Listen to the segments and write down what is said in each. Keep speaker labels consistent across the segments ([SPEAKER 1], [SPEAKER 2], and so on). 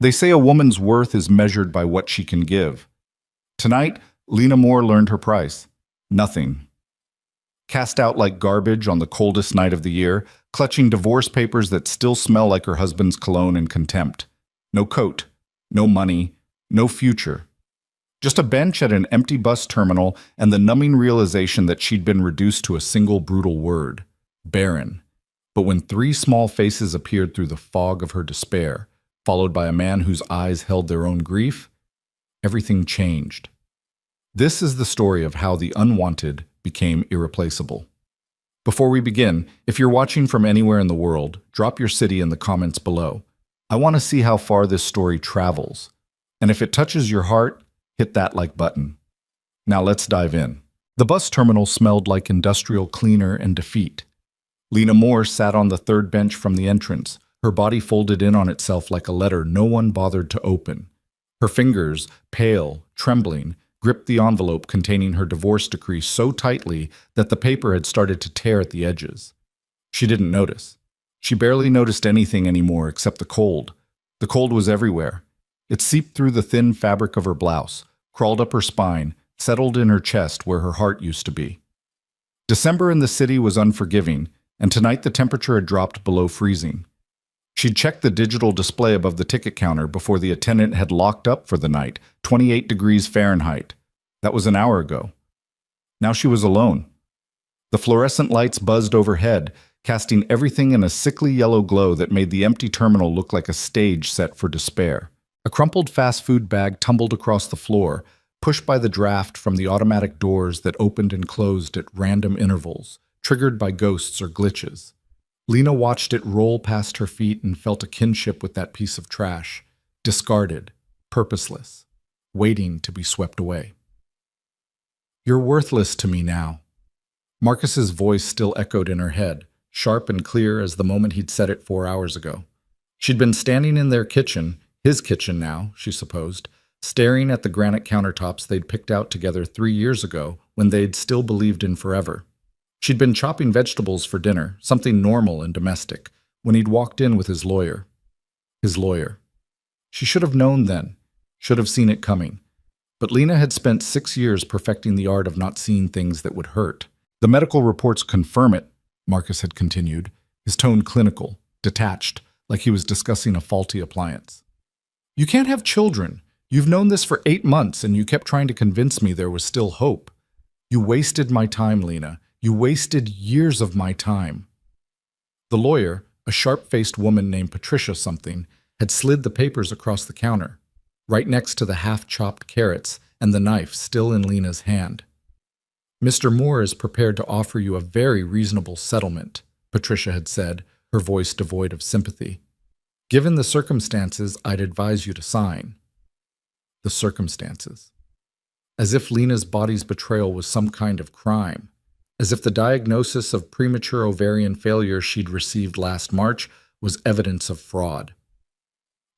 [SPEAKER 1] They say a woman's worth is measured by what she can give. Tonight, Lena Moore learned her price. Nothing. Cast out like garbage on the coldest night of the year, clutching divorce papers that still smell like her husband's cologne and contempt. No coat, no money, no future. Just a bench at an empty bus terminal and the numbing realization that she'd been reduced to a single brutal word: barren. But when three small faces appeared through the fog of her despair, followed by a man whose eyes held their own grief, everything changed. This is the story of how the unwanted became irreplaceable. Before we begin, if you're watching from anywhere in the world, drop your city in the comments below. I want to see how far this story travels. And if it touches your heart, hit that like button. Now let's dive in. The bus terminal smelled like industrial cleaner and defeat. Lena Moore sat on the third bench from the entrance, her body folded in on itself like a letter no one bothered to open. Her fingers, pale, trembling, gripped the envelope containing her divorce decree so tightly that the paper had started to tear at the edges. She didn't notice. She barely noticed anything anymore except the cold. The cold was everywhere. It seeped through the thin fabric of her blouse, crawled up her spine, settled in her chest where her heart used to be. December in the city was unforgiving, and tonight the temperature had dropped below freezing. She'd checked the digital display above the ticket counter before the attendant had locked up for the night, 28 degrees Fahrenheit. That was an hour ago. Now she was alone. The fluorescent lights buzzed overhead, casting everything in a sickly yellow glow that made the empty terminal look like a stage set for despair. A crumpled fast food bag tumbled across the floor, pushed by the draft from the automatic doors that opened and closed at random intervals, triggered by ghosts or glitches. Lena watched it roll past her feet and felt a kinship with that piece of trash, discarded, purposeless, waiting to be swept away. "You're worthless to me now." Marcus's voice still echoed in her head, sharp and clear as the moment he'd said it 4 hours ago. She'd been standing in their kitchen, his kitchen now, she supposed, staring at the granite countertops they'd picked out together 3 years ago when they'd still believed in forever. She'd been chopping vegetables for dinner, something normal and domestic, when he'd walked in with his lawyer. His lawyer. She should have known then, should have seen it coming. But Lena had spent 6 years perfecting the art of not seeing things that would hurt. "The medical reports confirm it," Marcus had continued, his tone clinical, detached, like he was discussing a faulty appliance. "You can't have children. You've known this for 8 months, and you kept trying to convince me there was still hope. You wasted my time, Lena. You wasted years of my time." The lawyer, a sharp-faced woman named Patricia something, had slid the papers across the counter, right next to the half-chopped carrots and the knife still in Lena's hand. "Mr. Moore is prepared to offer you a very reasonable settlement," Patricia had said, her voice devoid of sympathy. "Given the circumstances, I'd advise you to sign." The circumstances. As if Lena's body's betrayal was some kind of crime. As if the diagnosis of premature ovarian failure she'd received last March was evidence of fraud.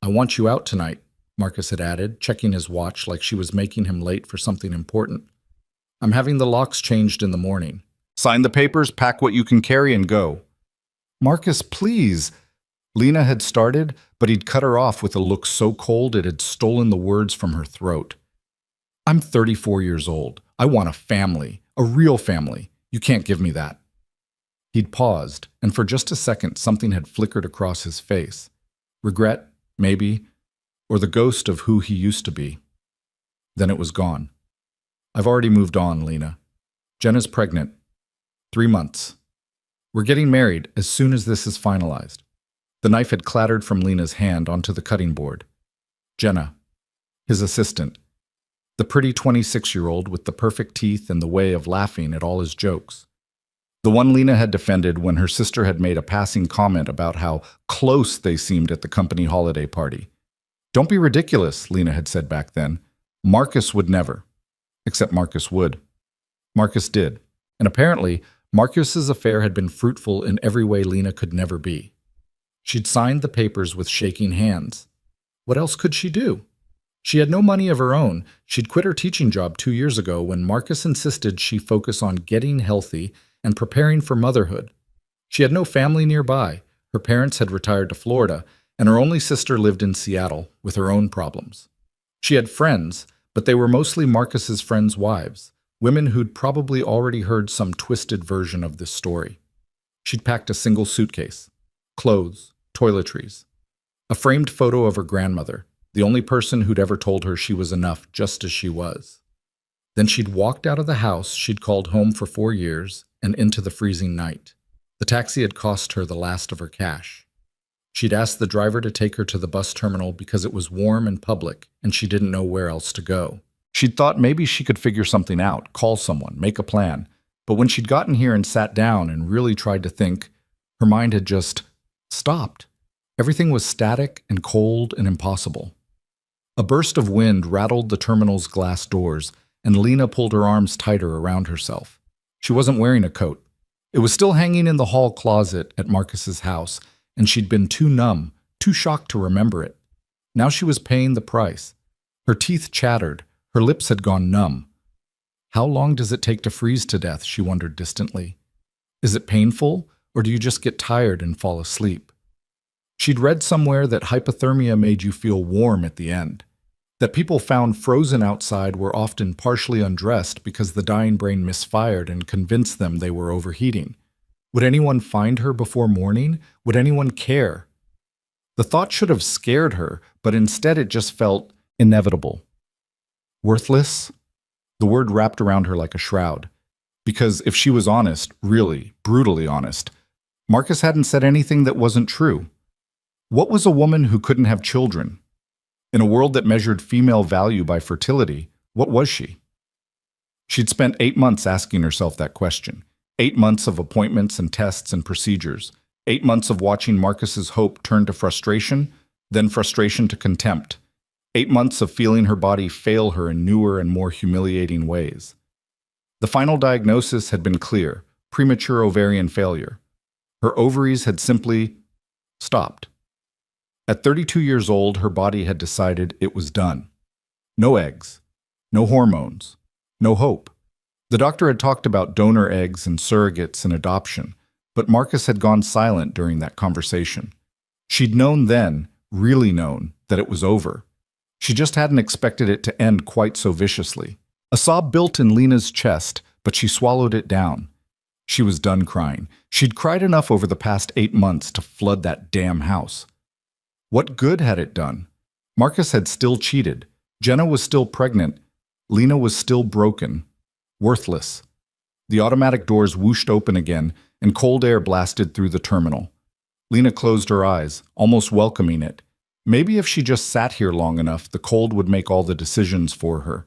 [SPEAKER 1] "I want you out tonight," Marcus had added, checking his watch like she was making him late for something important. "I'm having the locks changed in the morning." "Sign the papers, pack what you can carry, and go." "Marcus, please." Lena had started, but he'd cut her off with a look so cold it had stolen the words from her throat. "I'm 34 years old. I want a family, a real family. You can't give me that." He'd paused, and for just a second something had flickered across his face. Regret, maybe, or the ghost of who he used to be. Then it was gone. "I've already moved on, Lena. Jenna's pregnant. 3 months. We're getting married as soon as this is finalized." The knife had clattered from Lena's hand onto the cutting board. Jenna, his assistant. The pretty 26-year-old with the perfect teeth and the way of laughing at all his jokes. The one Lena had defended when her sister had made a passing comment about how close they seemed at the company holiday party. "Don't be ridiculous," Lena had said back then. Marcus would never. Except Marcus would. Marcus did. And apparently, Marcus's affair had been fruitful in every way Lena could never be. She'd signed the papers with shaking hands. What else could she do? She had no money of her own. She'd quit her teaching job 2 years ago when Marcus insisted she focus on getting healthy and preparing for motherhood. She had no family nearby. Her parents had retired to Florida, and her only sister lived in Seattle with her own problems. She had friends, but they were mostly Marcus's friends' wives, women who'd probably already heard some twisted version of this story. She'd packed a single suitcase, clothes, toiletries, a framed photo of her grandmother, the only person who'd ever told her she was enough just as she was. Then she'd walked out of the house she'd called home for 4 years and into the freezing night. The taxi had cost her the last of her cash. She'd asked the driver to take her to the bus terminal because it was warm and public and she didn't know where else to go. She'd thought maybe she could figure something out, call someone, make a plan. But when she'd gotten here and sat down and really tried to think, her mind had just stopped. Everything was static and cold and impossible. A burst of wind rattled the terminal's glass doors, and Lena pulled her arms tighter around herself. She wasn't wearing a coat. It was still hanging in the hall closet at Marcus's house, and she'd been too numb, too shocked to remember it. Now she was paying the price. Her teeth chattered. Her lips had gone numb. How long does it take to freeze to death, she wondered distantly. Is it painful, or do you just get tired and fall asleep? She'd read somewhere that hypothermia made you feel warm at the end, that people found frozen outside were often partially undressed because the dying brain misfired and convinced them they were overheating. Would anyone find her before morning? Would anyone care? The thought should have scared her, but instead it just felt inevitable. Worthless? The word wrapped around her like a shroud. Because if she was honest, really, brutally honest, Marcus hadn't said anything that wasn't true. What was a woman who couldn't have children? In a world that measured female value by fertility, what was she? She'd spent 8 months asking herself that question. 8 months of appointments and tests and procedures. 8 months of watching Marcus's hope turn to frustration, then frustration to contempt. 8 months of feeling her body fail her in newer and more humiliating ways. The final diagnosis had been clear: premature ovarian failure. Her ovaries had simply stopped. At 32 years old, her body had decided it was done. No eggs, no hormones, no hope. The doctor had talked about donor eggs and surrogates and adoption, but Marcus had gone silent during that conversation. She'd known then, really known, that it was over. She just hadn't expected it to end quite so viciously. A sob built in Lena's chest, but she swallowed it down. She was done crying. She'd cried enough over the past 8 months to flood that damn house. What good had it done? Marcus had still cheated. Jenna was still pregnant. Lena was still broken. Worthless. The automatic doors whooshed open again, and cold air blasted through the terminal. Lena closed her eyes, almost welcoming it. Maybe if she just sat here long enough, the cold would make all the decisions for her.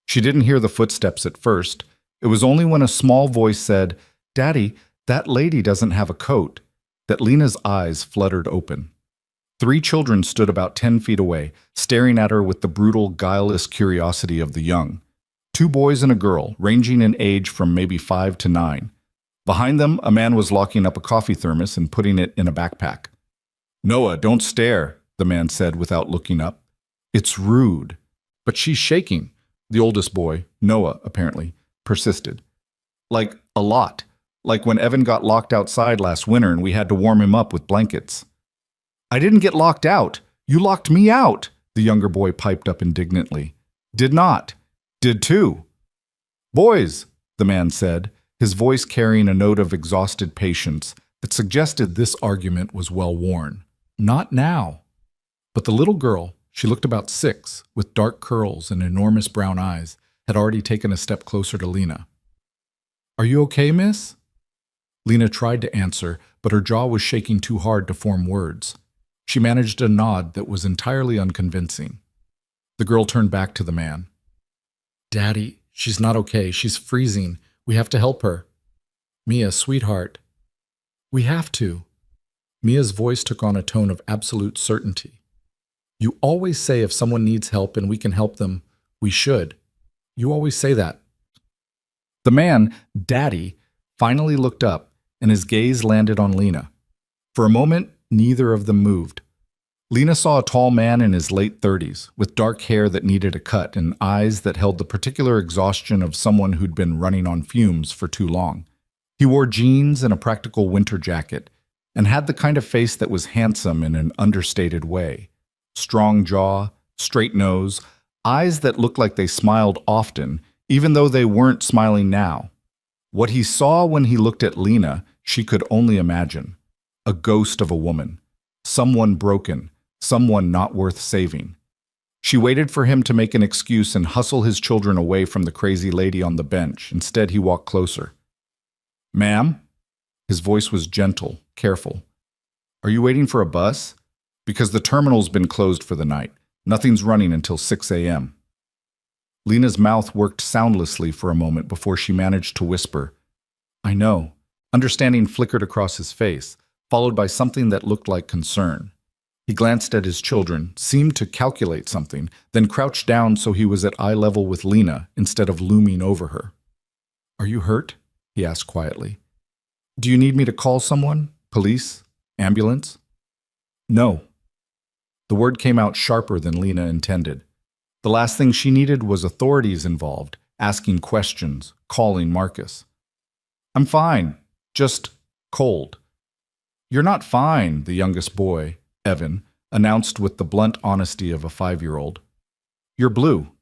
[SPEAKER 1] She didn't hear the footsteps at first. It was only when a small voice said, "Daddy, that lady doesn't have a coat," that Lena's eyes fluttered open. 3 children stood about 10 feet away, staring at her with the brutal, guileless curiosity of the young. 2 boys and a girl, ranging in age from maybe 5 to 9. Behind them, a man was locking up a coffee thermos and putting it in a backpack. "Noah, don't stare," the man said without looking up. "It's rude." "But she's shaking," the oldest boy, Noah apparently, persisted. "Like, a lot. Like when Evan got locked outside last winter and we had to warm him up with blankets." "I didn't get locked out. You locked me out," the younger boy piped up indignantly. "Did not. Did too." "Boys," the man said, his voice carrying a note of exhausted patience that suggested this argument was well worn. "Not now." But the little girl, she looked about 6, with dark curls and enormous brown eyes, had already taken a step closer to Lena. "Are you okay, miss?" Lena tried to answer, but her jaw was shaking too hard to form words. She managed a nod that was entirely unconvincing. The girl turned back to the man. "Daddy, she's not okay. She's freezing. We have to help her." "Mia, sweetheart." "We have to." Mia's voice took on a tone of absolute certainty. "You always say if someone needs help and we can help them, we should. You always say that." The man, Daddy, finally looked up, and his gaze landed on Lena. For a moment, neither of them moved. Lena saw a tall man in his late 30s, with dark hair that needed a cut and eyes that held the particular exhaustion of someone who'd been running on fumes for too long. He wore jeans and a practical winter jacket. and had the kind of face that was handsome in an understated way. Strong jaw, straight nose, eyes that looked like they smiled often, even though they weren't smiling now. What he saw when he looked at Lena, she could only imagine. A ghost of a woman. Someone broken. Someone not worth saving. She waited for him to make an excuse and hustle his children away from the crazy lady on the bench. Instead, he walked closer. "Ma'am?" His voice was gentle, careful. "Are you waiting for a bus? Because the terminal's been closed for the night. Nothing's running until 6 a.m. Lena's mouth worked soundlessly for a moment before she managed to whisper, "I know." Understanding flickered across his face, followed by something that looked like concern. He glanced at his children, seemed to calculate something, then crouched down so he was at eye level with Lena instead of looming over her. "Are you hurt?" he asked quietly. "Do you need me to call someone? Police? Ambulance?" "No." The word came out sharper than Lena intended. The last thing she needed was authorities involved, asking questions, calling Marcus. "I'm fine, just cold." "You're not fine," the youngest boy, Evan, announced with the blunt honesty of a 5-year-old. "You're blue."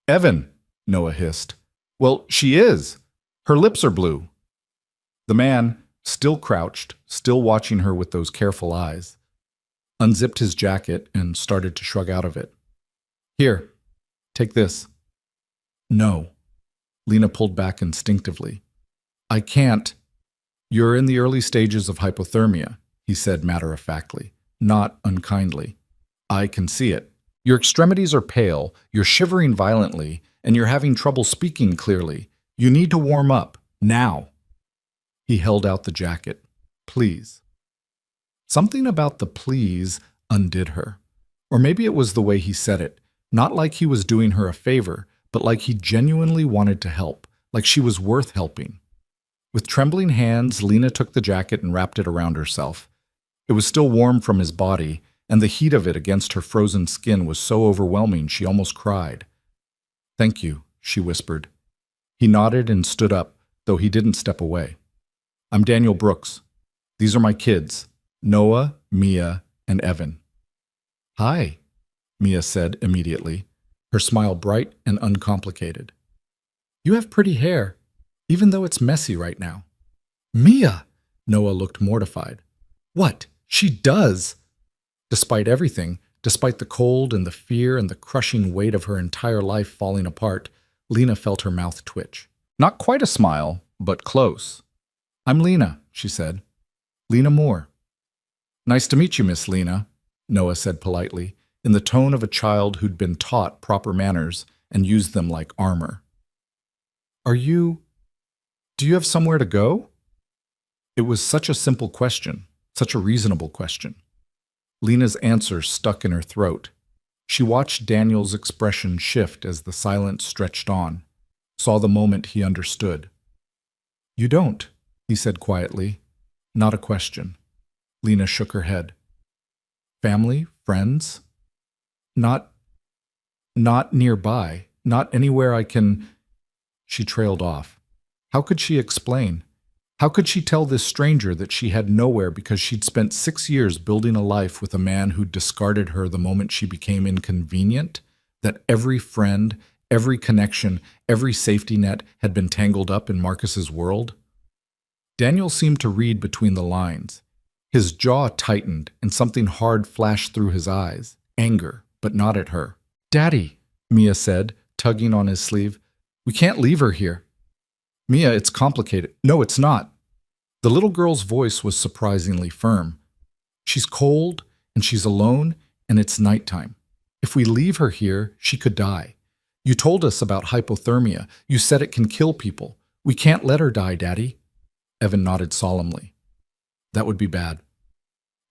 [SPEAKER 1] "Evan," Noah hissed. "Well, she is. Her lips are blue." The man, still crouched, still watching her with those careful eyes, unzipped his jacket and started to shrug out of it. "Here, take this." "No." Lena pulled back instinctively. "I can't." "You're in the early stages of hypothermia," he said matter-of-factly, not unkindly. "I can see it. Your extremities are pale, you're shivering violently, and you're having trouble speaking clearly. You need to warm up, now." He held out the jacket. "Please." Something about the please undid her. Or maybe it was the way he said it, not like he was doing her a favor, but like he genuinely wanted to help, like she was worth helping. With trembling hands, Lena took the jacket and wrapped it around herself. It was still warm from his body, and the heat of it against her frozen skin was so overwhelming she almost cried. "Thank you," she whispered. He nodded and stood up, though he didn't step away. "I'm Daniel Brooks. These are my kids, Noah, Mia, and Evan." "Hi," Mia said immediately, her smile bright and uncomplicated. "You have pretty hair, even though it's messy right now." "Mia!" Noah looked mortified. "What? She does!" Despite everything, despite the cold and the fear and the crushing weight of her entire life falling apart, Lena felt her mouth twitch. Not quite a smile, but close. "I'm Lena," she said. "Lena Moore." "Nice to meet you, Miss Lena," Noah said politely, in the tone of a child who'd been taught proper manners and used them like armor. Do you have somewhere to go?" It was such a simple question, such a reasonable question. Lena's answer stuck in her throat. She watched Daniel's expression shift as the silence stretched on, saw the moment he understood. "You don't," he said quietly, not a question. Lena shook her head. "Family? Friends?" Not nearby, not anywhere I can." She trailed off. How could she explain? How could she tell this stranger that she had nowhere because she'd spent 6 years building a life with a man who discarded her the moment she became inconvenient? That every friend, every connection, every safety net had been tangled up in Marcus's world? Daniel seemed to read between the lines. His jaw tightened and something hard flashed through his eyes. Anger, but not at her. "Daddy," Mia said, tugging on his sleeve. "We can't leave her here." "Mia, it's complicated." "No, it's not." The little girl's voice was surprisingly firm. "She's cold, and she's alone, and it's nighttime. If we leave her here, she could die. You told us about hypothermia. You said it can kill people. We can't let her die, Daddy." Evan nodded solemnly. "That would be bad."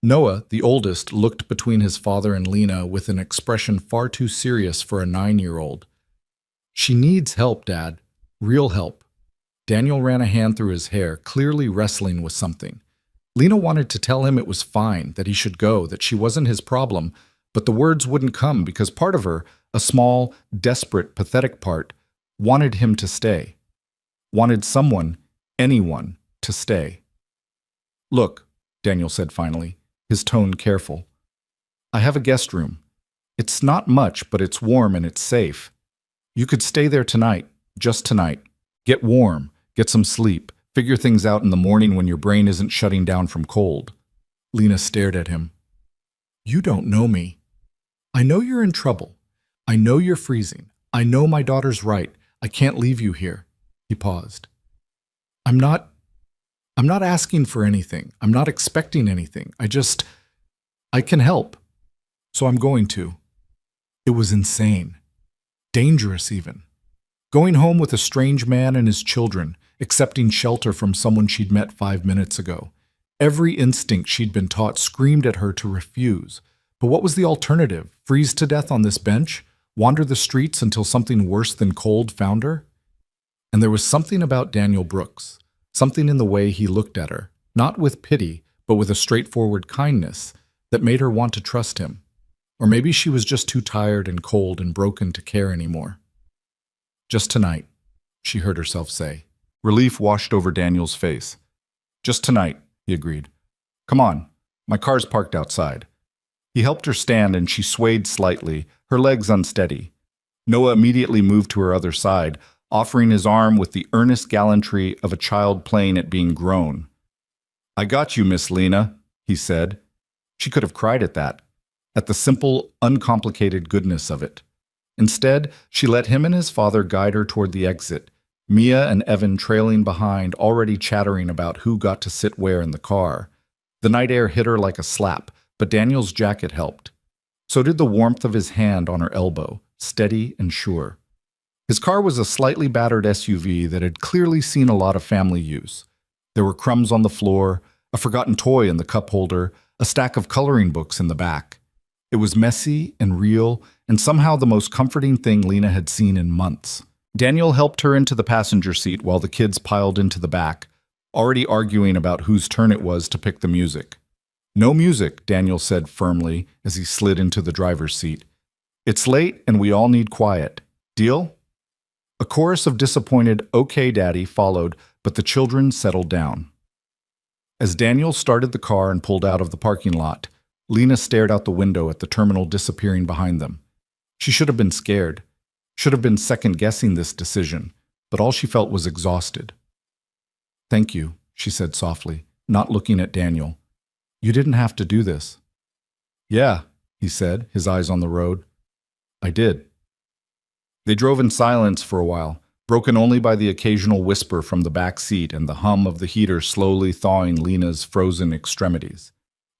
[SPEAKER 1] Noah, the oldest, looked between his father and Lena with an expression far too serious for a 9-year-old. "She needs help, Dad. Real help." Daniel ran a hand through his hair, clearly wrestling with something. Lena wanted to tell him it was fine, that he should go, that she wasn't his problem, but the words wouldn't come because part of her, a small, desperate, pathetic part, wanted him to stay. Wanted someone, anyone, to stay. "Look, Daniel said finally, his tone careful. I have a guest room. It's not much, but it's warm and it's safe. You could stay there tonight, just tonight. Get warm, get some sleep, figure things out in the morning when your brain isn't shutting down from cold. Lena stared at him. You don't know me. I know you're in trouble. I know you're freezing. I know my daughter's right. I can't leave you here. He paused. I'm not asking for anything. I'm not expecting anything. I can help. So I'm going to. It was insane. Dangerous even. Going home with a strange man and his children, accepting shelter from someone she'd met 5 minutes ago. Every instinct she'd been taught screamed at her to refuse. But what was the alternative? Freeze to death on this bench? Wander the streets until something worse than cold found her? And there was something about Daniel Brooks, something in the way he looked at her, not with pity, but with a straightforward kindness, that made her want to trust him. Or maybe she was just too tired and cold and broken to care anymore. Just tonight, she heard herself say. Relief washed over Daniel's face. Just tonight, he agreed. Come on, my car's parked outside. He helped her stand and she swayed slightly, her legs unsteady. Noah immediately moved to her other side, offering his arm with the earnest gallantry of a child playing at being grown. I got you, Miss Lena, he said. She could have cried at that, at the simple, uncomplicated goodness of it. Instead, she let him and his father guide her toward the exit, Mia and Evan trailing behind, already chattering about who got to sit where in the car. The night air hit her like a slap, but Daniel's jacket helped. So did the warmth of his hand on her elbow, steady and sure. His car was a slightly battered SUV that had clearly seen a lot of family use. There were crumbs on the floor, a forgotten toy in the cup holder, a stack of coloring books in the back. It was messy and real, and somehow the most comforting thing Lena had seen in months. Daniel helped her into the passenger seat while the kids piled into the back, already arguing about whose turn it was to pick the music. No music, Daniel said firmly as he slid into the driver's seat. It's late and we all need quiet. Deal? A chorus of disappointed "Okay, Daddy" followed, but the children settled down. As Daniel started the car and pulled out of the parking lot, Lena stared out the window at the terminal disappearing behind them. She should have been scared, should have been second-guessing this decision, but all she felt was exhausted. Thank you, she said softly, not looking at Daniel. You didn't have to do this. Yeah, he said, his eyes on the road. I did. They drove in silence for a while, broken only by the occasional whisper from the back seat and the hum of the heater slowly thawing Lena's frozen extremities.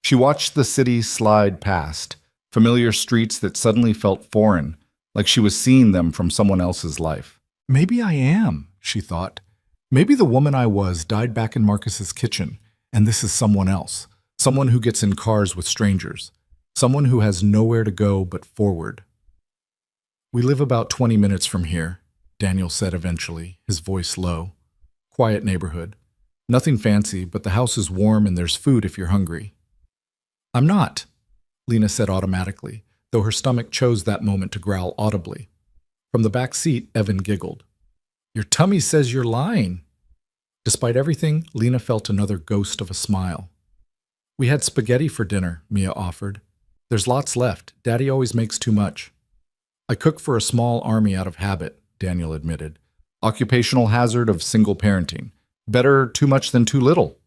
[SPEAKER 1] She watched the city slide past, familiar streets that suddenly felt foreign, like she was seeing them from someone else's life. Maybe I am, she thought. Maybe the woman I was died back in Marcus's kitchen, and this is someone else. Someone who gets in cars with strangers. Someone who has nowhere to go but forward. We live about 20 minutes from here, Daniel said eventually, his voice low. Quiet neighborhood. Nothing fancy, but the house is warm and there's food if you're hungry. I'm not, Lena said automatically, though her stomach chose that moment to growl audibly. From the back seat, Evan giggled. Your tummy says you're lying. Despite everything, Lena felt another ghost of a smile. We had spaghetti for dinner, Mia offered. There's lots left. Daddy always makes too much. I cook for a small army out of habit, Daniel admitted. Occupational hazard of single parenting. Better too much than too little.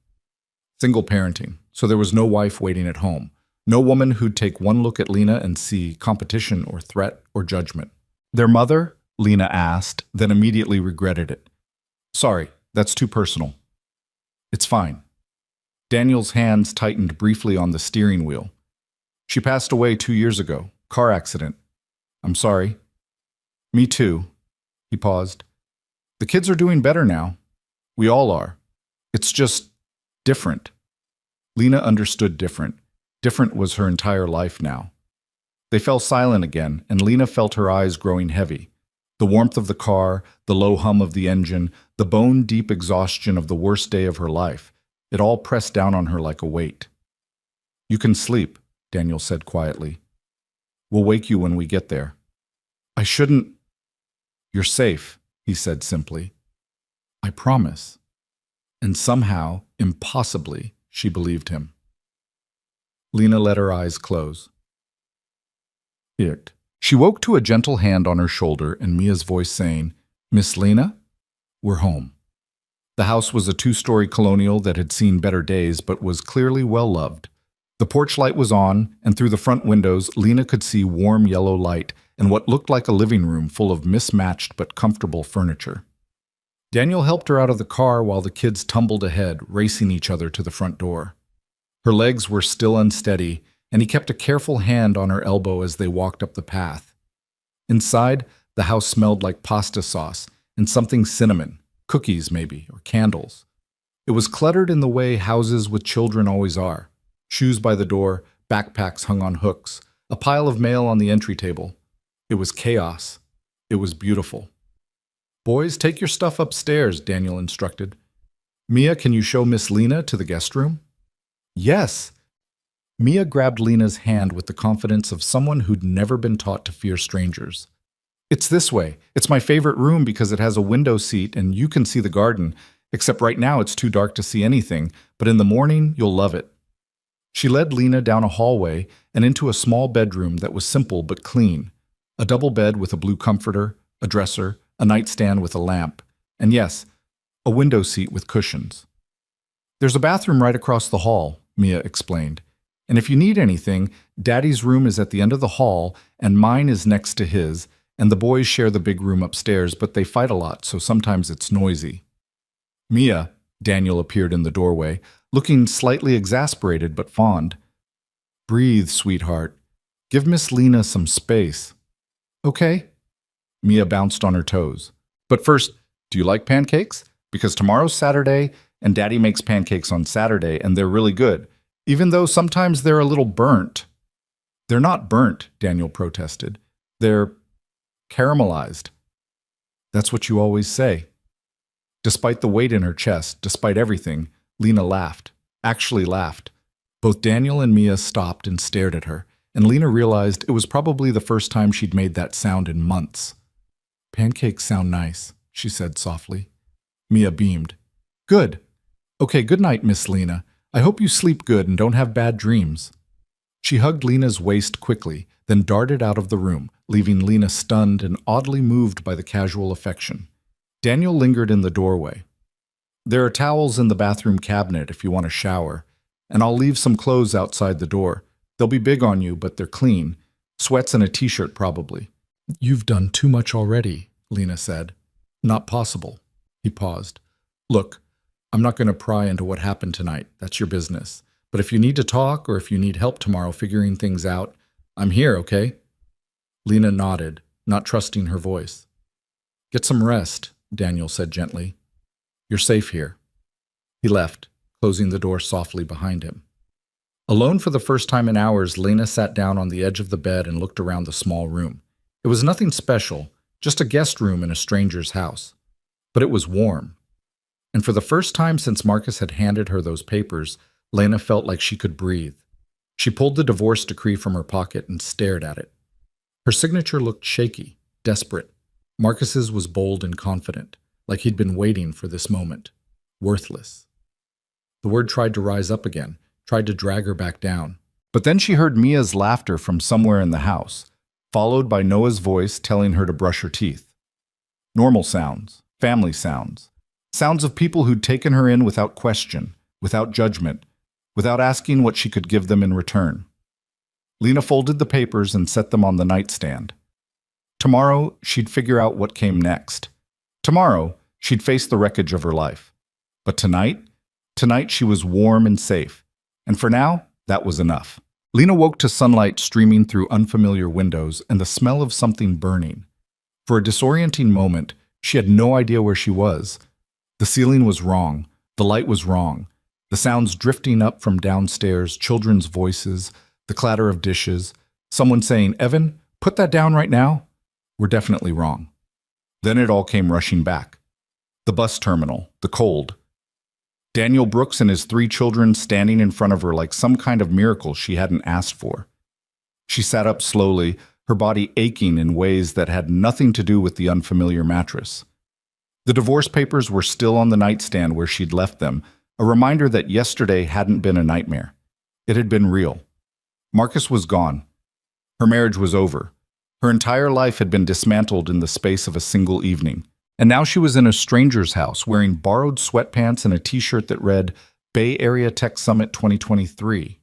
[SPEAKER 1] Single parenting, so there was no wife waiting at home. No woman who'd take one look at Lena and see competition or threat or judgment. Their mother? Lena asked, then immediately regretted it. Sorry, that's too personal. It's fine. Daniel's hands tightened briefly on the steering wheel. She passed away 2 years ago. Car accident. I'm sorry. Me too. He paused. The kids are doing better now. We all are. It's just different. Lena understood different. Different was her entire life now. They fell silent again, and Lena felt her eyes growing heavy. The warmth of the car, the low hum of the engine, the bone-deep exhaustion of the worst day of her life. It all pressed down on her like a weight. You can sleep, Daniel said quietly. We'll wake you when we get there. I shouldn't. You're safe, he said simply. I promise. And somehow, impossibly, she believed him. Lena let her eyes close. It. She woke to a gentle hand on her shoulder and Mia's voice saying, "Miss Lena, we're home." The house was a two-story colonial that had seen better days but was clearly well-loved. The porch light was on, and through the front windows, Lena could see warm yellow light and what looked like a living room full of mismatched but comfortable furniture. Daniel helped her out of the car while the kids tumbled ahead, racing each other to the front door. Her legs were still unsteady, and he kept a careful hand on her elbow as they walked up the path. Inside, the house smelled like pasta sauce and something cinnamon, cookies maybe, or candles. It was cluttered in the way houses with children always are. Shoes by the door, backpacks hung on hooks, a pile of mail on the entry table. It was chaos. It was beautiful. "Boys, take your stuff upstairs," Daniel instructed. "Mia, can you show Miss Lena to the guest room?" "Yes." Mia grabbed Lena's hand with the confidence of someone who'd never been taught to fear strangers. "It's this way. It's my favorite room because it has a window seat and you can see the garden, except right now it's too dark to see anything, but in the morning you'll love it." She led Lena down a hallway and into a small bedroom that was simple but clean. A double bed with a blue comforter, a dresser, a nightstand with a lamp, and yes, a window seat with cushions. "There's a bathroom right across the hall," Mia explained. "And if you need anything, Daddy's room is at the end of the hall and mine is next to his, and the boys share the big room upstairs, but they fight a lot, so sometimes it's noisy." "Mia," Daniel appeared in the doorway, looking slightly exasperated but fond. "Breathe, sweetheart. Give Miss Lena some space." "Okay." Mia bounced on her toes. "But first, do you like pancakes? Because tomorrow's Saturday, and Daddy makes pancakes on Saturday, and they're really good, even though sometimes they're a little burnt." "They're not burnt," Daniel protested. "They're caramelized." "That's what you always say." Despite the weight in her chest, despite everything, Lena laughed, actually laughed. Both Daniel and Mia stopped and stared at her, and Lena realized it was probably the first time she'd made that sound in months. "Pancakes sound nice," she said softly. Mia beamed. "Good. Okay, good night, Miss Lena. I hope you sleep good and don't have bad dreams." She hugged Lena's waist quickly, then darted out of the room, leaving Lena stunned and oddly moved by the casual affection. Daniel lingered in the doorway. "There are towels in the bathroom cabinet if you want to shower, and I'll leave some clothes outside the door. They'll be big on you, but they're clean. Sweats and a t-shirt probably." "You've done too much already," Lena said. "Not possible." He paused. "Look, I'm not going to pry into what happened tonight. That's your business. But if you need to talk or if you need help tomorrow figuring things out, I'm here, okay?" Lena nodded, not trusting her voice. "Get some rest," Daniel said gently. "You're safe here." He left, closing the door softly behind him. Alone for the first time in hours, Lena sat down on the edge of the bed and looked around the small room. It was nothing special, just a guest room in a stranger's house. But it was warm. And for the first time since Marcus had handed her those papers, Lena felt like she could breathe. She pulled the divorce decree from her pocket and stared at it. Her signature looked shaky, desperate. Marcus's was bold and confident, like he'd been waiting for this moment. Worthless. The word tried to rise up again, tried to drag her back down. But then she heard Mia's laughter from somewhere in the house, followed by Noah's voice telling her to brush her teeth. Normal sounds, family sounds, sounds of people who'd taken her in without question, without judgment, without asking what she could give them in return. Lena folded the papers and set them on the nightstand. Tomorrow, she'd figure out what came next. Tomorrow, she'd face the wreckage of her life. But tonight she was warm and safe. And for now, that was enough. Lena woke to sunlight streaming through unfamiliar windows and the smell of something burning. For a disorienting moment, she had no idea where she was. The ceiling was wrong. The light was wrong. The sounds drifting up from downstairs, children's voices, the clatter of dishes, someone saying, "Evan, put that down right now," were definitely wrong. Then it all came rushing back. The bus terminal, the cold. Daniel Brooks and his 3 children standing in front of her like some kind of miracle she hadn't asked for. She sat up slowly, her body aching in ways that had nothing to do with the unfamiliar mattress. The divorce papers were still on the nightstand where she'd left them, a reminder that yesterday hadn't been a nightmare. It had been real. Marcus was gone. Her marriage was over. Her entire life had been dismantled in the space of a single evening. And now she was in a stranger's house wearing borrowed sweatpants and a t-shirt that read Bay Area Tech Summit 2023,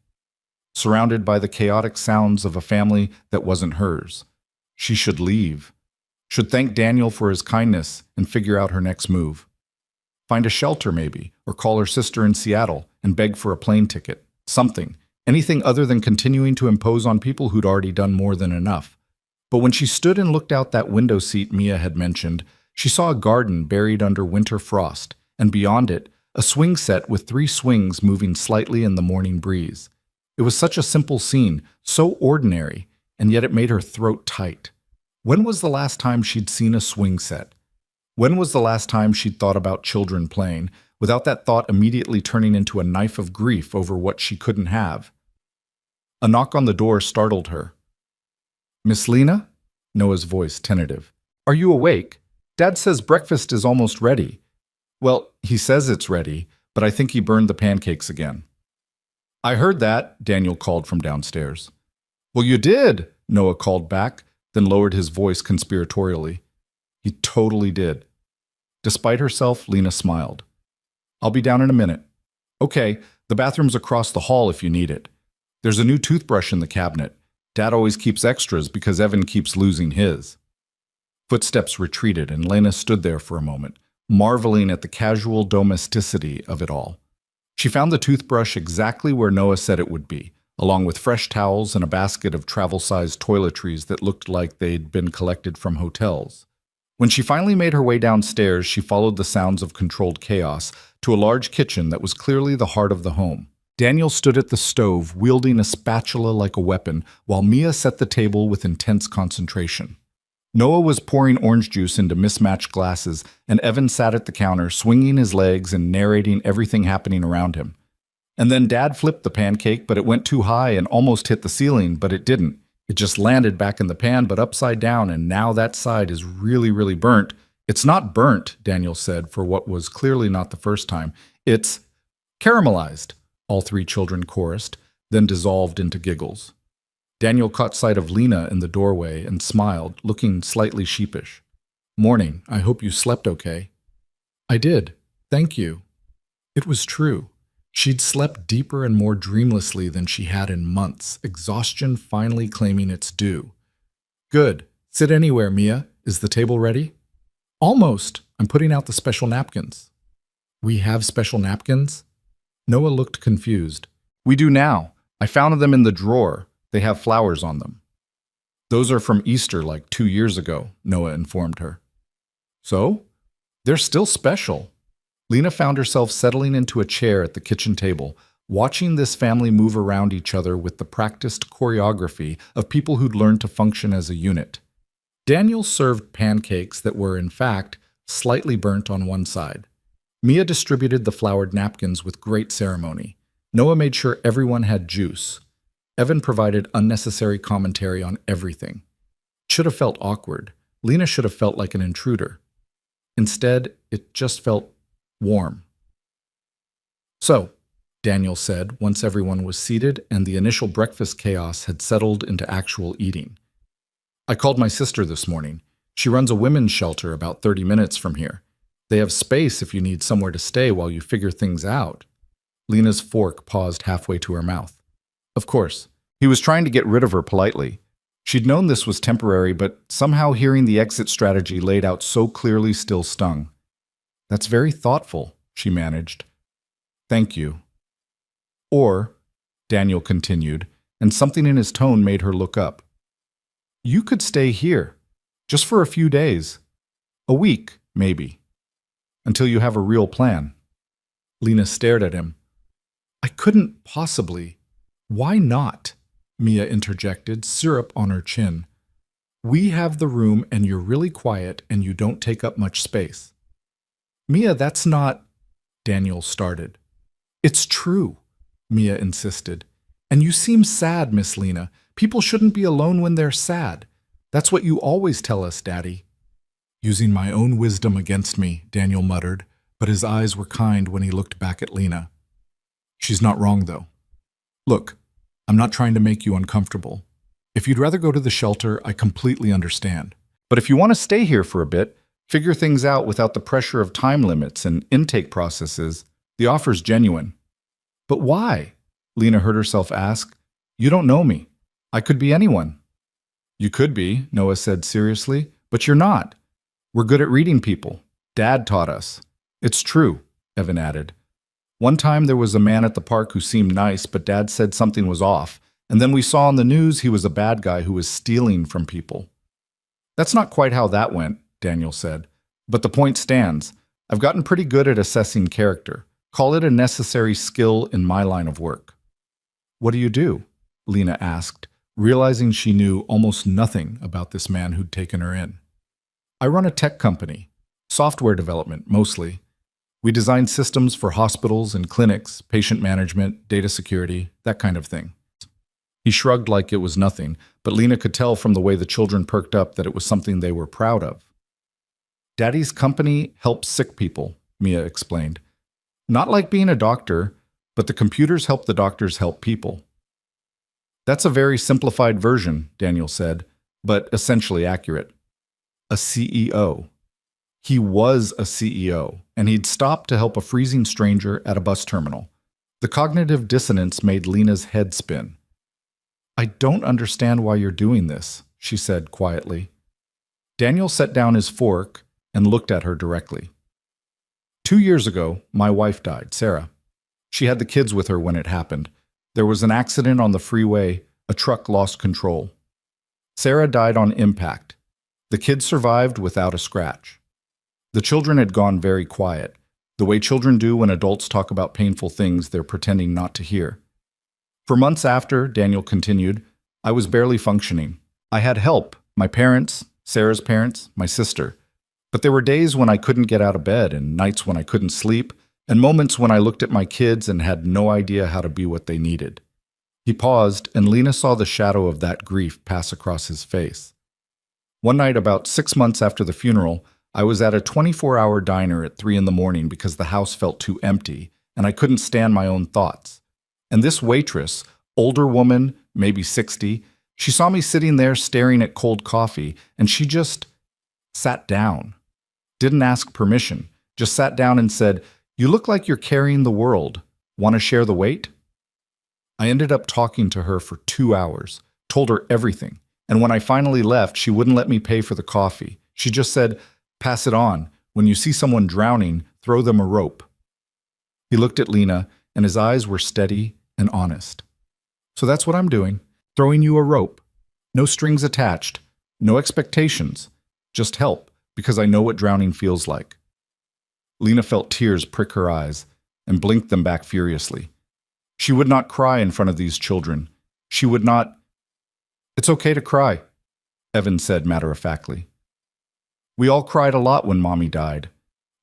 [SPEAKER 1] surrounded by the chaotic sounds of a family that wasn't hers. She should leave. Should thank Daniel for his kindness and figure out her next move. Find a shelter maybe, or call her sister in Seattle and beg for a plane ticket. Something. Anything other than continuing to impose on people who'd already done more than enough. But when she stood and looked out that window seat Mia had mentioned, she saw a garden buried under winter frost, and beyond it, a swing set with 3 swings moving slightly in the morning breeze. It was such a simple scene, so ordinary, and yet it made her throat tight. When was the last time she'd seen a swing set? When was the last time she'd thought about children playing, without that thought immediately turning into a knife of grief over what she couldn't have? A knock on the door startled her. "Miss Lena?" Noah's voice tentative. "Are you awake? Dad says breakfast is almost ready." "Well, he says it's ready, but I think he burned the pancakes again." "I heard that," Daniel called from downstairs. "Well, you did," Noah called back, then lowered his voice conspiratorially. "He totally did." Despite herself, Lena smiled. "I'll be down in a minute." "Okay, the bathroom's across the hall if you need it. There's a new toothbrush in the cabinet. Dad always keeps extras because Evan keeps losing his." Footsteps retreated, and Lena stood there for a moment, marveling at the casual domesticity of it all. She found the toothbrush exactly where Noah said it would be, along with fresh towels and a basket of travel-sized toiletries that looked like they'd been collected from hotels. When she finally made her way downstairs, she followed the sounds of controlled chaos to a large kitchen that was clearly the heart of the home. Daniel stood at the stove, wielding a spatula like a weapon, while Mia set the table with intense concentration. Noah was pouring orange juice into mismatched glasses, and Evan sat at the counter, swinging his legs and narrating everything happening around him. And then Dad flipped the pancake, but it went too high and almost hit the ceiling, but it didn't. It just landed back in the pan, but upside down, and now that side is really, really burnt. "It's not burnt," Daniel said for what was clearly not the first time. "It's caramelized," all 3 children chorused, then dissolved into giggles. Daniel caught sight of Lena in the doorway and smiled, looking slightly sheepish. "Morning. I hope you slept okay." "I did. Thank you." It was true. She'd slept deeper and more dreamlessly than she had in months, exhaustion finally claiming its due. "Good. Sit anywhere, Mia. Is the table ready?" "Almost. I'm putting out the special napkins." "We have special napkins?" Noah looked confused. "We do now. I found them in the drawer. They have flowers on them." "Those are from Easter like 2 years ago," Noah informed her. "So? They're still special." Lena found herself settling into a chair at the kitchen table, watching this family move around each other with the practiced choreography of people who'd learned to function as a unit. Daniel served pancakes that were, in fact, slightly burnt on one side. Mia distributed the flowered napkins with great ceremony. Noah made sure everyone had juice. Evan provided unnecessary commentary on everything. It should have felt awkward. Lena should have felt like an intruder. Instead, it just felt warm. "So," Daniel said once everyone was seated and the initial breakfast chaos had settled into actual eating. "I called my sister this morning. She runs a women's shelter about 30 minutes from here. They have space if you need somewhere to stay while you figure things out." Lena's fork paused halfway to her mouth. Of course, he was trying to get rid of her politely. She'd known this was temporary, but somehow hearing the exit strategy laid out so clearly still stung. "That's very thoughtful," she managed. "Thank you." "Or," Daniel continued, and something in his tone made her look up, "you could stay here, just for a few days. A week, maybe. Until you have a real plan." Lena stared at him. "I couldn't possibly." "Why not?" Mia interjected, syrup on her chin. "We have the room and you're really quiet and you don't take up much space." "Mia, that's not—" Daniel started. "It's true," Mia insisted. "And you seem sad, Miss Lena. People shouldn't be alone when they're sad. That's what you always tell us, Daddy." Using my own wisdom against me, Daniel muttered, but his eyes were kind when he looked back at Lena. "She's not wrong, though. Look, I'm not trying to make you uncomfortable. If you'd rather go to the shelter, I completely understand. But if you want to stay here for a bit, figure things out without the pressure of time limits and intake processes, the offer's genuine. But why? Lena heard herself ask. You don't know me. I could be anyone. You could be, Noah said seriously, but you're not. We're good at reading people. Dad taught us. It's true, Evan added. One time there was a man at the park who seemed nice, but Dad said something was off, and then we saw on the news he was a bad guy who was stealing from people. That's not quite how that went, Daniel said. But the point stands. I've gotten pretty good at assessing character. Call it a necessary skill in my line of work. What do you do? Lena asked, realizing she knew almost nothing about this man who'd taken her in. I run a tech company. Software development, mostly. We design systems for hospitals and clinics, patient management, data security, that kind of thing. He shrugged like it was nothing, but Lena could tell from the way the children perked up that it was something they were proud of. Daddy's company helps sick people, Mia explained. Not like being a doctor, but the computers help the doctors help people. That's a very simplified version, Daniel said, but essentially accurate. A CEO. He was a CEO, and he'd stopped to help a freezing stranger at a bus terminal. The cognitive dissonance made Lena's head spin. I don't understand why you're doing this, she said quietly. Daniel set down his fork and looked at her directly. 2 years ago, my wife died, Sarah. She had the kids with her when it happened. There was an accident on the freeway. A truck lost control. Sarah died on impact. The kids survived without a scratch. The children had gone very quiet, the way children do when adults talk about painful things they're pretending not to hear. For months after, Daniel continued, I was barely functioning. I had help, my parents, Sarah's parents, my sister. But there were days when I couldn't get out of bed and nights when I couldn't sleep, and moments when I looked at my kids and had no idea how to be what they needed. He paused, and Lena saw the shadow of that grief pass across his face. One night, about 6 months after the funeral, I was at a 24-hour diner at 3 a.m. because the house felt too empty, and I couldn't stand my own thoughts. And this waitress, older woman, maybe 60, she saw me sitting there staring at cold coffee, and she just sat down. Didn't ask permission, just sat down and said, You look like you're carrying the world. Want to share the weight? I ended up talking to her for 2 hours, told her everything, and when I finally left, she wouldn't let me pay for the coffee. She just said, Pass it on. When you see someone drowning, throw them a rope. He looked at Lena, and his eyes were steady and honest. So that's what I'm doing, throwing you a rope. No strings attached, no expectations, just help, because I know what drowning feels like. Lena felt tears prick her eyes and blinked them back furiously. She would not cry in front of these children. She would not. It's okay to cry, Evan said matter-of-factly. We all cried a lot when Mommy died.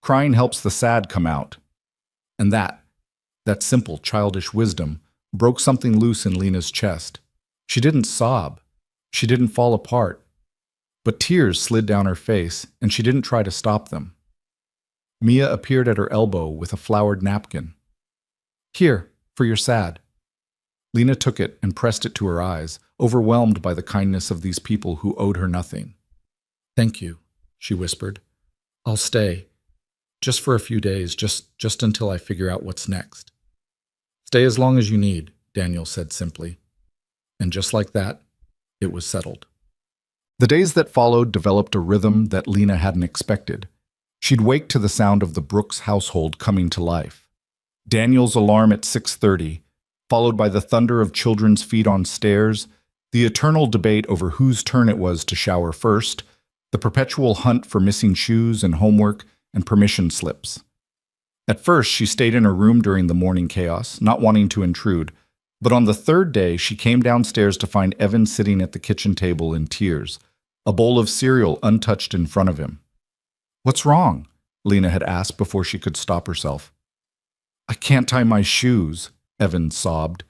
[SPEAKER 1] Crying helps the sad come out. And that simple childish wisdom, broke something loose in Lena's chest. She didn't sob. She didn't fall apart. But tears slid down her face, and she didn't try to stop them. Mia appeared at her elbow with a flowered napkin. Here, for your sad. Lena took it and pressed it to her eyes, overwhelmed by the kindness of these people who owed her nothing. Thank you, she whispered. I'll stay. Just for a few days, just until I figure out what's next. Stay as long as you need, Daniel said simply. And just like that, it was settled. The days that followed developed a rhythm that Lena hadn't expected. She'd wake to the sound of the Brooks household coming to life. Daniel's alarm at 6:30, followed by the thunder of children's feet on stairs, the eternal debate over whose turn it was to shower first, the perpetual hunt for missing shoes and homework and permission slips. At first, she stayed in her room during the morning chaos, not wanting to intrude, but on the third day, she came downstairs to find Evan sitting at the kitchen table in tears, a bowl of cereal untouched in front of him. What's wrong? Lena had asked before she could stop herself. I can't tie my shoes, Evan sobbed.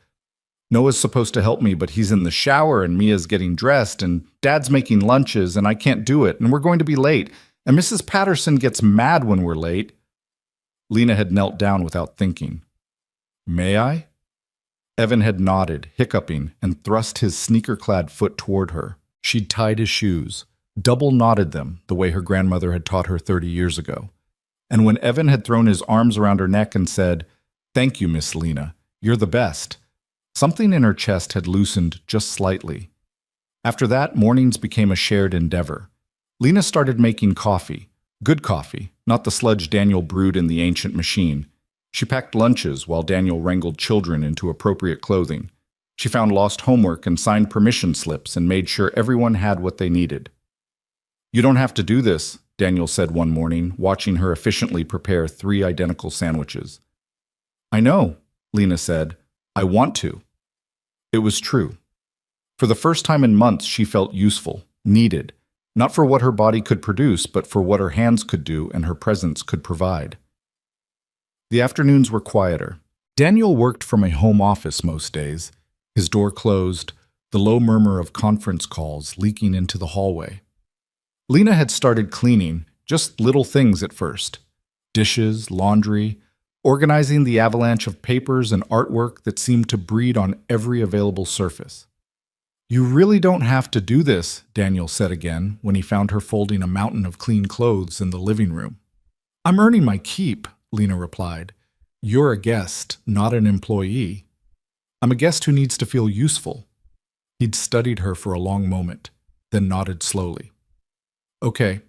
[SPEAKER 1] Noah's supposed to help me, but he's in the shower and Mia's getting dressed and Dad's making lunches and I can't do it and we're going to be late and Mrs. Patterson gets mad when we're late. Lena had knelt down without thinking. May I? Evan had nodded, hiccuping, and thrust his sneaker-clad foot toward her. She'd tied his shoes, double-knotted them the way her grandmother had taught her 30 years ago. And when Evan had thrown his arms around her neck and said, "Thank you, Miss Lena, you're the best," something in her chest had loosened just slightly. After that, mornings became a shared endeavor. Lena started making coffee, good coffee, not the sludge Daniel brewed in the ancient machine. She packed lunches while Daniel wrangled children into appropriate clothing. She found lost homework and signed permission slips and made sure everyone had what they needed. "You don't have to do this," Daniel said one morning, watching her efficiently prepare 3 identical sandwiches. "I know," Lena said. "I want to." It was true. For the first time in months, she felt useful, needed, not for what her body could produce, but for what her hands could do and her presence could provide. The afternoons were quieter. Daniel worked from a home office most days, his door closed, the low murmur of conference calls leaking into the hallway. Lena had started cleaning, just little things at first. Dishes, laundry, organizing the avalanche of papers and artwork that seemed to breed on every available surface. "You really don't have to do this," Daniel said again when he found her folding a mountain of clean clothes in the living room. "I'm earning my keep," Lena replied. "You're a guest, not an employee. I'm a guest who needs to feel useful." He'd studied her for a long moment, then nodded slowly. "Okay,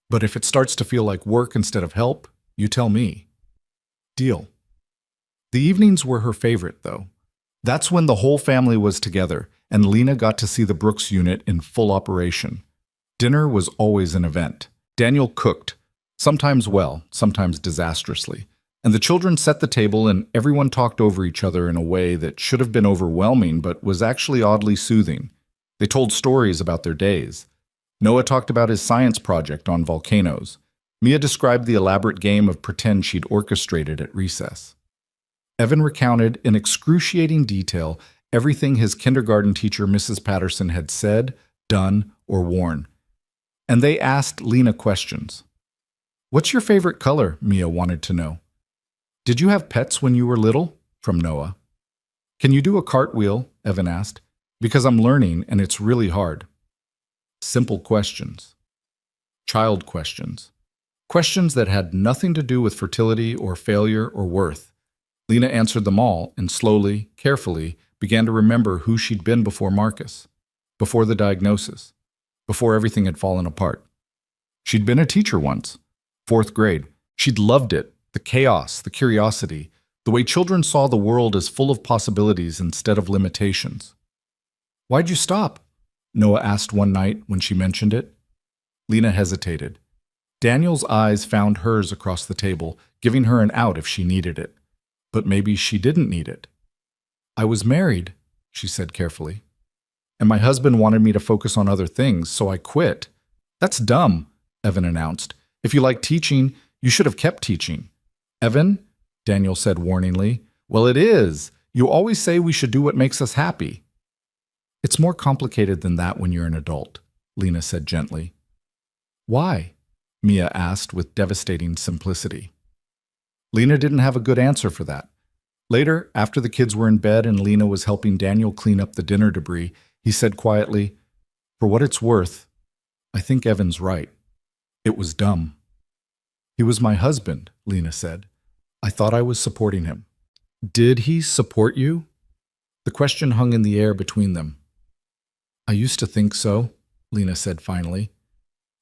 [SPEAKER 1] but if it starts to feel like work instead of help, you tell me." "Deal." The evenings were her favorite, though. That's when the whole family was together, and Lena got to see the Brooks unit in full operation. Dinner was always an event. Daniel cooked, sometimes well, sometimes disastrously, and the children set the table and everyone talked over each other in a way that should have been overwhelming but was actually oddly soothing. They told stories about their days. Noah talked about his science project on volcanoes. Mia described the elaborate game of pretend she'd orchestrated at recess. Evan recounted in excruciating detail everything his kindergarten teacher, Mrs. Patterson, had said, done, or worn. And they asked Lena questions. "What's your favorite color?" Mia wanted to know. "Did you have pets when you were little?" from Noah. "Can you do a cartwheel?" Evan asked. "Because I'm learning and it's really hard." Simple questions. Child questions. Questions that had nothing to do with fertility or failure or worth. Lena answered them all and slowly, carefully, began to remember who she'd been before Marcus, before the diagnosis, before everything had fallen apart. She'd been a teacher once, 4th grade. She'd loved it, the chaos, the curiosity, the way children saw the world as full of possibilities instead of limitations. "Why'd you stop?" Noah asked one night when she mentioned it. Lena hesitated. Daniel's eyes found hers across the table, giving her an out if she needed it. But maybe she didn't need it. "I was married," she said carefully. "And my husband wanted me to focus on other things, so I quit." "That's dumb," Evan announced. "If you like teaching, you should have kept teaching." "Evan," Daniel said warningly. "Well, it is. You always say we should do what makes us happy." "It's more complicated than that when you're an adult," Lena said gently. "Why?" Mia asked with devastating simplicity. Lena didn't have a good answer for that. Later, after the kids were in bed and Lena was helping Daniel clean up the dinner debris, he said quietly, "For what it's worth, I think Evan's right. It was dumb." "He was my husband," Lena said. "I thought I was supporting him." "Did he support you?" The question hung in the air between them. "I used to think so," Lena said finally.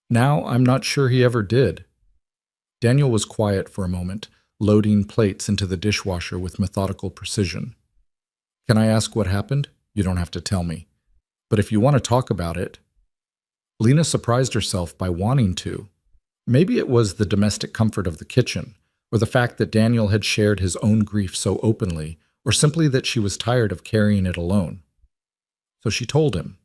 [SPEAKER 1] "Now I'm not sure he ever did." Daniel was quiet for a moment, loading plates into the dishwasher with methodical precision. "Can I ask what happened? You don't have to tell me. But if you want to talk about it." Lena surprised herself by wanting to. Maybe it was the domestic comfort of the kitchen, or the fact that Daniel had shared his own grief so openly, or simply that she was tired of carrying it alone. So she told him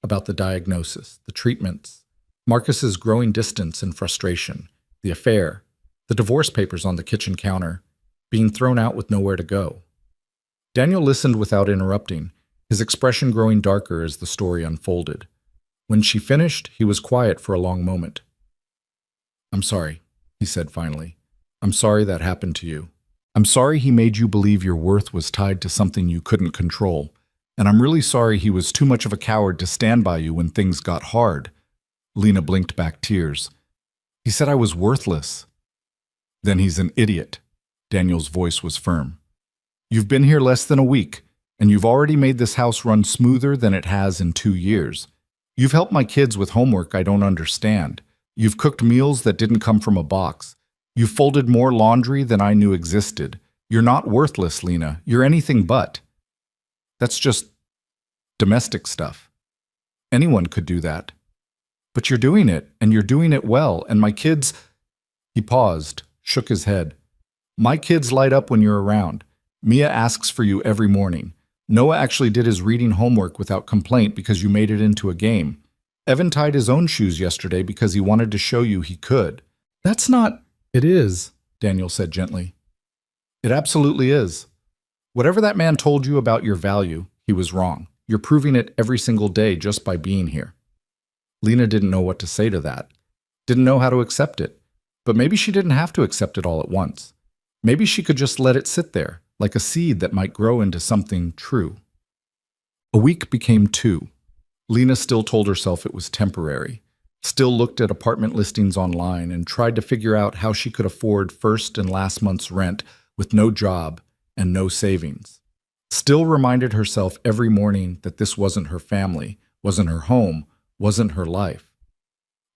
[SPEAKER 1] about the diagnosis, the treatments, Marcus's growing distance and frustration, the affair, the divorce papers on the kitchen counter, being thrown out with nowhere to go. Daniel listened without interrupting, his expression growing darker as the story unfolded. When she finished, he was quiet for a long moment. "I'm sorry," he said finally. "I'm sorry that happened to you. I'm sorry he made you believe your worth was tied to something you couldn't control, and I'm really sorry he was too much of a coward to stand by you when things got hard." Lena blinked back tears. "He said I was worthless." "Then he's an idiot." Daniel's voice was firm. "You've been here less than a week, and you've already made this house run smoother than it has in 2 years. You've helped my kids with homework I don't understand. You've cooked meals that didn't come from a box. You've folded more laundry than I knew existed. You're not worthless, Lena. You're anything but. That's just domestic stuff. Anyone could do that. But you're doing it, and you're doing it well, and my kids—" He paused, shook his head. "My kids light up when you're around. Mia asks for you every morning. Noah actually did his reading homework without complaint because you made it into a game. Evan tied his own shoes yesterday because he wanted to show you he could." "That's not—" "It is," Daniel said gently. "It absolutely is. Whatever that man told you about your value, he was wrong. You're proving it every single day just by being here." Lena didn't know what to say to that, didn't know how to accept it, but maybe she didn't have to accept it all at once. Maybe she could just let it sit there, like a seed that might grow into something true. A week became 2. Lena still told herself it was temporary, still looked at apartment listings online and tried to figure out how she could afford first and last month's rent with no job and no savings. Still reminded herself every morning that this wasn't her family, wasn't her home, wasn't her life.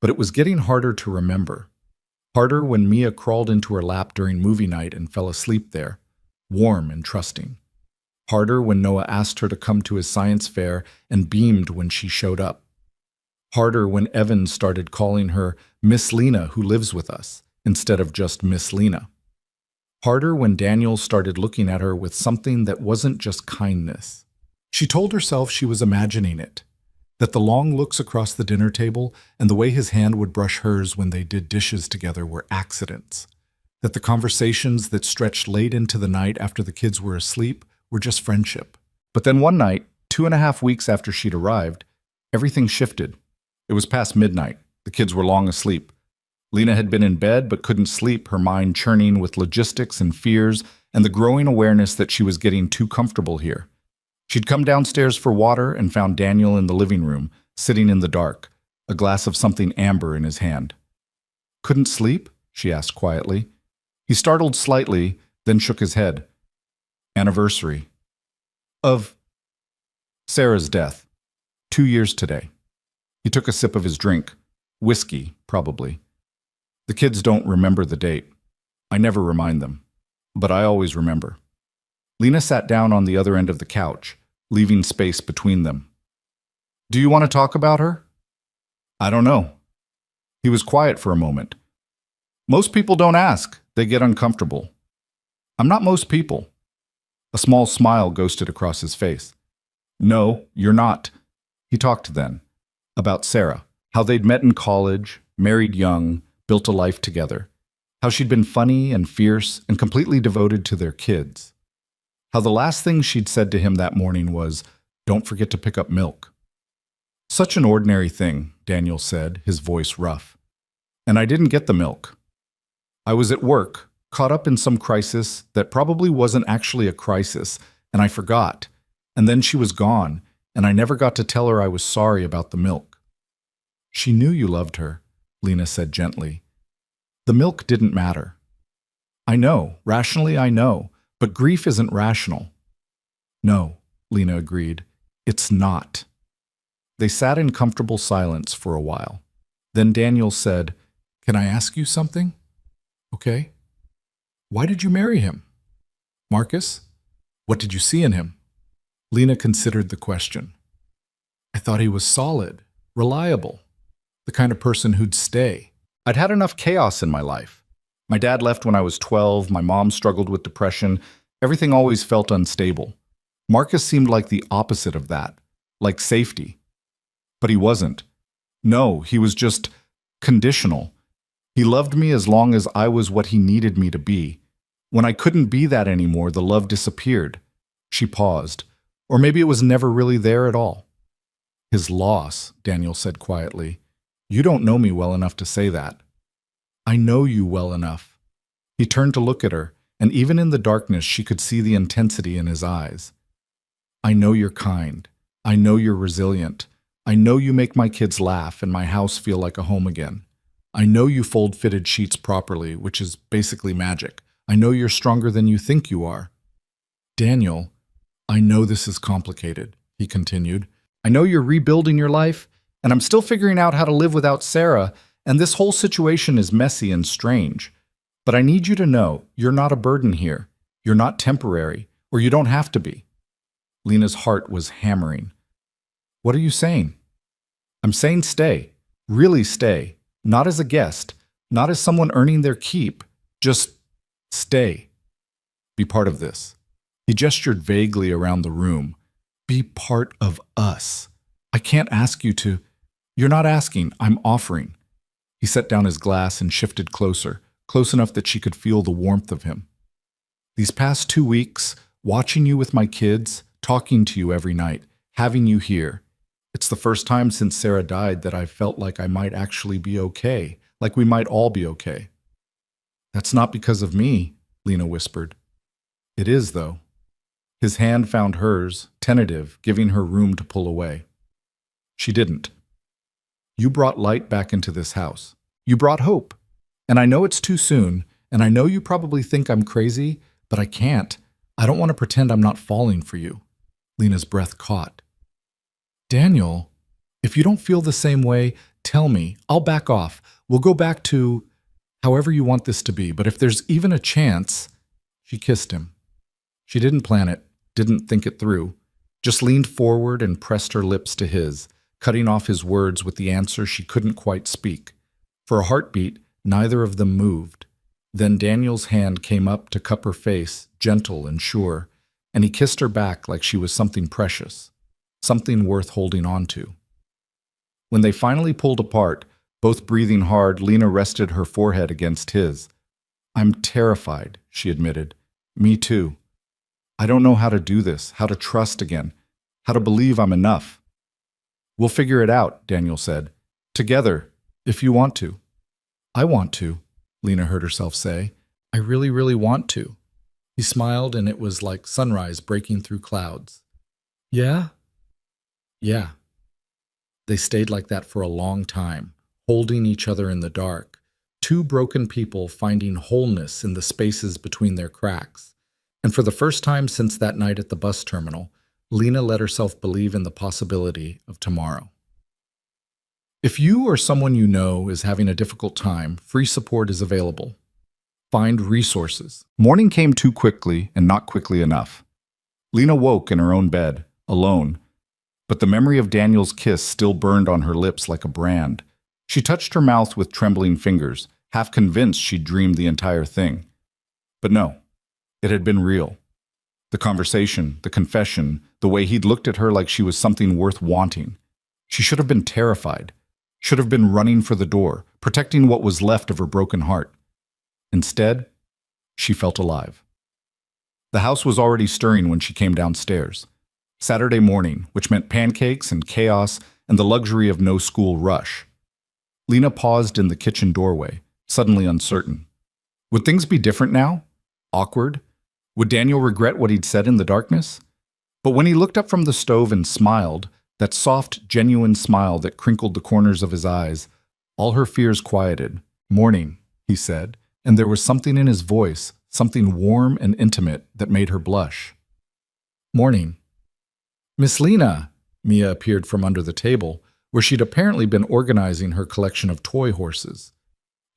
[SPEAKER 1] But it was getting harder to remember. Harder when Mia crawled into her lap during movie night and fell asleep there, warm and trusting. Harder when Noah asked her to come to his science fair and beamed when she showed up. Harder when Evan started calling her Miss Lena who lives with us, instead of just Miss Lena. Harder when Daniel started looking at her with something that wasn't just kindness. She told herself she was imagining it, that the long looks across the dinner table and the way his hand would brush hers when they did dishes together were accidents, that the conversations that stretched late into the night after the kids were asleep were just friendship. But then one night, 2.5 weeks after she'd arrived, everything shifted. It was past midnight. The kids were long asleep. Lena had been in bed but couldn't sleep, her mind churning with logistics and fears and the growing awareness that she was getting too comfortable here. She'd come downstairs for water and found Daniel in the living room, sitting in the dark, a glass of something amber in his hand. "Couldn't sleep?" she asked quietly. He startled slightly, then shook his head. "Anniversary. Of Sarah's death. 2 years today." He took a sip of his drink. Whiskey, probably. "The kids don't remember the date. I never remind them. But I always remember." Lena sat down on the other end of the couch, leaving space between them. "Do you want to talk about her?" "I don't know." He was quiet for a moment. "Most people don't ask. They get uncomfortable." "I'm not most people." A small smile ghosted across his face. "No, you're not." He talked then. About Sarah, how they'd met in college, married young, built a life together. How she'd been funny and fierce and completely devoted to their kids. How the last thing she'd said to him that morning was, "Don't forget to pick up milk." "Such an ordinary thing," Daniel said, his voice rough. "And I didn't get the milk. I was at work, caught up in some crisis that probably wasn't actually a crisis, and I forgot. And then she was gone, and I never got to tell her I was sorry about the milk." "She knew you loved her," Lena said gently. "The milk didn't matter." "I know, rationally I know, but grief isn't rational." "No," Lena agreed, "it's not." They sat in comfortable silence for a while. Then Daniel said, "Can I ask you something?" "Okay." "Why did you marry him?" "Marcus? What did you see in him?" Lena considered the question. "I thought he was solid, reliable, the kind of person who'd stay. I'd had enough chaos in my life. My dad left when I was 12, my mom struggled with depression, everything always felt unstable. Marcus seemed like the opposite of that, like safety. But he wasn't. No, he was just conditional. He loved me as long as I was what he needed me to be. When I couldn't be that anymore, the love disappeared." She paused. "Or maybe it was never really there at all." "His loss," Daniel said quietly. "You don't know me well enough to say that." "I know you well enough." He turned to look at her, and even in the darkness she could see the intensity in his eyes. "I know you're kind. I know you're resilient. I know you make my kids laugh and my house feel like a home again. I know you fold fitted sheets properly, which is basically magic. I know you're stronger than you think you are." "Daniel, I know this is complicated," he continued. "I know you're rebuilding your life, and I'm still figuring out how to live without Sarah, and this whole situation is messy and strange. But I need you to know you're not a burden here. You're not temporary, or you don't have to be." Lena's heart was hammering. "What are you saying?" "I'm saying stay. Really stay. Not as a guest. Not as someone earning their keep. Just stay. Be part of this." He gestured vaguely around the room. "Be part of us. I can't ask you to." "You're not asking. I'm offering." He set down his glass and shifted closer, close enough that she could feel the warmth of him. "These past 2 weeks, watching you with my kids, talking to you every night, having you here, it's the first time since Sarah died that I felt like I might actually be okay, like we might all be okay." "That's not because of me," Lena whispered. "It is, though." His hand found hers, tentative, giving her room to pull away. She didn't. "You brought light back into this house. You brought hope. And I know it's too soon, and I know you probably think I'm crazy, but I can't. I don't want to pretend I'm not falling for you." Lena's breath caught. "Daniel, if you don't feel the same way, tell me. I'll back off. We'll go back to however you want this to be, but if there's even a chance—" She kissed him. She didn't plan it, didn't think it through, just leaned forward and pressed her lips to his, cutting off his words with the answer she couldn't quite speak. For a heartbeat, neither of them moved. Then Daniel's hand came up to cup her face, gentle and sure, and he kissed her back like she was something precious, something worth holding on to. When they finally pulled apart, both breathing hard, Lena rested her forehead against his. "I'm terrified," she admitted. "Me too. I don't know how to do this, how to trust again, how to believe I'm enough." "We'll figure it out," Daniel said. "Together, if you want to." "I want to," Lena heard herself say. "I really, really want to." He smiled, and it was like sunrise breaking through clouds. "Yeah?" "Yeah." They stayed like that for a long time, holding each other in the dark, two broken people finding wholeness in the spaces between their cracks. And for the first time since that night at the bus terminal, Lena let herself believe in the possibility of tomorrow. If you or someone you know is having a difficult time, free support is available. Find resources. Morning came too quickly and not quickly enough. Lena woke in her own bed, alone, but the memory of Daniel's kiss still burned on her lips like a brand. She touched her mouth with trembling fingers, half convinced she'd dreamed the entire thing. But no, it had been real. The conversation, the confession, the way he'd looked at her like she was something worth wanting. She should have been terrified, should have been running for the door, protecting what was left of her broken heart. Instead, she felt alive. The house was already stirring when she came downstairs. Saturday morning, which meant pancakes and chaos and the luxury of no school rush. Lena paused in the kitchen doorway, suddenly uncertain. Would things be different now? Awkward? Would Daniel regret what he'd said in the darkness? But when he looked up from the stove and smiled, that soft, genuine smile that crinkled the corners of his eyes, all her fears quieted. "Morning," he said, and there was something in his voice, something warm and intimate that made her blush. "Morning." "Miss Lena," Mia appeared from under the table, where she'd apparently been organizing her collection of toy horses.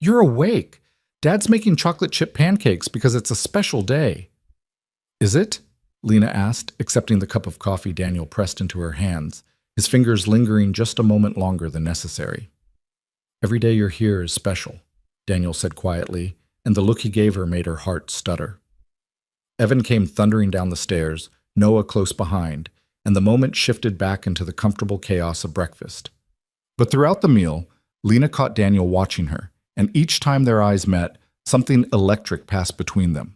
[SPEAKER 1] "You're awake. Dad's making chocolate chip pancakes because it's a special day." "Is it?" Lena asked, accepting the cup of coffee Daniel pressed into her hands, his fingers lingering just a moment longer than necessary. "Every day you're here is special," Daniel said quietly, and the look he gave her made her heart stutter. Evan came thundering down the stairs, Noah close behind, and the moment shifted back into the comfortable chaos of breakfast. But throughout the meal, Lena caught Daniel watching her, and each time their eyes met, something electric passed between them.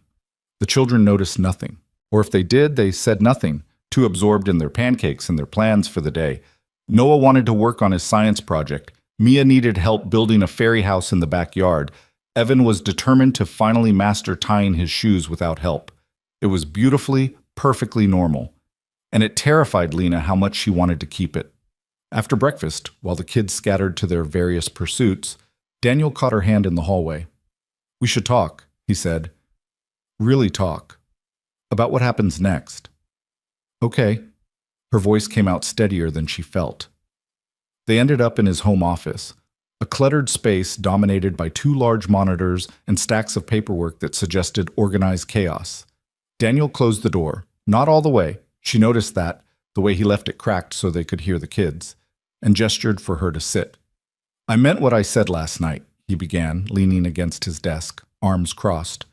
[SPEAKER 1] The children noticed nothing, or if they did, they said nothing, too absorbed in their pancakes and their plans for the day. Noah wanted to work on his science project. Mia needed help building a fairy house in the backyard. Evan was determined to finally master tying his shoes without help. It was beautifully, perfectly normal, and it terrified Lena how much she wanted to keep it. After breakfast, while the kids scattered to their various pursuits, Daniel caught her hand in the hallway. "We should talk," he said. "Really talk. About what happens next." "Okay." Her voice came out steadier than she felt. They ended up in his home office, a cluttered space dominated by 2 large monitors and stacks of paperwork that suggested organized chaos. Daniel closed the door, not all the way. She noticed that, the way he left it cracked so they could hear the kids, and gestured for her to sit. "I meant what I said last night," he began, leaning against his desk, arms crossed.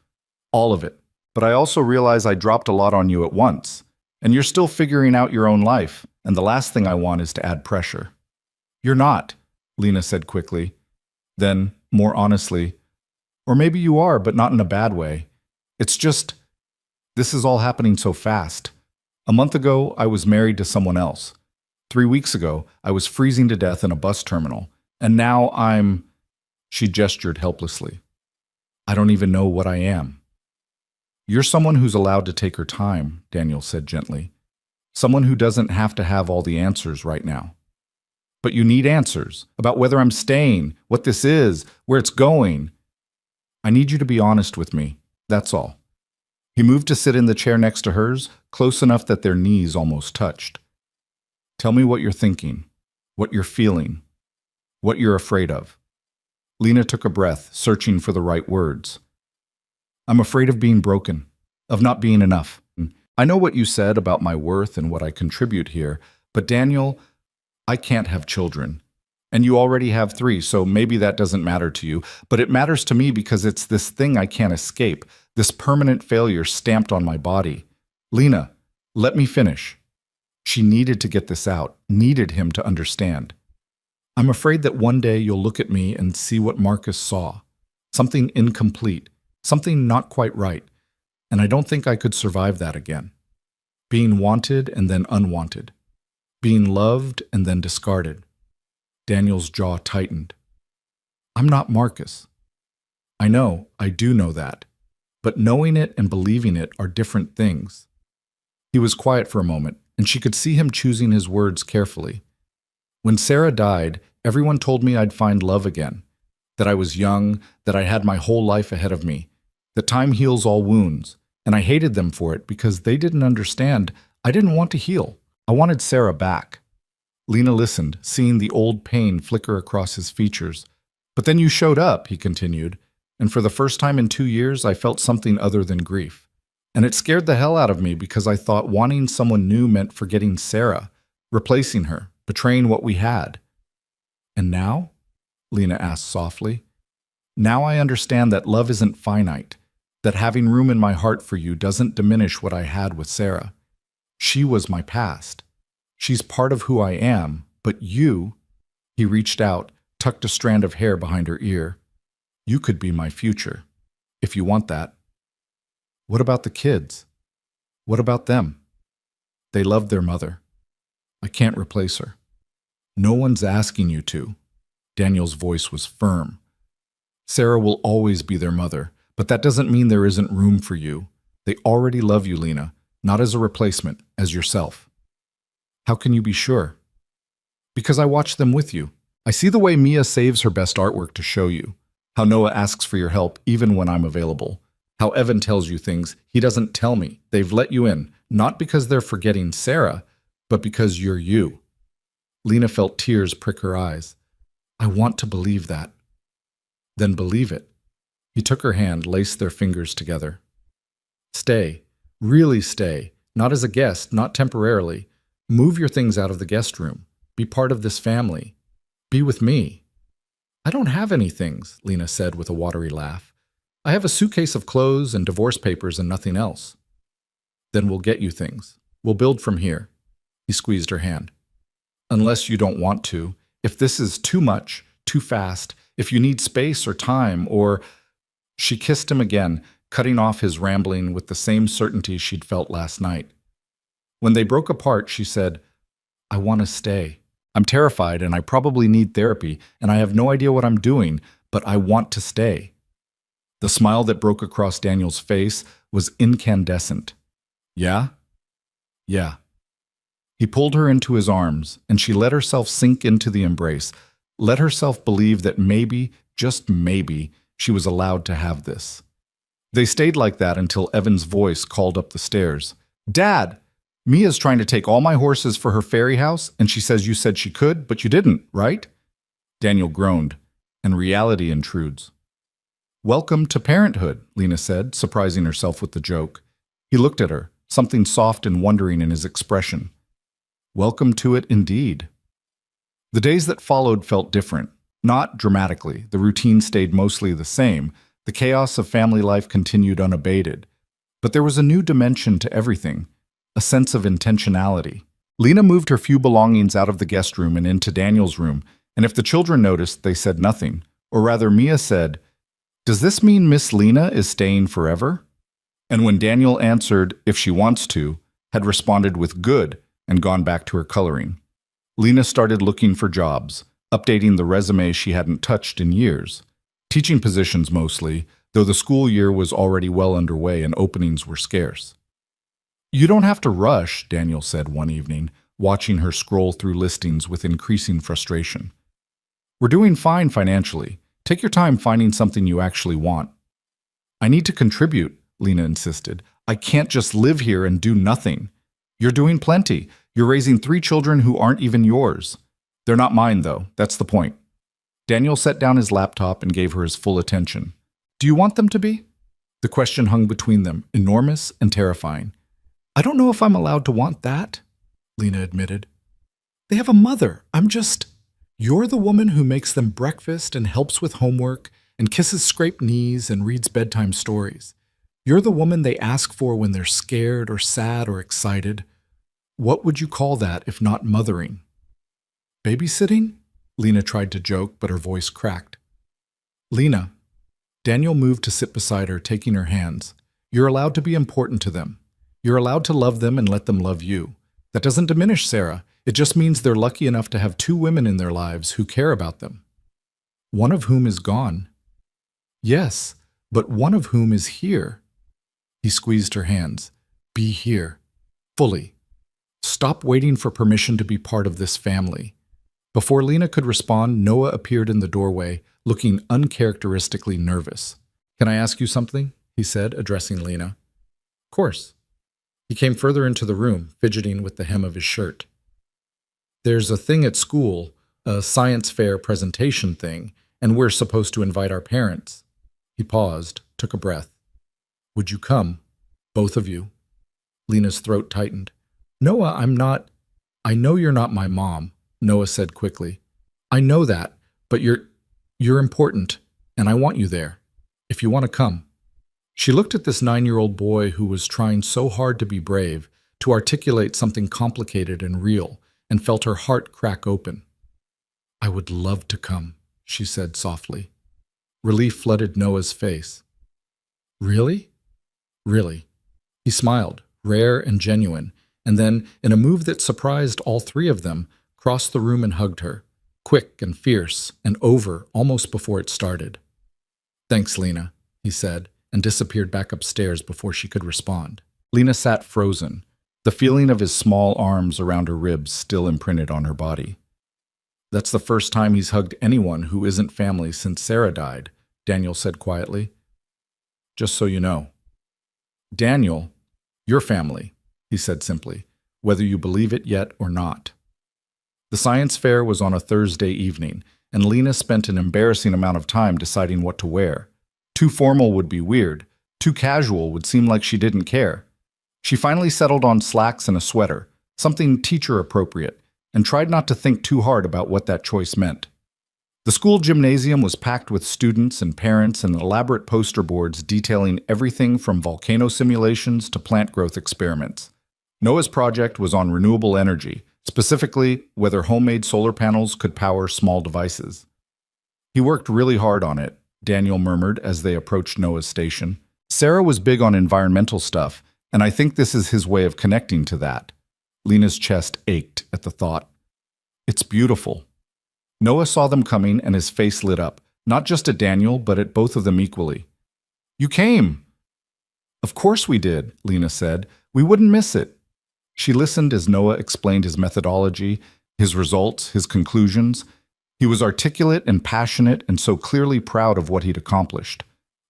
[SPEAKER 1] "All of it. But I also realize I dropped a lot on you at once, and you're still figuring out your own life, and the last thing I want is to add pressure." "You're not," Lena said quickly. Then, more honestly, "Or maybe you are, but not in a bad way. It's just, this is all happening so fast. A month ago, I was married to someone else. 3 weeks ago, I was freezing to death in a bus terminal. And now I'm—" She gestured helplessly. "I don't even know what I am." "You're someone who's allowed to take her time," Daniel said gently. "Someone who doesn't have to have all the answers right now. But you need answers about whether I'm staying, what this is, where it's going. I need you to be honest with me, that's all." He moved to sit in the chair next to hers, close enough that their knees almost touched. "Tell me what you're thinking, what you're feeling, what you're afraid of." Lena took a breath, searching for the right words. "I'm afraid of being broken, of not being enough. I know what you said about my worth and what I contribute here, but Daniel, I can't have children. And you already have 3, so maybe that doesn't matter to you. But it matters to me because it's this thing I can't escape, this permanent failure stamped on my body. Lena, let me finish." She needed to get this out, needed him to understand. "I'm afraid that one day you'll look at me and see what Marcus saw. Something incomplete, something not quite right. And I don't think I could survive that again. Being wanted and then unwanted. Being loved and then discarded." Daniel's jaw tightened. "I'm not Marcus. I know, I do know that. But knowing it and believing it are different things." He was quiet for a moment, and she could see him choosing his words carefully. "When Sarah died, everyone told me I'd find love again, that I was young, that I had my whole life ahead of me, that time heals all wounds, and I hated them for it because they didn't understand. I didn't want to heal. I wanted Sarah back." Lena listened, seeing the old pain flicker across his features. "But then you showed up," he continued, "and for the first time in 2 years, I felt something other than grief. And it scared the hell out of me because I thought wanting someone new meant forgetting Sarah, replacing her, betraying what we had." "And now?" Lena asked softly. "Now I understand that love isn't finite, that having room in my heart for you doesn't diminish what I had with Sarah. She was my past. She's part of who I am, but you—" He reached out, tucked a strand of hair behind her ear. "You could be my future, if you want that." "What about the kids? What about them? They love their mother. I can't replace her." "No one's asking you to." Daniel's voice was firm. "Sarah will always be their mother, but that doesn't mean there isn't room for you. They already love you, Lena, not as a replacement, as yourself." "How can you be sure?" "Because I watch them with you. I see the way Mia saves her best artwork to show you, how Noah asks for your help even when I'm available, how Evan tells you things he doesn't tell me. They've let you in, not because they're forgetting Sarah, but because you're you." Lena felt tears prick her eyes. "I want to believe that." "Then believe it." He took her hand, laced their fingers together. "Stay. Really stay. Not as a guest, not temporarily. Move your things out of the guest room. Be part of this family. Be with me." "I don't have any things," Lena said with a watery laugh. "I have a suitcase of clothes and divorce papers and nothing else." "Then we'll get you things. We'll build from here." He squeezed her hand. "Unless you don't want to. If this is too much, too fast, if you need space or time or—" She kissed him again, cutting off his rambling with the same certainty she'd felt last night. When they broke apart, she said, "I want to stay. I'm terrified and I probably need therapy and I have no idea what I'm doing, but I want to stay." The smile that broke across Daniel's face was incandescent. Yeah? Yeah. He pulled her into his arms, and she let herself sink into the embrace, let herself believe that maybe, just maybe, she was allowed to have this. They stayed like that until Evan's voice called up the stairs. Dad! Mia's trying to take all my horses for her fairy house, and she says you said she could, but you didn't, right? Daniel groaned, and reality intrudes. Welcome to parenthood, Lena said, surprising herself with the joke. He looked at her, something soft and wondering in his expression. Welcome to it indeed. The days that followed felt different. Not dramatically. The routine stayed mostly the same. The chaos of family life continued unabated. But there was a new dimension to everything, a sense of intentionality. Lena moved her few belongings out of the guest room and into Daniel's room, and if the children noticed, they said nothing. Or rather, Mia said, "Does this mean Miss Lena is staying forever?" And when Daniel answered, if she wants to, had responded with good and gone back to her coloring. Lena started looking for jobs, updating the resume she hadn't touched in years. Teaching positions mostly, though the school year was already well underway and openings were scarce. You don't have to rush, Daniel said one evening, watching her scroll through listings with increasing frustration. We're doing fine financially. Take your time finding something you actually want. I need to contribute, Lena insisted. I can't just live here and do nothing. You're doing plenty. You're raising 3 children who aren't even yours. They're not mine, though. That's the point. Daniel set down his laptop and gave her his full attention. Do you want them to be? The question hung between them, enormous and terrifying. I don't know if I'm allowed to want that, Lena admitted. They have a mother. You're the woman who makes them breakfast and helps with homework and kisses scraped knees and reads bedtime stories. You're the woman they ask for when they're scared or sad or excited. What would you call that if not mothering? Babysitting? Lena tried to joke, but her voice cracked. Lena. Daniel moved to sit beside her, taking her hands. You're allowed to be important to them. You're allowed to love them and let them love you. That doesn't diminish Sarah. It just means they're lucky enough to have 2 women in their lives who care about them. One of whom is gone. Yes, but one of whom is here. He squeezed her hands. Be here. Fully. Stop waiting for permission to be part of this family. Before Lena could respond, Noah appeared in the doorway, looking uncharacteristically nervous. Can I ask you something? He said, addressing Lena. Of course. He came further into the room, fidgeting with the hem of his shirt. There's a thing at school, a science fair presentation thing, and we're supposed to invite our parents. He paused, took a breath. Would you come? Both of you. Lena's throat tightened. Noah, I know you're not my mom, Noah said quickly. I know that, but you're important, and I want you there, if you want to come. She looked at this 9-year-old boy who was trying so hard to be brave, to articulate something complicated and real, and felt her heart crack open. I would love to come, she said softly. Relief flooded Noah's face. Really? Really. He smiled, rare and genuine, and then, in a move that surprised all 3 of them, crossed the room and hugged her, quick and fierce, and over almost before it started. Thanks, Lena, he said, and disappeared back upstairs before she could respond. Lena sat frozen, the feeling of his small arms around her ribs still imprinted on her body. That's the first time he's hugged anyone who isn't family since Sarah died, Daniel said quietly. Just so you know. Daniel, you're family, he said simply, whether you believe it yet or not. The science fair was on a Thursday evening, and Lena spent an embarrassing amount of time deciding what to wear. Too formal would be weird. Too casual would seem like she didn't care. She finally settled on slacks and a sweater, something teacher-appropriate, and tried not to think too hard about what that choice meant. The school gymnasium was packed with students and parents and elaborate poster boards detailing everything from volcano simulations to plant growth experiments. Noah's project was on renewable energy, specifically whether homemade solar panels could power small devices. He worked really hard on it, Daniel murmured as they approached Noah's station. Sarah was big on environmental stuff, and I think this is his way of connecting to that. Lena's chest ached at the thought. It's beautiful. Noah saw them coming and his face lit up, not just at Daniel, but at both of them equally. You came. Of course we did, Lena said. We wouldn't miss it. She listened as Noah explained his methodology, his results, his conclusions. He was articulate and passionate and so clearly proud of what he'd accomplished.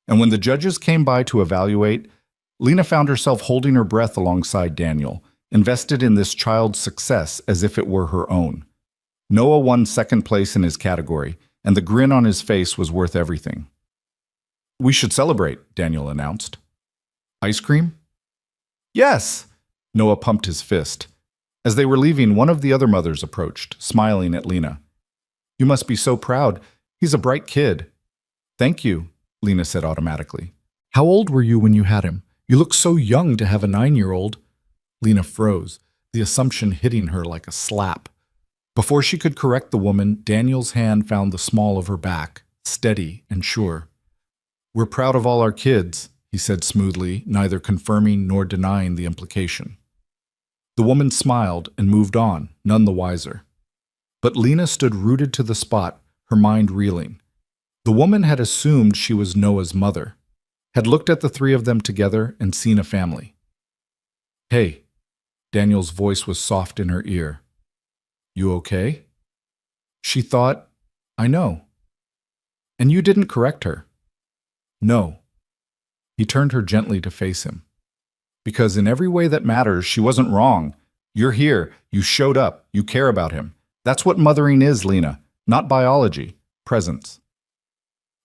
[SPEAKER 1] And when the judges came by to evaluate, Lena found herself holding her breath alongside Daniel, invested in this child's success as if it were her own. Noah won second place in his category, and the grin on his face was worth everything. We should celebrate, Daniel announced. Ice cream? Yes! Noah pumped his fist. As they were leaving, one of the other mothers approached, smiling at Lena. You must be so proud. He's a bright kid. Thank you, Lena said automatically. How old were you when you had him? You look so young to have a 9-year-old. Lena froze, the assumption hitting her like a slap. Before she could correct the woman, Daniel's hand found the small of her back, steady and sure. We're proud of all our kids, he said smoothly, neither confirming nor denying the implication. The woman smiled and moved on, none the wiser. But Lena stood rooted to the spot, her mind reeling. The woman had assumed she was Noah's mother, had looked at the three of them together and seen a family. Hey, Daniel's voice was soft in her ear. You okay? She thought, I know. And you didn't correct her. No. He turned her gently to face him. Because in every way that matters, she wasn't wrong. You're here. You showed up. You care about him. That's what mothering is, Lena. Not biology. Presence.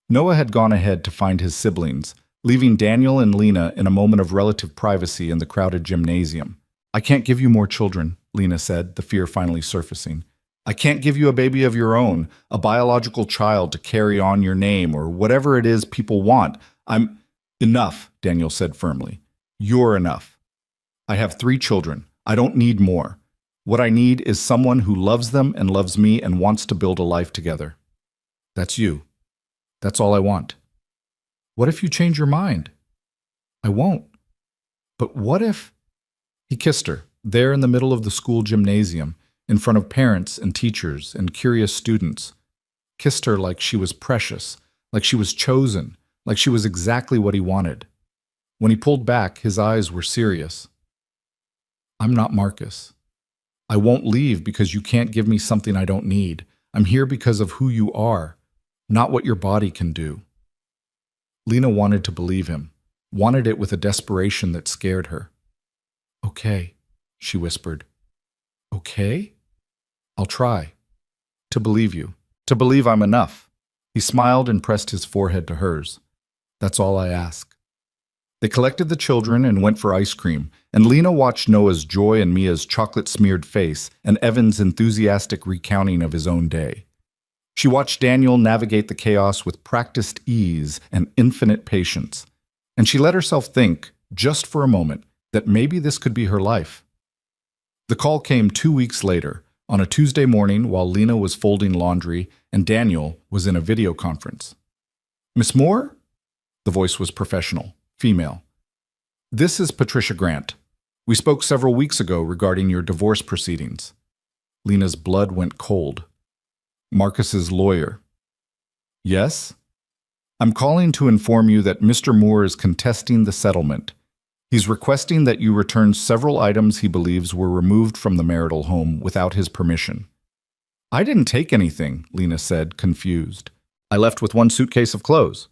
[SPEAKER 1] Noah had gone ahead to find his siblings, leaving Daniel and Lena in a moment of relative privacy in the crowded gymnasium. I can't give you more children, Lena said, the fear finally surfacing. I can't give you a baby of your own, a biological child to carry on your name or whatever it is people want. Enough, Daniel said firmly. You're enough. I have 3 children. I don't need more. What I need is someone who loves them and loves me and wants to build a life together. That's you. That's all I want. What if you change your mind? I won't. But what if... He kissed her, there in the middle of the school gymnasium, in front of parents and teachers and curious students. Kissed her like she was precious, like she was chosen, like she was exactly what he wanted. When he pulled back, his eyes were serious. I'm not Marcus. I won't leave because you can't give me something I don't need. I'm here because of who you are, not what your body can do. Lena wanted to believe him, wanted it with a desperation that scared her. Okay, she whispered. Okay? I'll try. To believe you. To believe I'm enough. He smiled and pressed his forehead to hers. That's all I ask. They collected the children and went for ice cream, and Lena watched Noah's joy and Mia's chocolate-smeared face and Evan's enthusiastic recounting of his own day. She watched Daniel navigate the chaos with practiced ease and infinite patience, and she let herself think, just for a moment, that maybe this could be her life. The call came 2 weeks later, on a Tuesday morning while Lena was folding laundry and Daniel was in a video conference. Miss Moore? The voice was professional, female. This is Patricia Grant. We spoke several weeks ago regarding your divorce proceedings. Lena's blood went cold. Marcus's lawyer. Yes? I'm calling to inform you that Mr. Moore is contesting the settlement. He's requesting that you return several items he believes were removed from the marital home without his permission. I didn't take anything, Lena said, confused. I left with 1 suitcase of clothes.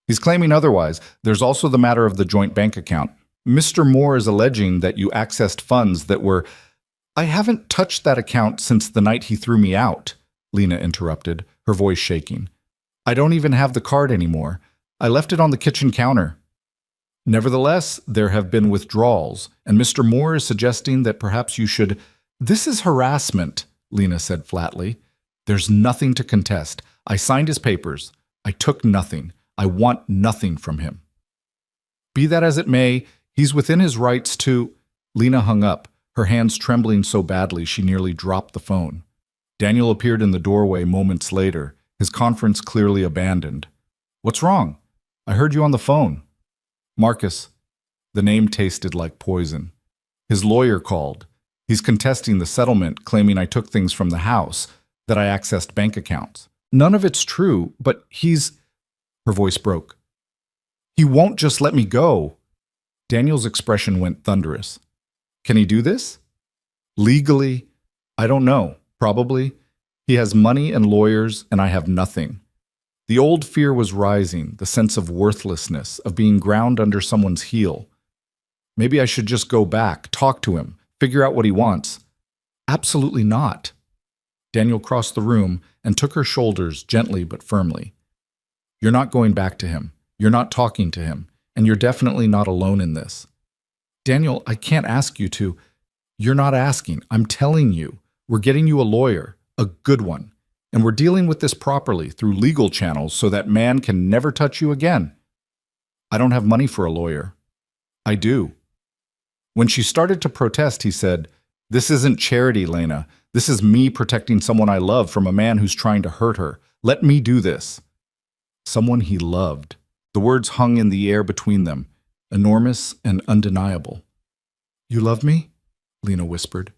[SPEAKER 1] He's claiming otherwise. There's also the matter of the joint bank account. Mr. Moore is alleging that you accessed funds that were... I haven't touched that account since the night he threw me out, Lena interrupted, her voice shaking. I don't even have the card anymore. I left it on the kitchen counter. Nevertheless, there have been withdrawals, and Mr. Moore is suggesting that perhaps you should... This is harassment, Lena said flatly. There's nothing to contest. I signed his papers. I took nothing. I want nothing from him. Be that as it may, he's within his rights to... Lena hung up, her hands trembling so badly she nearly dropped the phone. Daniel appeared in the doorway moments later, his conference clearly abandoned. What's wrong? I heard you on the phone. Marcus. The name tasted like poison. His lawyer called. He's contesting the settlement, claiming I took things from the house, that I accessed bank accounts. None of it's true, but he's... Her voice broke. He won't just let me go. Daniel's expression went thunderous. Can he do this? Legally? I don't know. Probably. He has money and lawyers, and I have nothing. The old fear was rising, the sense of worthlessness, of being ground under someone's heel. Maybe I should just go back, talk to him, figure out what he wants. Absolutely not. Daniel crossed the room and took her shoulders gently but firmly. You're not going back to him. You're not talking to him. And you're definitely not alone in this. Daniel, I can't ask you to. You're not asking. I'm telling you. We're getting you a lawyer, a good one. And we're dealing with this properly through legal channels so that man can never touch you again. I don't have money for a lawyer. I do. When she started to protest, he said, This isn't charity, Lena. This is me protecting someone I love from a man who's trying to hurt her. Let me do this. Someone he loved. The words hung in the air between them, enormous and undeniable. You love me? Lena whispered.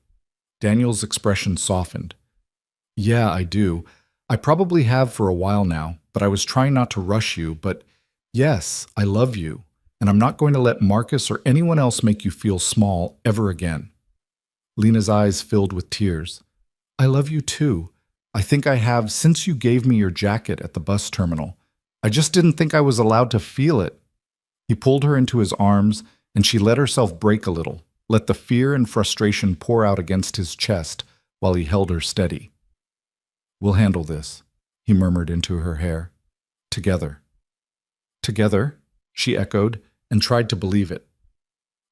[SPEAKER 1] Daniel's expression softened. Yeah, I do. I probably have for a while now, but I was trying not to rush you, but yes, I love you, and I'm not going to let Marcus or anyone else make you feel small ever again. Lena's eyes filled with tears. I love you too. I think I have since you gave me your jacket at the bus terminal. I just didn't think I was allowed to feel it. He pulled her into his arms, and she let herself break a little, let the fear and frustration pour out against his chest while he held her steady. We'll handle this, he murmured into her hair. Together. Together, she echoed, and tried to believe it.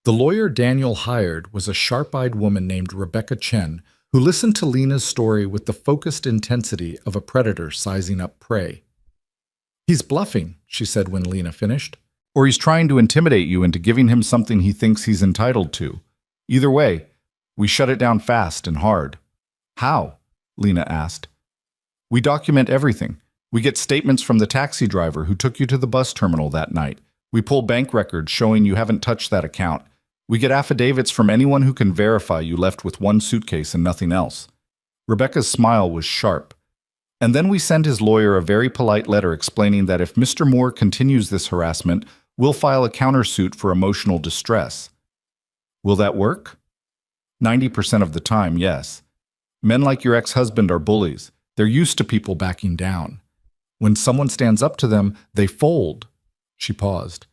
[SPEAKER 1] The lawyer Daniel hired was a sharp-eyed woman named Rebecca Chen, who listened to Lena's story with the focused intensity of a predator sizing up prey. He's bluffing, she said when Lena finished. Or he's trying to intimidate you into giving him something he thinks he's entitled to. Either way, we shut it down fast and hard. How? Lena asked. We document everything. We get statements from the taxi driver who took you to the bus terminal that night. We pull bank records showing you haven't touched that account. We get affidavits from anyone who can verify you left with one suitcase and nothing else. Rebecca's smile was sharp. And then we send his lawyer a very polite letter explaining that if Mr. Moore continues this harassment, we'll file a countersuit for emotional distress. Will that work? 90% of the time, yes. Men like your ex-husband are bullies. They're used to people backing down. When someone stands up to them, they fold. She paused.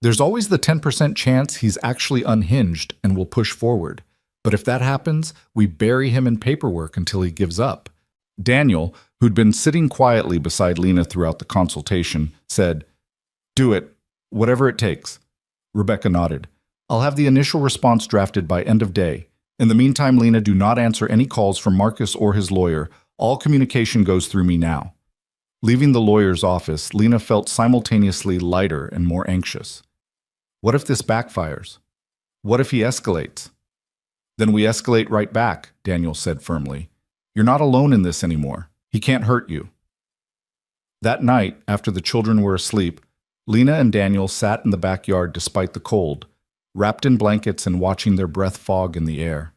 [SPEAKER 1] There's always the 10% chance he's actually unhinged and will push forward. But if that happens, we bury him in paperwork until he gives up. Daniel, who'd been sitting quietly beside Lena throughout the consultation, said, Do it, whatever it takes. Rebecca nodded. I'll have the initial response drafted by end of day. In the meantime, Lena, do not answer any calls from Marcus or his lawyer. All communication goes through me now. Leaving the lawyer's office, Lena felt simultaneously lighter and more anxious. What if this backfires? What if he escalates? Then we escalate right back, Daniel said firmly. You're not alone in this anymore. He can't hurt you. That night, after the children were asleep, Lena and Daniel sat in the backyard despite the cold, wrapped in blankets and watching their breath fog in the air.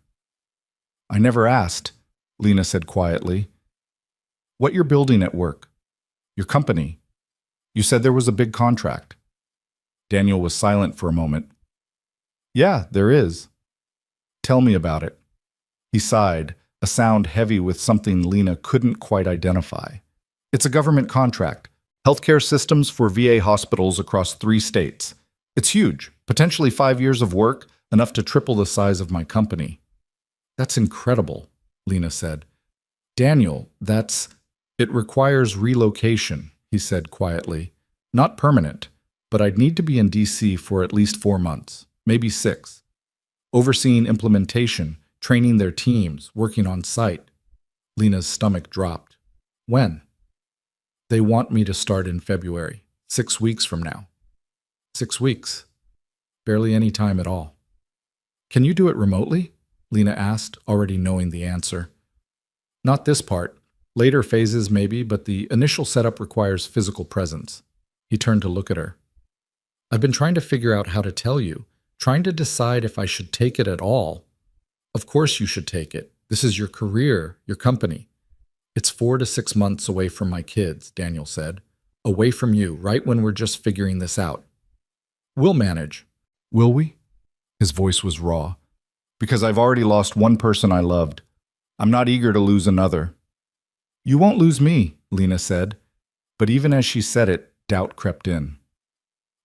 [SPEAKER 1] I never asked, Lena said quietly. What you're building at work? Your company. You said there was a big contract. Daniel was silent for a moment. Yeah, there is. Tell me about it. He sighed, a sound heavy with something Lena couldn't quite identify. It's a government contract. Healthcare systems for VA hospitals across 3 states. It's huge, potentially 5 years of work, enough to triple the size of my company. That's incredible, Lena said. Daniel, it requires relocation, he said quietly. Not permanent, but I'd need to be in DC for at least 4 months, maybe 6. Overseeing implementation, training their teams, working on site. Lena's stomach dropped. When? They want me to start in February, 6 weeks from now. 6 weeks. Barely any time at all. Can you do it remotely? Lena asked, already knowing the answer. Not this part. Later phases maybe, but the initial setup requires physical presence. He turned to look at her. I've been trying to figure out how to tell you, trying to decide if I should take it at all. Of course you should take it. This is your career, your company. It's 4 to 6 months away from my kids, Daniel said. Away from you, right when we're just figuring this out. We'll manage. Will we? His voice was raw. Because I've already lost one person I loved. I'm not eager to lose another. You won't lose me, Lena said. But even as she said it, doubt crept in.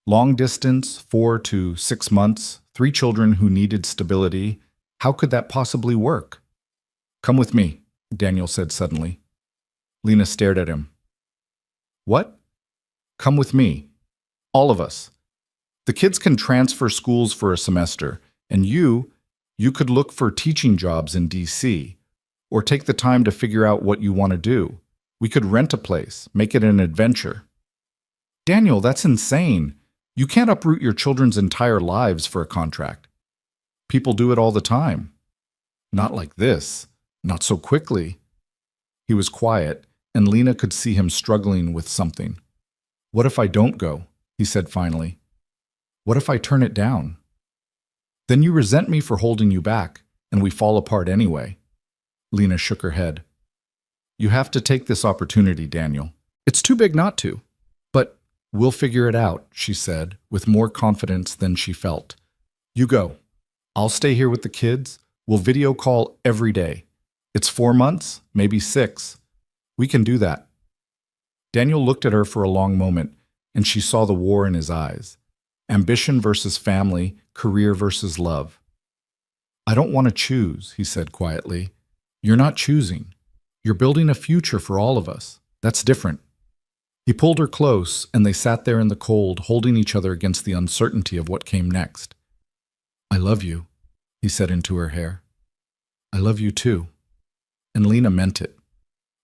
[SPEAKER 1] Long distance, 4 to 6 months, 3 children who needed stability. How could that possibly work? Come with me, Daniel said suddenly. Lena stared at him. What? Come with me. All of us. The kids can transfer schools for a semester, and you could look for teaching jobs in D.C., or take the time to figure out what you want to do. We could rent a place, make it an adventure. Daniel, that's insane. You can't uproot your children's entire lives for a contract. People do it all the time. Not like this. Not so quickly. He was quiet, and Lena could see him struggling with something. What if I don't go? He said finally. What if I turn it down? Then you resent me for holding you back, and we fall apart anyway. Lena shook her head. You have to take this opportunity, Daniel. It's too big not to. But we'll figure it out, she said, with more confidence than she felt. You go. I'll stay here with the kids. We'll video call every day. It's 4 months, maybe 6. We can do that. Daniel looked at her for a long moment, and she saw the war in his eyes. Ambition versus family, career versus love. I don't want to choose, he said quietly. You're not choosing. You're building a future for all of us. That's different. He pulled her close, and they sat there in the cold, holding each other against the uncertainty of what came next. I love you, he said into her hair. I love you too. And Lena meant it.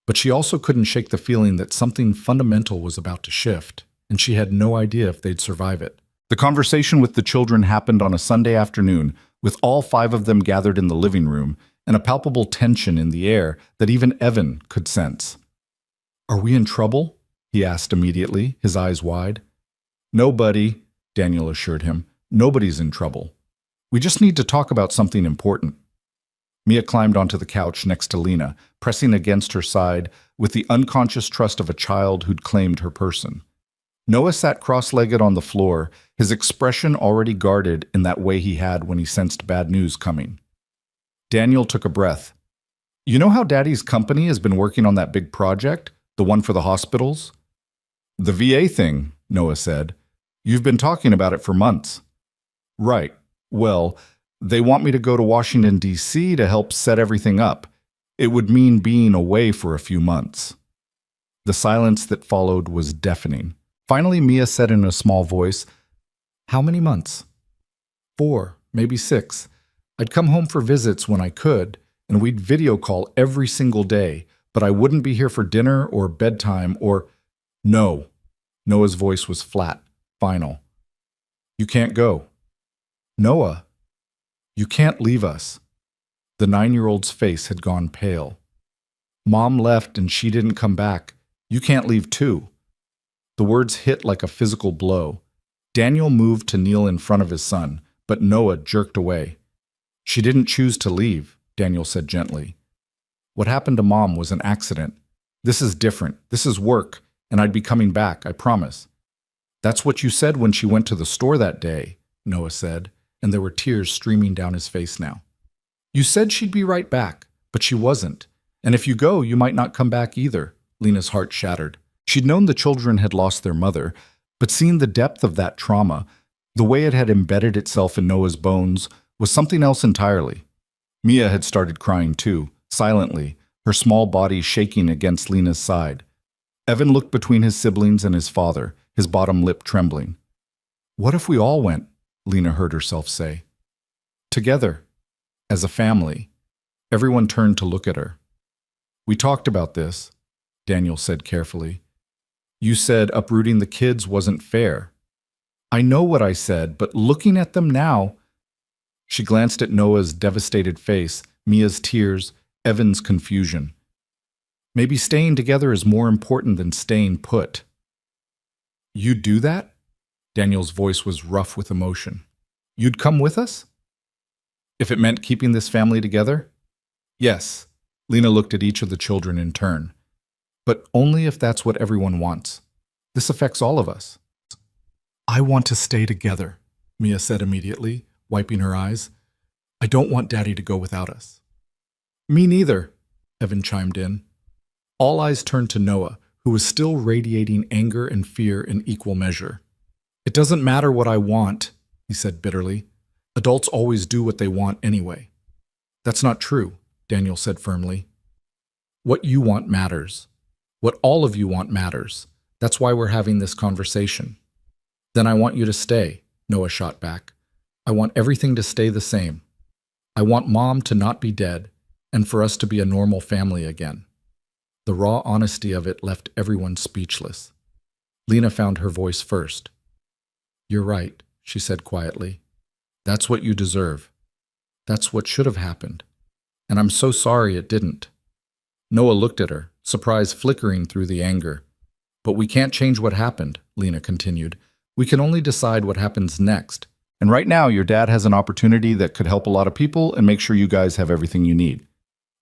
[SPEAKER 1] But she also couldn't shake the feeling that something fundamental was about to shift, and she had no idea if they'd survive it. The conversation with the children happened on a Sunday afternoon, with all 5 of them gathered in the living room, and a palpable tension in the air that even Evan could sense. Are we in trouble? He asked immediately, his eyes wide. Nobody, Daniel assured him. Nobody's in trouble. We just need to talk about something important. Mia climbed onto the couch next to Lena, pressing against her side with the unconscious trust of a child who'd claimed her person. Noah sat cross-legged on the floor, his expression already guarded in that way he had when he sensed bad news coming. Daniel took a breath. You know how Daddy's company has been working on that big project, the one for the hospitals? The VA thing, Noah said. You've been talking about it for months. Right. Well, they want me to go to Washington, D.C. to help set everything up. It would mean being away for a few months. The silence that followed was deafening. Finally, Mia said in a small voice, How many months? 4, maybe 6. I'd come home for visits when I could, and we'd video call every single day, but I wouldn't be here for dinner or bedtime or… No. Noah's voice was flat, final. You can't go. Noah, you can't leave us. The 9-year-old's face had gone pale. Mom left and she didn't come back. You can't leave too. The words hit like a physical blow. Daniel moved to kneel in front of his son, but Noah jerked away. She didn't choose to leave, Daniel said gently. What happened to Mom was an accident. This is different. This is work, and I'd be coming back, I promise. That's what you said when she went to the store that day, Noah said, and there were tears streaming down his face now. You said she'd be right back, but she wasn't. And if you go, you might not come back either. Lena's heart shattered. She'd known the children had lost their mother, but seeing the depth of that trauma, the way it had embedded itself in Noah's bones, was something else entirely. Mia had started crying too, silently, her small body shaking against Lena's side. Evan looked between his siblings and his father, his bottom lip trembling. What if we all went? Lena heard herself say. Together, as a family. Everyone turned to look at her. We talked about this, Daniel said carefully. You said uprooting the kids wasn't fair. I know what I said, but looking at them now… She glanced at Noah's devastated face, Mia's tears, Evan's confusion. Maybe staying together is more important than staying put. You'd do that? Daniel's voice was rough with emotion. You'd come with us? If it meant keeping this family together? Yes. Lena looked at each of the children in turn. But only if that's what everyone wants. This affects all of us. I want to stay together, Mia said immediately, wiping her eyes. I don't want Daddy to go without us. Me neither, Evan chimed in. All eyes turned to Noah, who was still radiating anger and fear in equal measure. It doesn't matter what I want, he said bitterly. Adults always do what they want anyway. That's not true, Daniel said firmly. What you want matters. What all of you want matters. That's why we're having this conversation. Then I want you to stay, Noah shot back. I want everything to stay the same. I want Mom to not be dead, and for us to be a normal family again. The raw honesty of it left everyone speechless. Lena found her voice first. You're right, she said quietly. That's what you deserve. That's what should have happened. And I'm so sorry it didn't. Noah looked at her, surprise flickering through the anger. But we can't change what happened, Lena continued. We can only decide what happens next. And right now, your dad has an opportunity that could help a lot of people and make sure you guys have everything you need.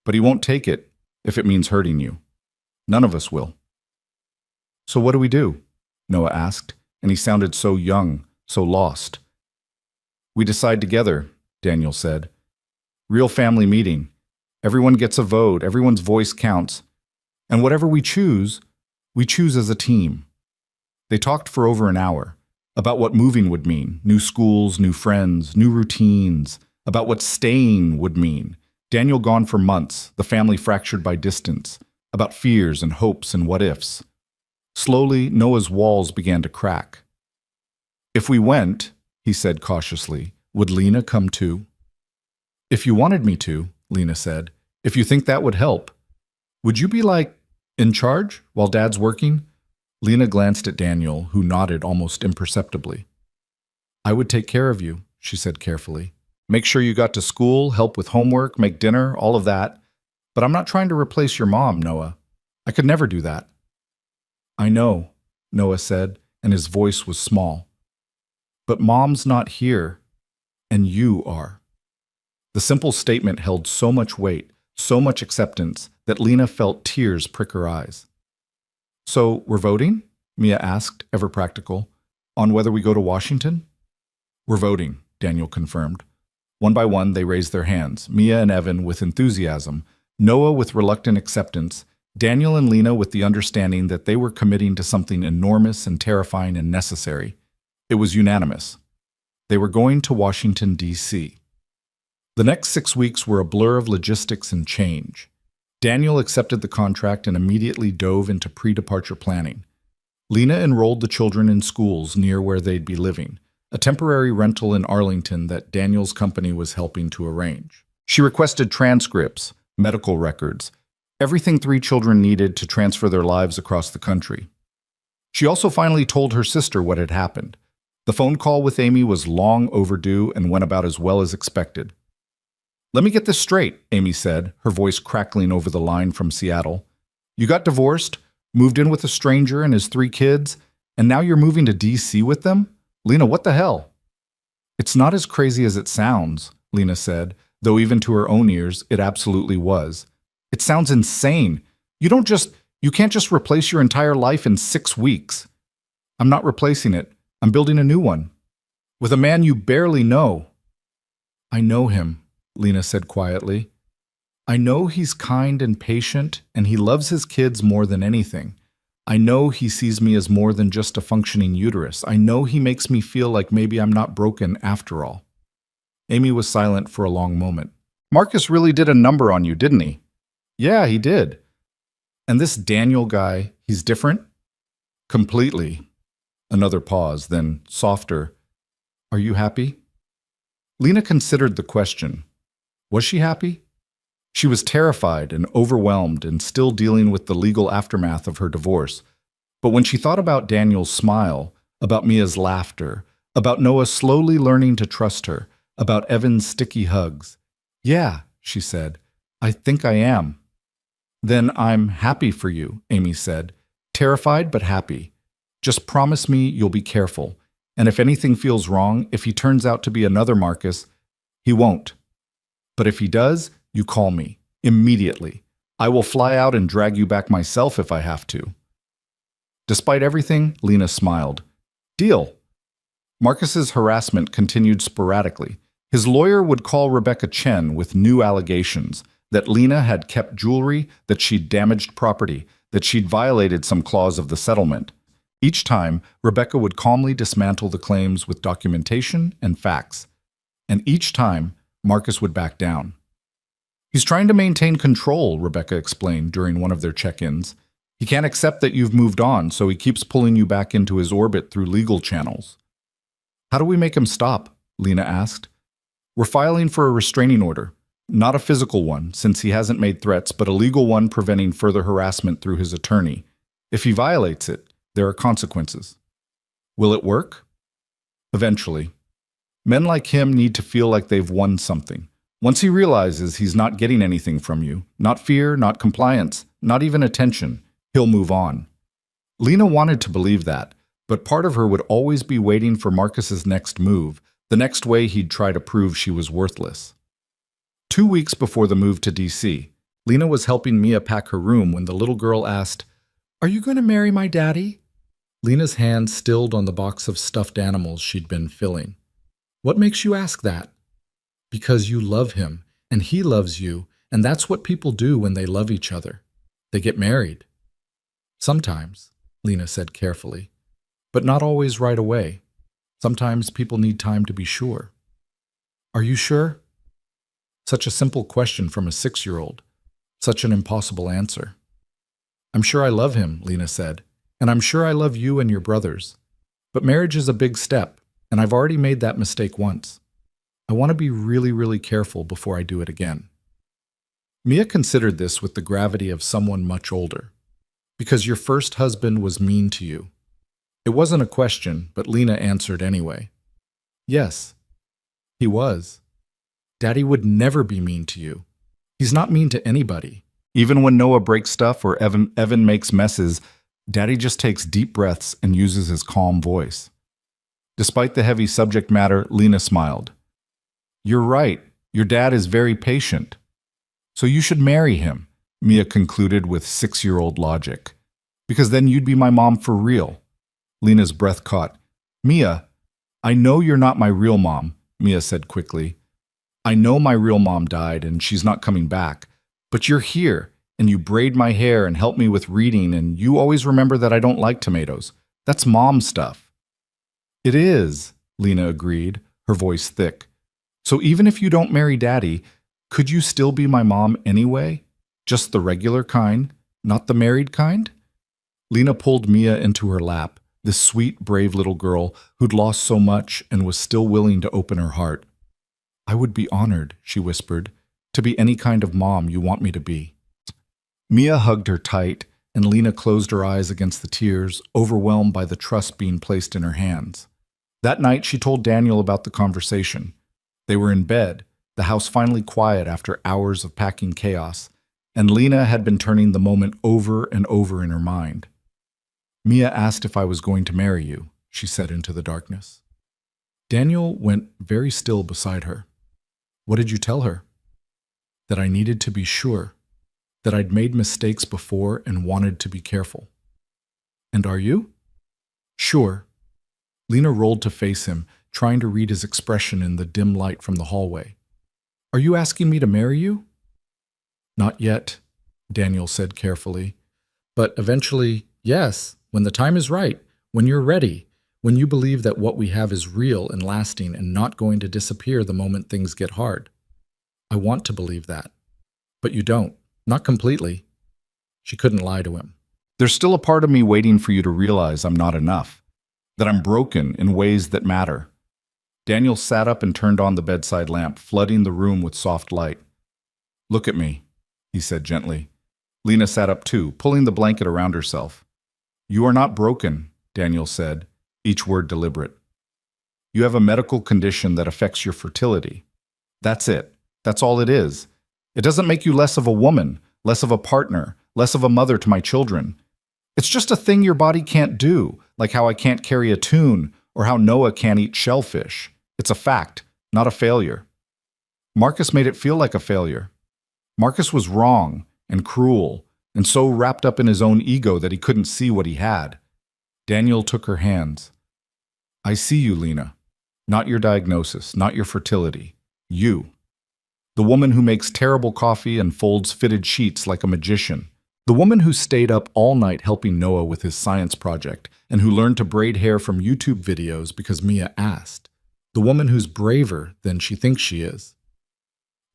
[SPEAKER 1] But he won't take it if it means hurting you. None of us will. So what do we do? Noah asked, and he sounded so young, so lost. We decide together, Daniel said. Real family meeting. Everyone gets a vote, everyone's voice counts. And whatever we choose as a team. They talked for over an hour about what moving would mean, new schools, new friends, new routines, about what staying would mean. Daniel gone for months, the family fractured by distance, about fears and hopes and what-ifs. Slowly, Noah's walls began to crack. If we went, he said cautiously, would Lena come too? If you wanted me to, Lena said, if you think that would help, would you be in charge while Dad's working? Lena glanced at Daniel, who nodded almost imperceptibly. I would take care of you, she said carefully. Make sure you got to school, help with homework, make dinner, all of that. But I'm not trying to replace your mom, Noah. I could never do that. I know, Noah said, and his voice was small. But Mom's not here, and you are. The simple statement held so much weight, so much acceptance, that Lena felt tears prick her eyes. So, we're voting? Mia asked, ever practical, on whether we go to Washington? We're voting, Daniel confirmed. One by one, they raised their hands, Mia and Evan with enthusiasm, Noah with reluctant acceptance, Daniel and Lena with the understanding that they were committing to something enormous and terrifying and necessary. It was unanimous. They were going to Washington, D.C. The next 6 weeks were a blur of logistics and change. Daniel accepted the contract and immediately dove into pre-departure planning. Lena enrolled the children in schools near where they'd be living, a temporary rental in Arlington that Daniel's company was helping to arrange. She requested transcripts, medical records, everything 3 children needed to transfer their lives across the country. She also finally told her sister what had happened. The phone call with Amy was long overdue and went about as well as expected. Let me get this straight, Amy said, her voice crackling over the line from Seattle. You got divorced, moved in with a stranger and his 3 kids, and now you're moving to D.C. with them? Lena, what the hell? It's not as crazy as it sounds, Lena said, though even to her own ears, it absolutely was. It sounds insane. You can't just replace your entire life in 6 weeks. I'm not replacing it. I'm building a new one. With a man you barely know. I know him, Lena said quietly. I know he's kind and patient, and he loves his kids more than anything. I know he sees me as more than just a functioning uterus. I know he makes me feel like maybe I'm not broken after all. Amy was silent for a long moment. Marcus really did a number on you, didn't he? Yeah, he did. And this Daniel guy, he's different? Completely. Another pause, then softer. Are you happy? Lena considered the question. Was she happy? She was terrified and overwhelmed and still dealing with the legal aftermath of her divorce. But when she thought about Daniel's smile, about Mia's laughter, about Noah slowly learning to trust her, about Evan's sticky hugs, yeah, she said, I think I am. Then I'm happy for you, Amy said, terrified but happy. Just promise me you'll be careful, and if anything feels wrong, if he turns out to be another Marcus, he won't. But if he does, you call me, immediately. I will fly out and drag you back myself if I have to. Despite everything, Lena smiled. Deal. Marcus's harassment continued sporadically. His lawyer would call Rebecca Chen with new allegations that Lena had kept jewelry, that she'd damaged property, that she'd violated some clause of the settlement. Each time, Rebecca would calmly dismantle the claims with documentation and facts. And each time, Marcus would back down. He's trying to maintain control, Rebecca explained during one of their check-ins. He can't accept that you've moved on, so he keeps pulling you back into his orbit through legal channels. How do we make him stop? Lena asked. We're filing for a restraining order. Not a physical one, since he hasn't made threats, but a legal one preventing further harassment through his attorney. If he violates it, there are consequences. Will it work? Eventually. Men like him need to feel like they've won something. Once he realizes he's not getting anything from you, not fear, not compliance, not even attention, he'll move on. Lena wanted to believe that, but part of her would always be waiting for Marcus's next move, the next way he'd try to prove she was worthless. 2 weeks before the move to D.C., Lena was helping Mia pack her room when the little girl asked, "Are you going to marry my daddy?" Lena's hand stilled on the box of stuffed animals she'd been filling. "What makes you ask that?" "Because you love him, and he loves you, and that's what people do when they love each other. They get married." "Sometimes," Lena said carefully, "but not always right away. Sometimes people need time to be sure." "Are you sure?" Such a simple question from a 6-year-old. Such an impossible answer. "I'm sure I love him," Lena said, "and I'm sure I love you and your brothers. But marriage is a big step, and I've already made that mistake once. I want to be really, really careful before I do it again." Mia considered this with the gravity of someone much older. "Because your first husband was mean to you." It wasn't a question, but Lena answered anyway. "Yes, he was. Daddy would never be mean to you. He's not mean to anybody. Even when Noah breaks stuff or Evan makes messes, Daddy just takes deep breaths and uses his calm voice." Despite the heavy subject matter, Lena smiled. "You're right. Your dad is very patient. So you should marry him," Mia concluded with 6-year-old logic. "Because then you'd be my mom for real." Lena's breath caught. "Mia, I know you're not my real mom," Mia said quickly. "I know my real mom died and she's not coming back. But you're here, and you braid my hair and help me with reading, and you always remember that I don't like tomatoes. That's mom stuff." "It is," Lena agreed, her voice thick. "So even if you don't marry Daddy, could you still be my mom anyway? Just the regular kind, not the married kind?" Lena pulled Mia into her lap, this sweet, brave little girl who'd lost so much and was still willing to open her heart. "I would be honored," she whispered, "to be any kind of mom you want me to be." Mia hugged her tight, and Lena closed her eyes against the tears, overwhelmed by the trust being placed in her hands. That night, she told Daniel about the conversation. They were in bed, the house finally quiet after hours of packing chaos, and Lena had been turning the moment over and over in her mind. "Mia asked if I was going to marry you," she said into the darkness. Daniel went very still beside her. "What did you tell her?" "That I needed to be sure, that I'd made mistakes before and wanted to be careful." "And are you?" "Sure." Lena rolled to face him, trying to read his expression in the dim light from the hallway. "Are you asking me to marry you?" "Not yet," Daniel said carefully. "But eventually, yes, when the time is right, when you're ready, when you believe that what we have is real and lasting and not going to disappear the moment things get hard. I want to believe that. But you don't. Not completely." She couldn't lie to him. "There's still a part of me waiting for you to realize I'm not enough, that I'm broken in ways that matter." Daniel sat up and turned on the bedside lamp, flooding the room with soft light. "Look at me," he said gently. Lena sat up too, pulling the blanket around herself. "You are not broken," Daniel said, each word deliberate. "You have a medical condition that affects your fertility. That's it. That's all it is. It doesn't make you less of a woman, less of a partner, less of a mother to my children. It's just a thing your body can't do, like how I can't carry a tune or how Noah can't eat shellfish. It's a fact, not a failure." Marcus made it feel like a failure. Marcus was wrong and cruel and so wrapped up in his own ego that he couldn't see what he had. Daniel took her hands. I see you, Lena. Not your diagnosis, not your fertility. You. The woman who makes terrible coffee and folds fitted sheets like a magician. The woman who stayed up all night helping Noah with his science project and who learned to braid hair from YouTube videos because Mia asked. The woman who's braver than she thinks she is.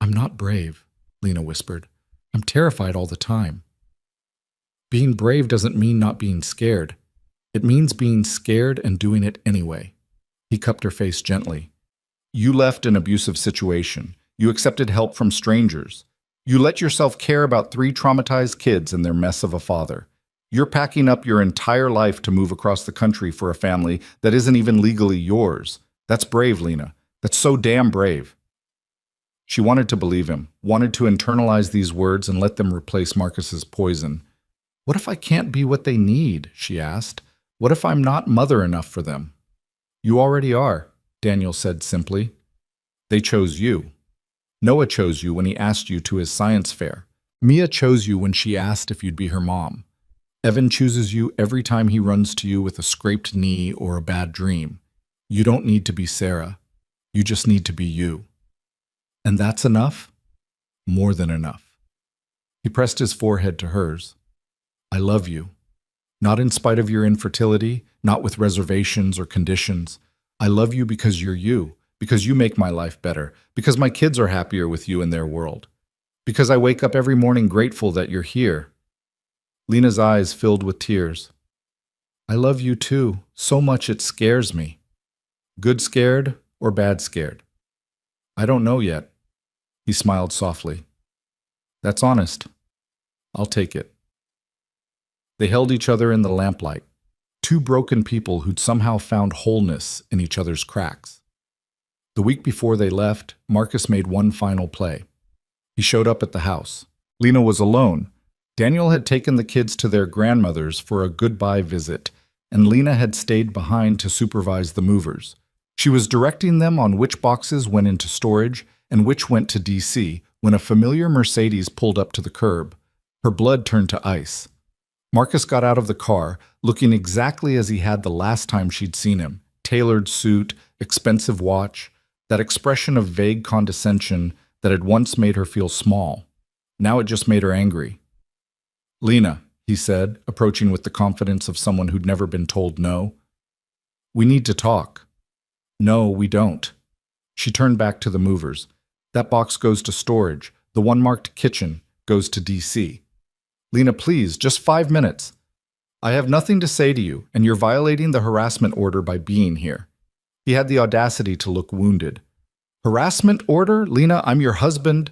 [SPEAKER 1] I'm not brave, Lena whispered. I'm terrified all the time. Being brave doesn't mean not being scared. It means being scared and doing it anyway. He cupped her face gently. You left an abusive situation. You accepted help from strangers. You let yourself care about 3 traumatized kids and their mess of a father. You're packing up your entire life to move across the country for a family that isn't even legally yours. That's brave, Lena. That's so damn brave. She wanted to believe him, wanted to internalize these words and let them replace Marcus's poison. What if I can't be what they need? She asked. What if I'm not mother enough for them? You already are, Daniel said simply. They chose you. Noah chose you when he asked you to his science fair. Mia chose you when she asked if you'd be her mom. Evan chooses you every time he runs to you with a scraped knee or a bad dream. You don't need to be Sarah. You just need to be you. And that's enough? More than enough. He pressed his forehead to hers. I love you. Not in spite of your infertility, not with reservations or conditions. I love you because you're you, because you make my life better, because my kids are happier with you in their world, because I wake up every morning grateful that you're here. Lena's eyes filled with tears. I love you too, so much it scares me. Good scared or bad scared? I don't know yet. He smiled softly. That's honest. I'll take it. They held each other in the lamplight, 2 broken people who'd somehow found wholeness in each other's cracks. The week before they left, Marcus made one final play. He showed up at the house. Lena was alone. Daniel had taken the kids to their grandmother's for a goodbye visit, and Lena had stayed behind to supervise the movers. She was directing them on which boxes went into storage and which went to DC when a familiar Mercedes pulled up to the curb. Her blood turned to ice. Marcus got out of the car, looking exactly as he had the last time she'd seen him. Tailored suit, expensive watch, that expression of vague condescension that had once made her feel small. Now it just made her angry. Lena, he said, approaching with the confidence of someone who'd never been told no. We need to talk. No, we don't. She turned back to the movers. That box goes to storage. The one marked kitchen goes to DC. Lena, please, just 5 minutes. I have nothing to say to you, and you're violating the harassment order by being here. He had the audacity to look wounded. Harassment order? Lena, I'm your husband.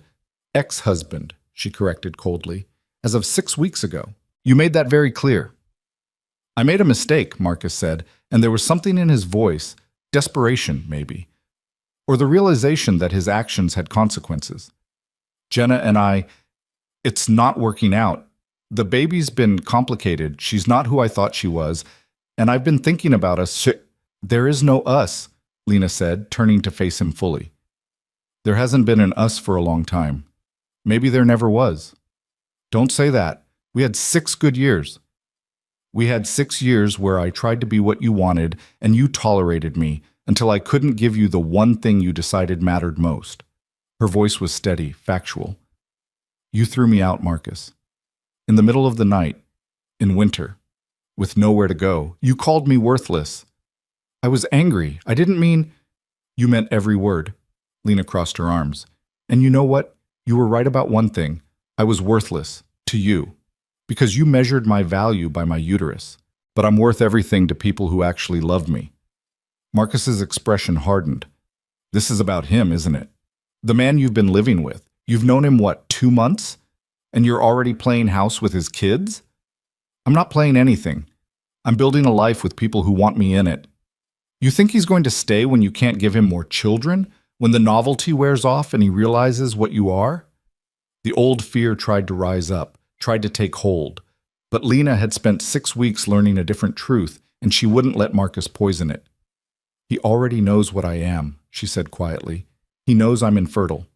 [SPEAKER 1] Ex-husband, she corrected coldly. As of 6 weeks ago. You made that very clear. I made a mistake, Marcus said, and there was something in his voice, desperation maybe, or the realization that his actions had consequences. Jenna and I, it's not working out. The baby's been complicated. She's not who I thought she was, and I've been thinking about us. There is no us, Lena said, turning to face him fully. There hasn't been an us for a long time. Maybe there never was. Don't say that. We had 6 good years. We had 6 years where I tried to be what you wanted, and you tolerated me until I couldn't give you the one thing you decided mattered most. Her voice was steady, factual. You threw me out, Marcus. In the middle of the night, in winter, with nowhere to go, you called me worthless. I was angry. I didn't mean... You meant every word. Lena crossed her arms. And you know what? You were right about one thing. I was worthless. To you. Because you measured my value by my uterus. But I'm worth everything to people who actually loved me. Marcus's expression hardened. This is about him, isn't it? The man you've been living with. You've known him, what, 2 months? And you're already playing house with his kids? I'm not playing anything. I'm building a life with people who want me in it. You think he's going to stay when you can't give him more children? When the novelty wears off and he realizes what you are? The old fear tried to rise up, tried to take hold. But Lena had spent 6 weeks learning a different truth, and she wouldn't let Marcus poison it. He already knows what I am, she said quietly. He knows I'm infertile.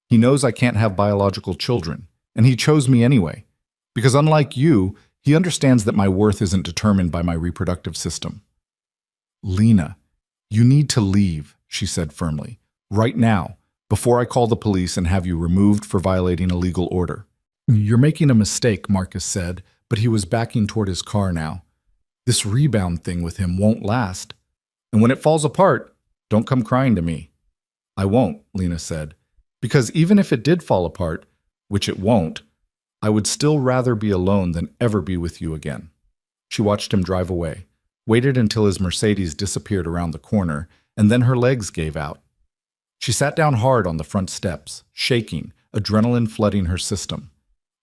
[SPEAKER 1] He knows I can't have biological children, and he chose me anyway. Because unlike you, he understands that my worth isn't determined by my reproductive system. Lena, You need to leave, she said firmly. Right now, before I call the police and have you removed for violating a legal order. You're making a mistake, Marcus said, but he was backing toward his car now. This rebound thing with him won't last. And when it falls apart, don't come crying to me. I won't, Lena said, because even if it did fall apart, which it won't, I would still rather be alone than ever be with you again. She watched him drive away, waited until his Mercedes disappeared around the corner, and then her legs gave out. She sat down hard on the front steps, shaking, adrenaline flooding her system.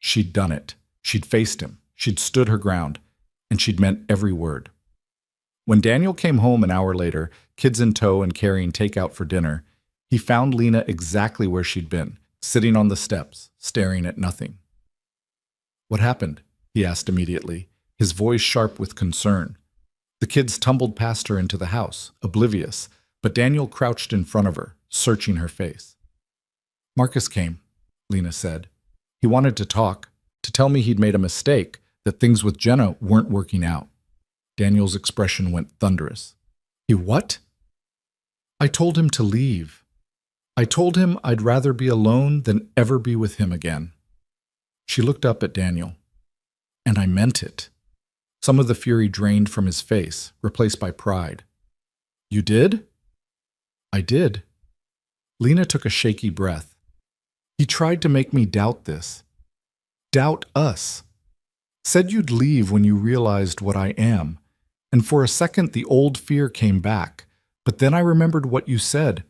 [SPEAKER 1] She'd done it. She'd faced him. She'd stood her ground. And she'd meant every word. When Daniel came home an hour later, kids in tow and carrying takeout for dinner, he found Lena exactly where she'd been, sitting on the steps, staring at nothing. What happened? He asked immediately, his voice sharp with concern. The kids tumbled past her into the house, oblivious, but Daniel crouched in front of her, searching her face. Marcus came, Lena said. He wanted to talk, to tell me he'd made a mistake, that things with Jenna weren't working out. Daniel's expression went thunderous. He what? I told him to leave. I told him I'd rather be alone than ever be with him again. She looked up at Daniel. And I meant it. Some of the fury drained from his face, replaced by pride. You did? I did. Lena took a shaky breath. He tried to make me doubt this. Doubt us. Said you'd leave when you realized what I am. And for a second the old fear came back. But then I remembered what you said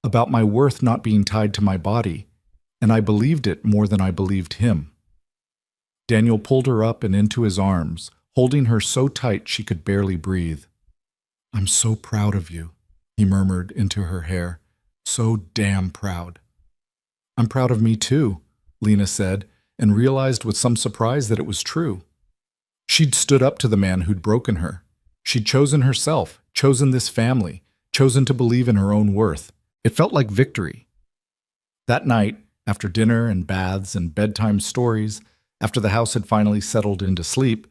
[SPEAKER 1] about my worth not being tied to my body, and I believed it more than I believed him. Daniel pulled her up and into his arms, holding her so tight she could barely breathe. I'm so proud of you, he murmured into her hair. So damn proud. I'm proud of me too, Lena said, and realized with some surprise that it was true. She'd stood up to the man who'd broken her. She'd chosen herself, chosen this family, chosen to believe in her own worth. It felt like victory. That night, after dinner and baths and bedtime stories, after the house had finally settled into sleep,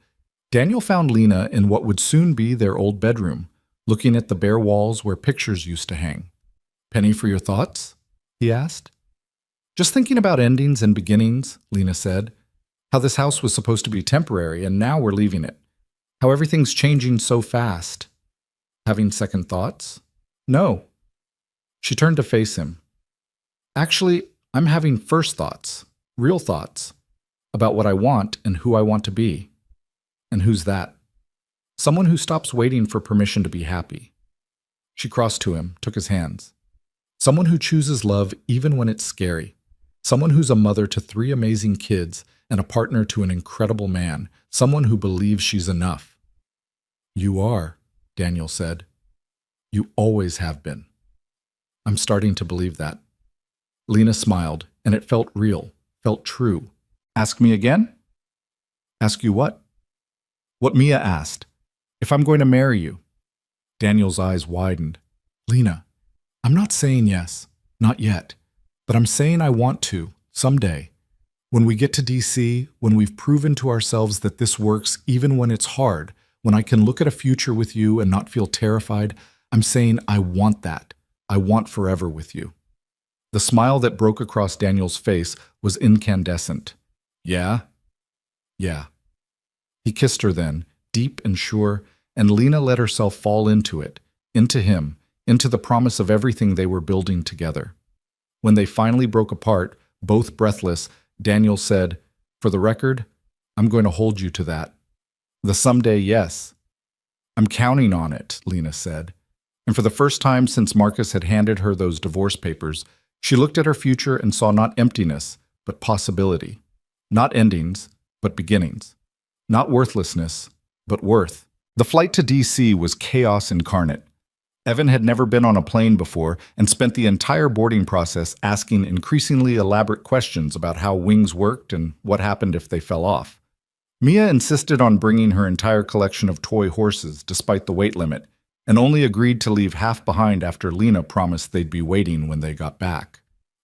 [SPEAKER 1] Daniel found Lena in what would soon be their old bedroom, looking at the bare walls where pictures used to hang. Penny for your thoughts? He asked. Just thinking about endings and beginnings, Lena said. How this house was supposed to be temporary and now we're leaving it. How everything's changing so fast. Having second thoughts? No. She turned to face him. Actually, I'm having first thoughts, real thoughts, about what I want and who I want to be. And who's that? Someone who stops waiting for permission to be happy. She crossed to him, took his hands. Someone who chooses love even when it's scary. Someone who's a mother to 3 amazing kids and a partner to an incredible man. Someone who believes she's enough. You are, Daniel said. You always have been. I'm starting to believe that. Lena smiled, and it felt real, felt true. Ask me again? Ask you what? What Mia asked. If I'm going to marry you. Daniel's eyes widened. Lena, I'm not saying yes, not yet, but I'm saying I want to, someday. When we get to DC, when we've proven to ourselves that this works even when it's hard, when I can look at a future with you and not feel terrified, I'm saying I want that. I want forever with you. The smile that broke across Daniel's face was incandescent. Yeah? Yeah. He kissed her then, deep and sure, and Lena let herself fall into it, into him, into the promise of everything they were building together. When they finally broke apart, both breathless, Daniel said, for the record, I'm going to hold you to that. The someday yes. I'm counting on it, Lena said. And for the first time since Marcus had handed her those divorce papers, she looked at her future and saw not emptiness, but possibility. Not endings, but beginnings. Not worthlessness, but worth. The flight to DC was chaos incarnate. Evan had never been on a plane before and spent the entire boarding process asking increasingly elaborate questions about how wings worked and what happened if they fell off. Mia insisted on bringing her entire collection of toy horses despite the weight limit, and only agreed to leave half behind after Lena promised they'd be waiting when they got back.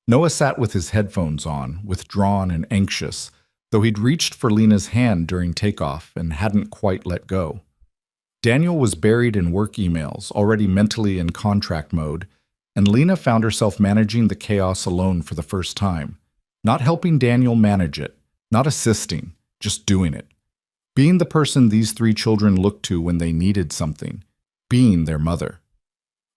[SPEAKER 1] Noah sat with his headphones on, withdrawn and anxious, though he'd reached for Lena's hand during takeoff and hadn't quite let go. Daniel was buried in work emails, already mentally in contract mode, and Lena found herself managing the chaos alone for the first time. Not helping Daniel manage it, not assisting, just doing it. Being the person these three children looked to when they needed something. Being their mother.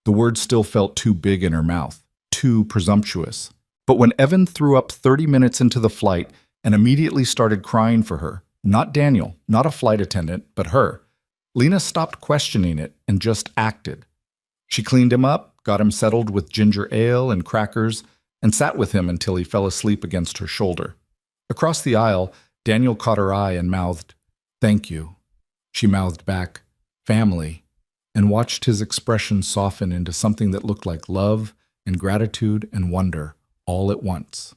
[SPEAKER 1] The words still felt too big in her mouth, too presumptuous. But when Evan threw up 30 minutes into the flight and immediately started crying for her, not Daniel, not a flight attendant, but her, Lena stopped questioning it and just acted. She cleaned him up, got him settled with ginger ale and crackers, and sat with him until he fell asleep against her shoulder. Across the aisle, Daniel caught her eye and mouthed, "Thank you." She mouthed back, "Family," and watched his expression soften into something that looked like love and gratitude and wonder all at once.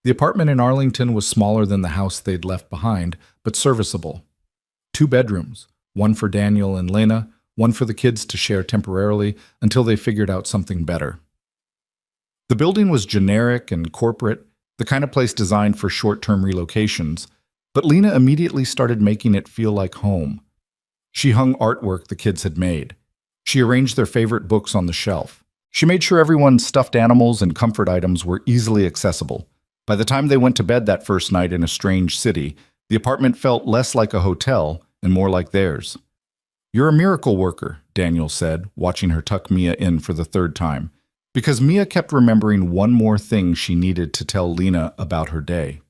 [SPEAKER 1] The apartment in Arlington was smaller than the house they'd left behind, but serviceable. 2 bedrooms, one for Daniel and Lena, one for the kids to share temporarily until they figured out something better. The building was generic and corporate, the kind of place designed for short-term relocations, but Lena immediately started making it feel like home. She hung artwork the kids had made. She arranged their favorite books on the shelf. She made sure everyone's stuffed animals and comfort items were easily accessible. By the time they went to bed that first night in a strange city, the apartment felt less like a hotel and more like theirs. "You're a miracle worker," Daniel said, watching her tuck Mia in for the 3rd time, because Mia kept remembering one more thing she needed to tell Lena about her day.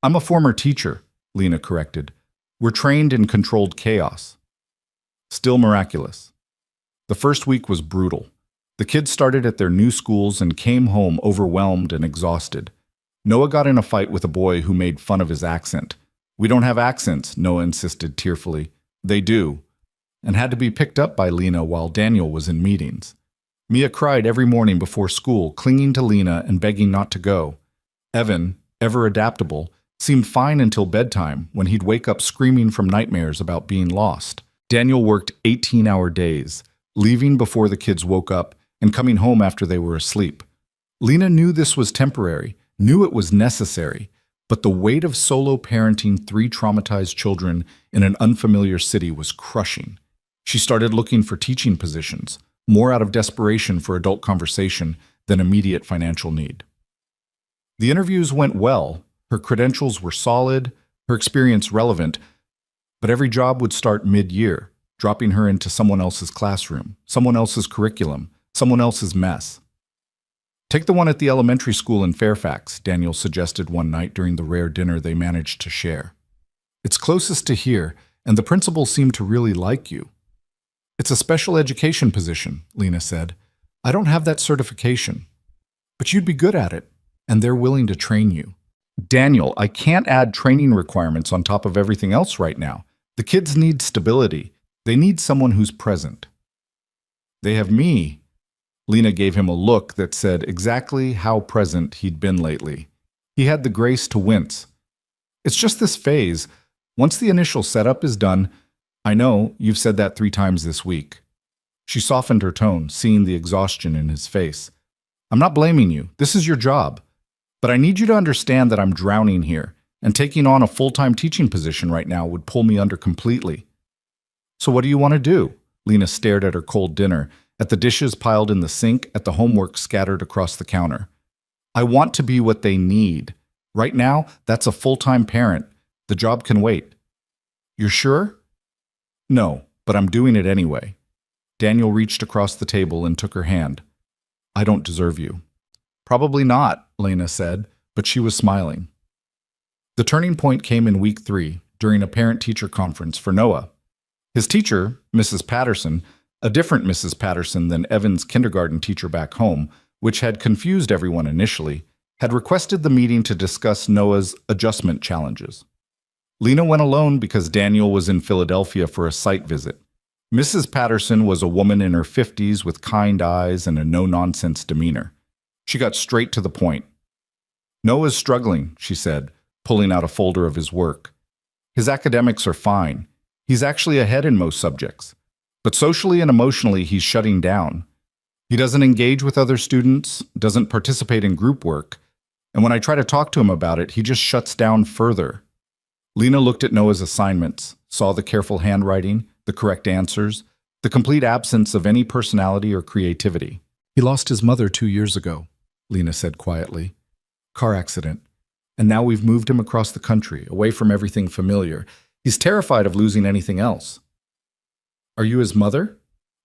[SPEAKER 1] "I'm a former teacher," Lena corrected. "We're trained in controlled chaos." Still miraculous. The first week was brutal. The kids started at their new schools and came home overwhelmed and exhausted. Noah got in a fight with a boy who made fun of his accent. "We don't have accents," Noah insisted tearfully. "They do," and had to be picked up by Lena while Daniel was in meetings. Mia cried every morning before school, clinging to Lena and begging not to go. Evan, ever adaptable, seemed fine until bedtime, when he'd wake up screaming from nightmares about being lost. Daniel worked 18-hour days, leaving before the kids woke up and coming home after they were asleep. Lena knew this was temporary, knew it was necessary, but the weight of solo parenting 3 traumatized children in an unfamiliar city was crushing. She started looking for teaching positions, more out of desperation for adult conversation than immediate financial need. The interviews went well. Her credentials were solid, her experience relevant, but every job would start mid-year, dropping her into someone else's classroom, someone else's curriculum, someone else's mess. "Take the one at the elementary school in Fairfax," Daniel suggested one night during the rare dinner they managed to share. "It's closest to here, and the principal seemed to really like you." "It's a special education position," Lena said. "I don't have that certification. But you'd be good at it, and they're willing to train you." "Daniel, I can't add training requirements on top of everything else right now. The kids need stability. They need someone who's present." "They have me." Lena gave him a look that said exactly how present he'd been lately. He had the grace to wince. "It's just this phase. Once the initial setup is done, I know, you've said that 3 times this week." She softened her tone, seeing the exhaustion in his face. "I'm not blaming you. This is your job. But I need you to understand that I'm drowning here, and taking on a full-time teaching position right now would pull me under completely." "So what do you want to do?" Lena stared at her cold dinner, at the dishes piled in the sink, at the homework scattered across the counter. "I want to be what they need. Right now, that's a full-time parent. The job can wait." "You're sure?" "No, but I'm doing it anyway." Daniel reached across the table and took her hand. "I don't deserve you." "Probably not," Lena said, but she was smiling. The turning point came in week 3, during a parent-teacher conference for Noah. His teacher, Mrs. Patterson, a different Mrs. Patterson than Evan's kindergarten teacher back home, which had confused everyone initially, had requested the meeting to discuss Noah's adjustment challenges. Lena went alone because Daniel was in Philadelphia for a site visit. Mrs. Patterson was a woman in her 50s with kind eyes and a no-nonsense demeanor. She got straight to the point. "Noah's struggling," she said, pulling out a folder of his work. "His academics are fine. He's actually ahead in most subjects. But socially and emotionally, he's shutting down. He doesn't engage with other students, doesn't participate in group work, and when I try to talk to him about it, he just shuts down further." Lena looked at Noah's assignments, saw the careful handwriting, the correct answers, the complete absence of any personality or creativity. He lost his mother 2 years ago, Lena said quietly. Car accident. And now we've moved him across the country, away from everything familiar. He's terrified of losing anything else. Are you his mother?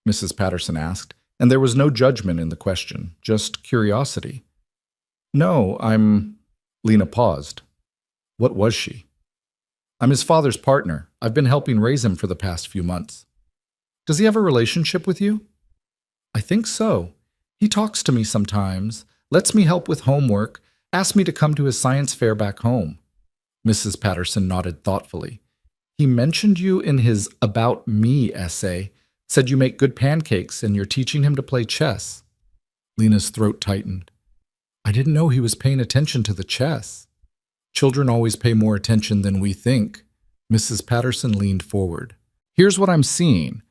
[SPEAKER 1] Mrs. Patterson asked, and there was no judgment in the question, just curiosity. No, Lena paused. What was she? I'm his father's partner. I've been helping raise him for the past few months. Does he have a relationship with you? I think so. He talks to me sometimes, lets me help with homework, asked me to come to his science fair back home. Mrs. Patterson nodded thoughtfully. He mentioned you in his About Me essay, said you make good pancakes and you're teaching him to play chess. Lena's throat tightened. I didn't know he was paying attention to the chess. Children always pay more attention than we think. Mrs. Patterson leaned forward. Here's what I'm seeing.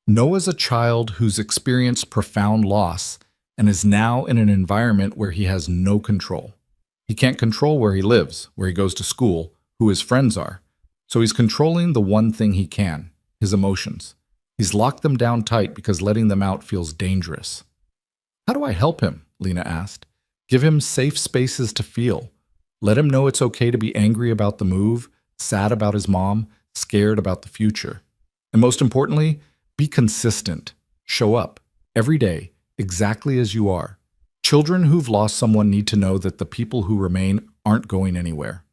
[SPEAKER 1] Noah's a child who's experienced profound loss and is now in an environment where he has no control. He can't control where he lives, where he goes to school, who his friends are. So he's controlling the one thing he can, his emotions. He's locked them down tight because letting them out feels dangerous. How do I help him? Lena asked. Give him safe spaces to feel. Let him know it's okay to be angry about the move, sad about his mom, scared about the future. And most importantly, be consistent. Show up every day, exactly as you are. Children who've lost someone need to know that the people who remain aren't going anywhere.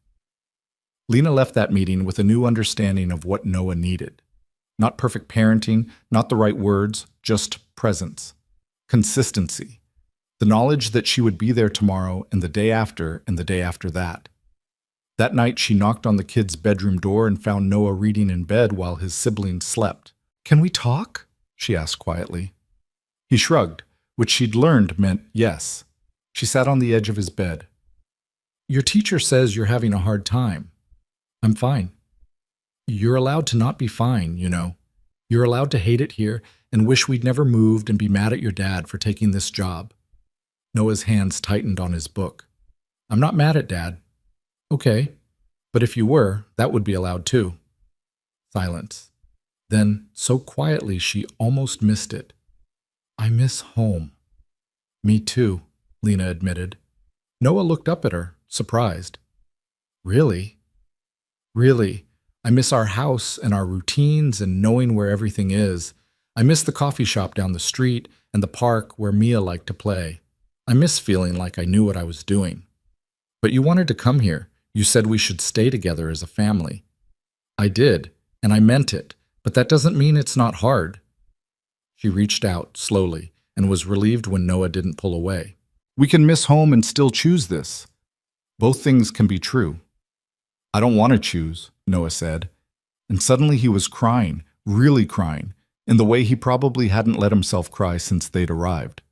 [SPEAKER 1] Lena left that meeting with a new understanding of what Noah needed. Not perfect parenting, not the right words, just presence. Consistency. The knowledge that she would be there tomorrow and the day after and the day after that. That night she knocked on the kid's bedroom door and found Noah reading in bed while his siblings slept. Can we talk? She asked quietly. He shrugged, which she'd learned meant yes. She sat on the edge of his bed. Your teacher says you're having a hard time. I'm fine. You're allowed to not be fine, you know. You're allowed to hate it here and wish we'd never moved and be mad at your dad for taking this job. Noah's hands tightened on his book. I'm not mad at Dad. Okay, but if you were, that would be allowed too. Silence. Then, so quietly she almost missed it. I miss home. Me too, Lena admitted. Noah looked up at her, surprised. Really? Really, I miss our house and our routines and knowing where everything is. I miss the coffee shop down the street and the park where Mia liked to play. I miss feeling like I knew what I was doing. But you wanted to come here. You said we should stay together as a family. I did, and I meant it, but that doesn't mean it's not hard. She reached out slowly and was relieved when Noah didn't pull away. We can miss home and still choose this. Both things can be true. I don't want to choose, Noah said. And suddenly he was crying, really crying, in the way he probably hadn't let himself cry since they'd arrived.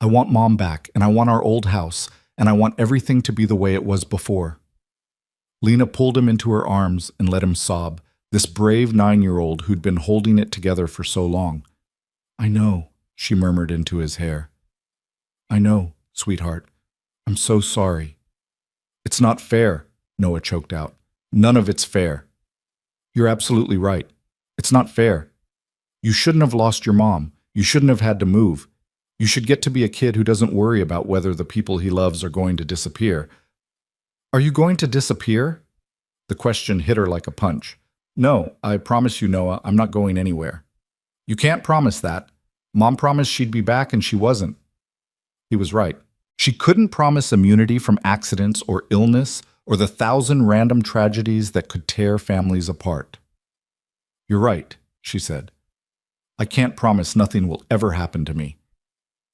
[SPEAKER 1] I want Mom back, and I want our old house, and I want everything to be the way it was before. Lena pulled him into her arms and let him sob, this brave 9-year-old who'd been holding it together for so long. I know, she murmured into his hair. I know, sweetheart. I'm so sorry. It's not fair, Noah choked out. None of it's fair. You're absolutely right. It's not fair. You shouldn't have lost your mom. You shouldn't have had to move. You should get to be a kid who doesn't worry about whether the people he loves are going to disappear. Are you going to disappear? The question hit her like a punch. No, I promise you, Noah, I'm not going anywhere. You can't promise that. Mom promised she'd be back and she wasn't. He was right. She couldn't promise immunity from accidents or illness or the 1,000 random tragedies that could tear families apart. You're right, she said. I can't promise nothing will ever happen to me.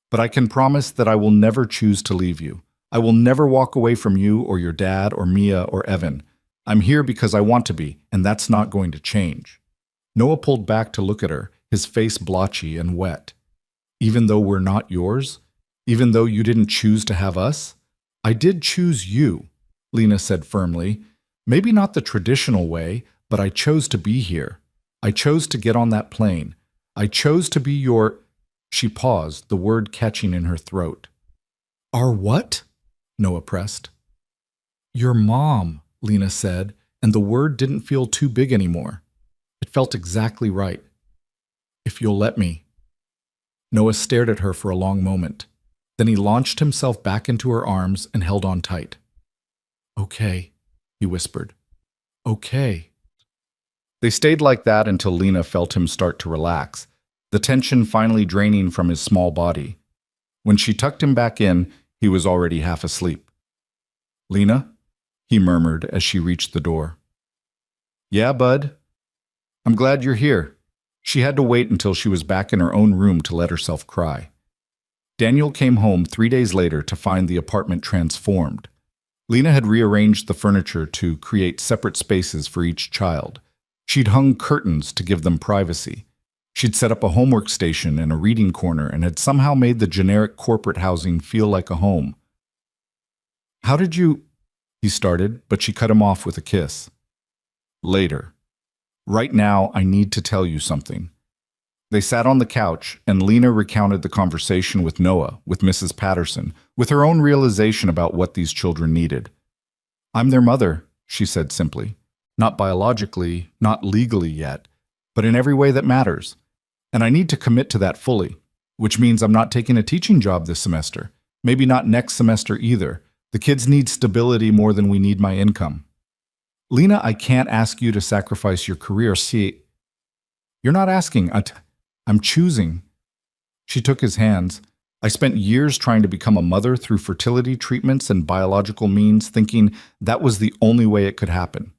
[SPEAKER 1] But I can promise that I will never choose to leave you. I will never walk away from you or your dad or Mia or Evan. I'm here because I want to be, and that's not going to change. Noah pulled back to look at her, his face blotchy and wet. Even though we're not yours? Even though you didn't choose to have us? I did choose you, Lena said firmly. Maybe not the traditional way, but I chose to be here. I chose to get on that plane. I chose to be your... She paused, the word catching in her throat. Our what? Noah pressed. Your mom, Lena said, and the word didn't feel too big anymore. A
[SPEAKER 2] It felt exactly right. If you'll let me. Noah stared at her for a long moment. Then he launched himself back into her arms and held on tight. Okay, he whispered. Okay.
[SPEAKER 1] They stayed like that until Lena felt him start to relax, the tension finally draining from his small body. When she tucked him back in, he was already half asleep. "Lena?" he murmured as she reached the door. "Yeah, bud? I'm glad you're here." She had to wait until she was back in her own room to let herself cry. Daniel came home 3 days later to find the apartment transformed. Lena had rearranged the furniture to create separate spaces for each child. She'd hung curtains to give them privacy. She'd set up a homework station and a reading corner and had somehow made the generic corporate housing feel like a home. "How did you—" he started, but she cut him off with a kiss. "Later. Right now, I need to tell you something." They sat on the couch, and Lena recounted the conversation with Noah, with Mrs. Patterson, with her own realization about what these children needed. "I'm their mother," she said simply. "Not biologically, not legally yet, but in every way that matters. And I need to commit to that fully, which means I'm not taking a teaching job this semester. Maybe not next semester either. The kids need stability more than we need my income. Lena, I can't ask you to sacrifice your career. See, you're not asking. I'm choosing." She took his hands. "I spent years trying to become a mother through fertility treatments and biological means, thinking that was the only way it could happen.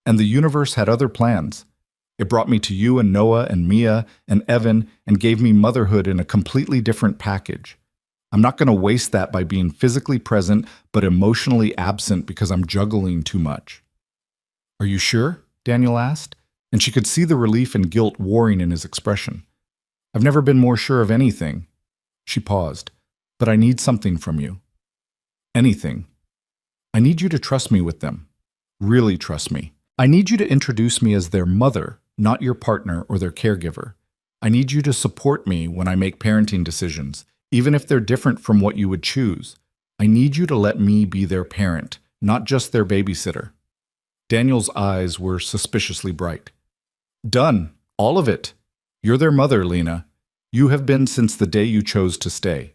[SPEAKER 1] And the universe had other plans. It brought me to you and Noah and Mia and Evan and gave me motherhood in a completely different package. I'm not going to waste that by being physically present but emotionally absent because I'm juggling too much." "Are you sure?" Daniel asked, and she could see the relief and guilt warring in his expression. "I've never been more sure of anything." She paused. "But I need something from you." "Anything. I need you to trust me with them. Really trust me. I need you to introduce me as their mother, not your partner or their caregiver. I need you to support me when I make parenting decisions, even if they're different from what you would choose. I need you to let me be their parent, not just their babysitter." Daniel's eyes were suspiciously bright. "Done. All of it. You're their mother, Lena. You have been since the day you chose to stay.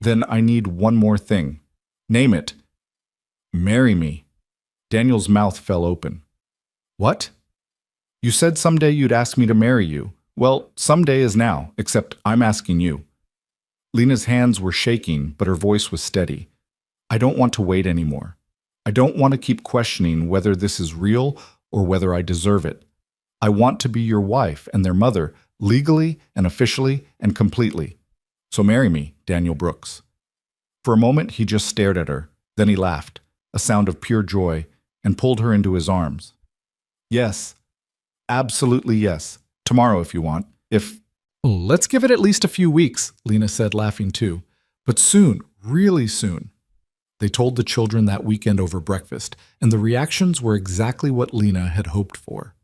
[SPEAKER 1] Then I need one more thing. Name it. Marry me." Daniel's mouth fell open. "What?" "You said someday you'd ask me to marry you. Well, someday is now, except I'm asking you." Lena's hands were shaking, but her voice was steady. "I don't want to wait anymore. I don't want to keep questioning whether this is real or whether I deserve it. I want to be your wife and their mother, legally and officially and completely. So marry me, Daniel Brooks." For a moment, he just stared at her. Then he laughed, a sound of pure joy, and pulled her into his arms. "Yes. Absolutely yes. Tomorrow if you want. If—" "Let's give it at least a few weeks," Lena said, laughing too. "But soon, really soon." They told the children that weekend over breakfast, and the reactions were exactly what Lena had hoped for.